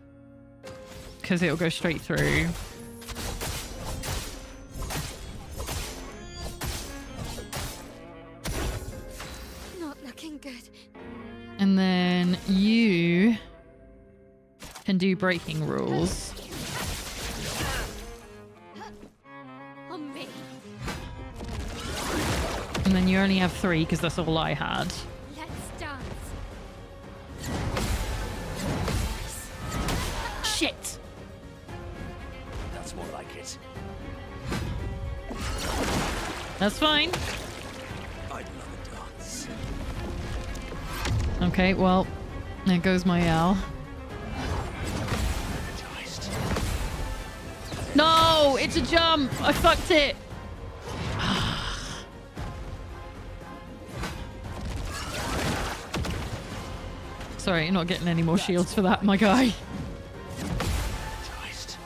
Because it'll go straight through. Not looking good. And then you can do Breaking Rules. On me. And then you only have 3 because that's all I had. Let's dance. Shit! That's more like it. That's fine. I'd love a dance. Okay, well, there goes my owl. Energized. No! It's a jump! I fucked it! Sorry, you're not getting any more shields for that, my guy. Energized.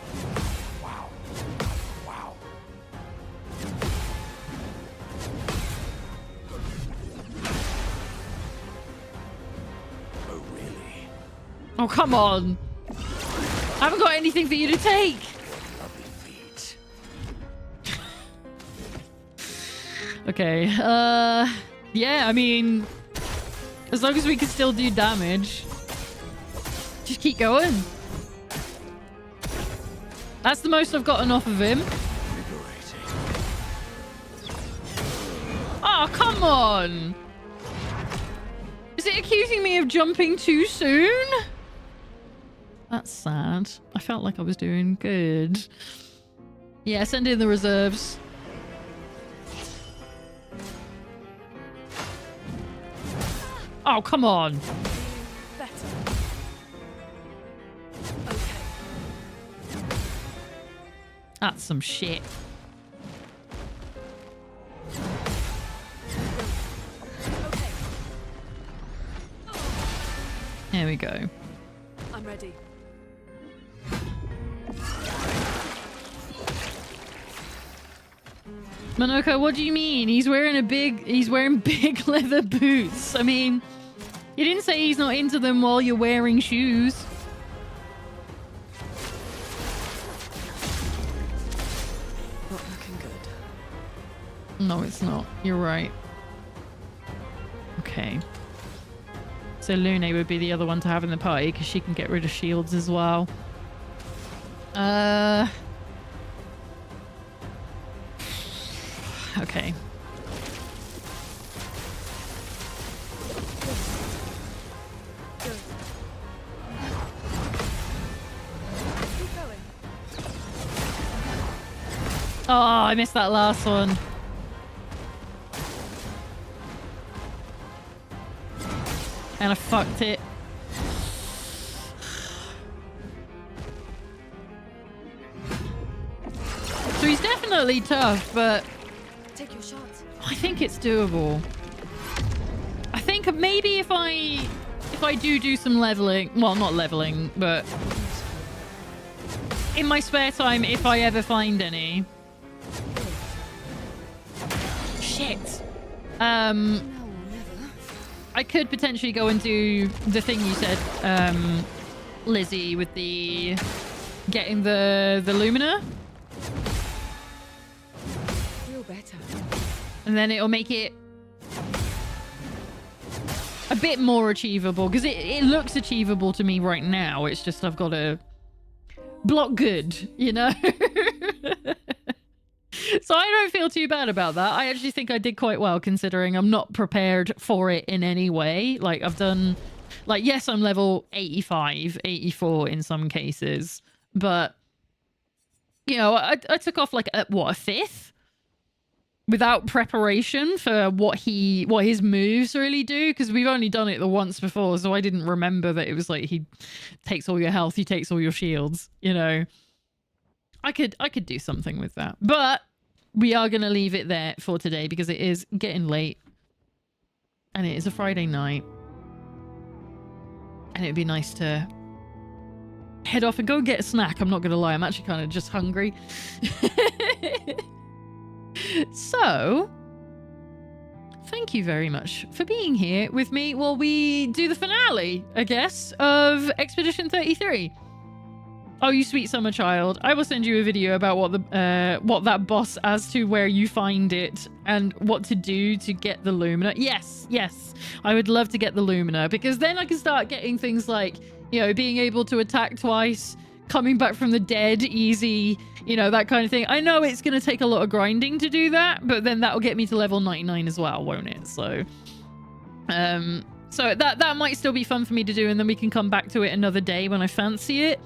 Wow. Wow. Oh, really? Oh, come on! I haven't got anything for you to take! Lovely feet. Okay, yeah, I mean, as long as we can still do damage, just keep going. That's the most I've gotten off of him. Liberating. Oh, come on! Is it accusing me of jumping too soon? That's sad. I felt like I was doing good. Yeah, send in the reserves. Oh, come on. Better. Okay. That's some shit. Okay. There we go. I'm ready. Monoko, what do you mean? He's wearing big leather boots. I mean, you didn't say he's not into them while you're wearing shoes. Not looking good. No, it's not. You're right. Okay. So Lune would be the other one to have in the party because she can get rid of shields as well. Okay. Good. Keep going. Oh, I missed that last one. And I fucked it. So he's definitely tough, but Take your shot. I think it's doable. I think maybe if I do some leveling, well, not leveling, but in my spare time, if I ever find any. Shit. Now or never. I could potentially go and do the thing you said, Lizzie, with the getting the Lumina, Feel better. and then it'll make it a bit more achievable, because it looks achievable to me right now. It's just I've got to block good, you know. So I don't feel too bad about that. I actually think I did quite well, considering I'm not prepared for it in any way. Like, I've done, like, yes, I'm level 85, 84 in some cases, but, you know, I took off like a fifth without preparation for what his moves really do, because we've only done it the once before, so I didn't remember that it was like he takes all your health, he takes all your shields, you know. I could do something with that, but we are going to leave it there for today because it is getting late and it is a Friday night, and it'd be nice to head off and go and get a snack. I'm not going to lie, I'm actually kind of just hungry. So thank you very much for being here with me while we do the finale, I guess, of Expedition 33. Oh, you sweet summer child. I will send you a video about what that boss, as to where you find it and what to do to get the Lumina. Yes, yes. I would love to get the Lumina, because then I can start getting things like, you know, being able to attack twice, coming back from the dead easy, you know, that kind of thing. I know it's going to take a lot of grinding to do that, but then that'll get me to level 99 as well, won't it? So, so that might still be fun for me to do, and then we can come back to it another day when I fancy it.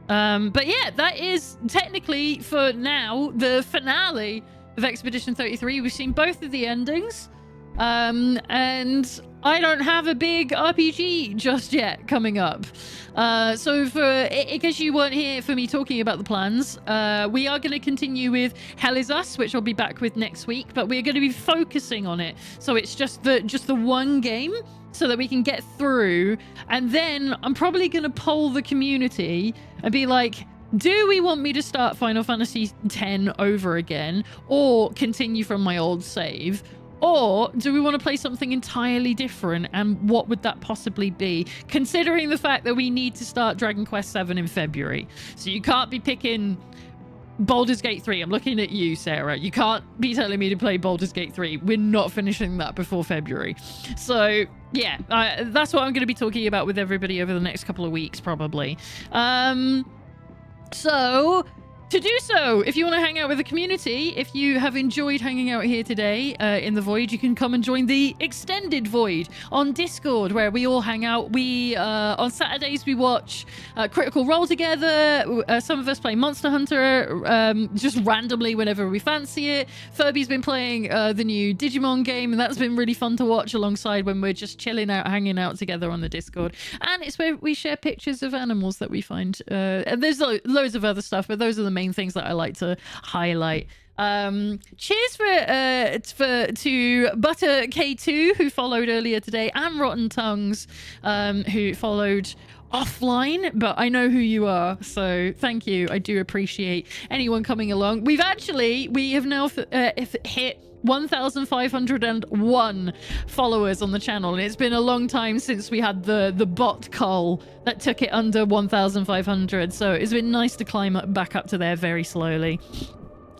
But yeah, that is technically, for now, the finale of Expedition 33. We've seen both of the endings. And I don't have a big RPG just yet coming up. So in case you weren't here for me talking about the plans, we are going to continue with Hell Is Us, which I'll be back with next week, but we're going to be focusing on it. So it's just the one game, so that we can get through. And then I'm probably going to poll the community and be like, do we want me to start Final Fantasy X over again, or continue from my old save? Or do we want to play something entirely different? And what would that possibly be? Considering the fact that we need to start Dragon Quest VII in February. So you can't be picking Baldur's Gate 3. I'm looking at you, Sarah. You can't be telling me to play Baldur's Gate 3. We're not finishing that before February. So yeah, that's what I'm going to be talking about with everybody over the next couple of weeks, probably. So To do so, if you want to hang out with the community, if you have enjoyed hanging out here today in the Void, you can come and join the Extended Void on Discord, where we all hang out. We on Saturdays we watch Critical Role together. Some of us play Monster Hunter just randomly whenever we fancy it. Furby's been playing the new Digimon game, and that's been really fun to watch alongside when we're just chilling out, hanging out together on the Discord. And it's where we share pictures of animals that we find. And there's loads of other stuff, but those are the main things that I like to highlight. Cheers to Butter K2, who followed earlier today, and Rotten Tongues, who followed offline, but I know who you are, so thank you. I do appreciate anyone coming along. We have now hit 1,501 followers on the channel, and it's been a long time since we had the bot cull that took it under 1,500, so it's been nice to climb back up to there very slowly.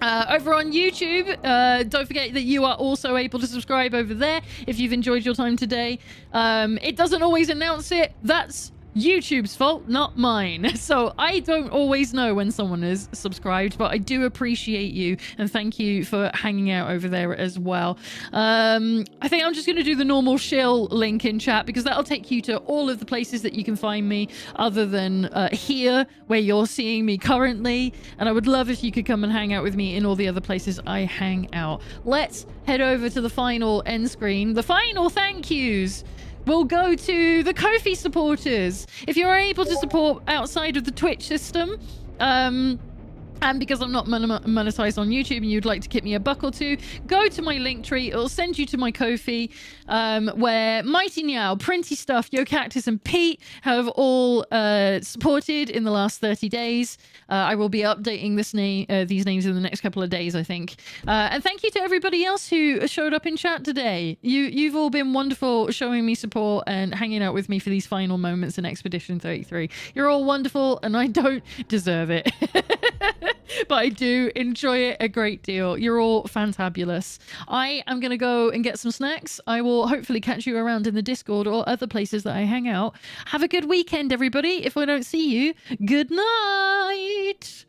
Over on YouTube, don't forget that you are also able to subscribe over there if you've enjoyed your time today. It doesn't always announce it. That's YouTube's fault, not mine. So I don't always know when someone is subscribed, but I do appreciate you, and thank you for hanging out over there as well. I think I'm just going to do the normal shill link in chat, because that'll take you to all of the places that you can find me other than here where you're seeing me currently, and I would love if you could come and hang out with me in all the other places I hang out. Let's head over to the final end screen. The final thank yous will go to the Ko-fi supporters. If you're able to support outside of the Twitch system, and because I'm not monetized on YouTube and you'd like to give me $1 or $2, go to my link tree. It'll send you to my Ko-fi, where Mighty Meow, Printy Stuff, Yo Cactus, and Pete have all supported in the last 30 days. I will be updating these names in the next couple of days, I think. And thank you to everybody else who showed up in chat today. You've all been wonderful, showing me support and hanging out with me for these final moments in Expedition 33. You're all wonderful, and I don't deserve it. But I do enjoy it a great deal. You're all fantabulous. I am going to go and get some snacks. I will hopefully catch you around in the Discord or other places that I hang out. Have a good weekend, everybody. If I don't see you, good night.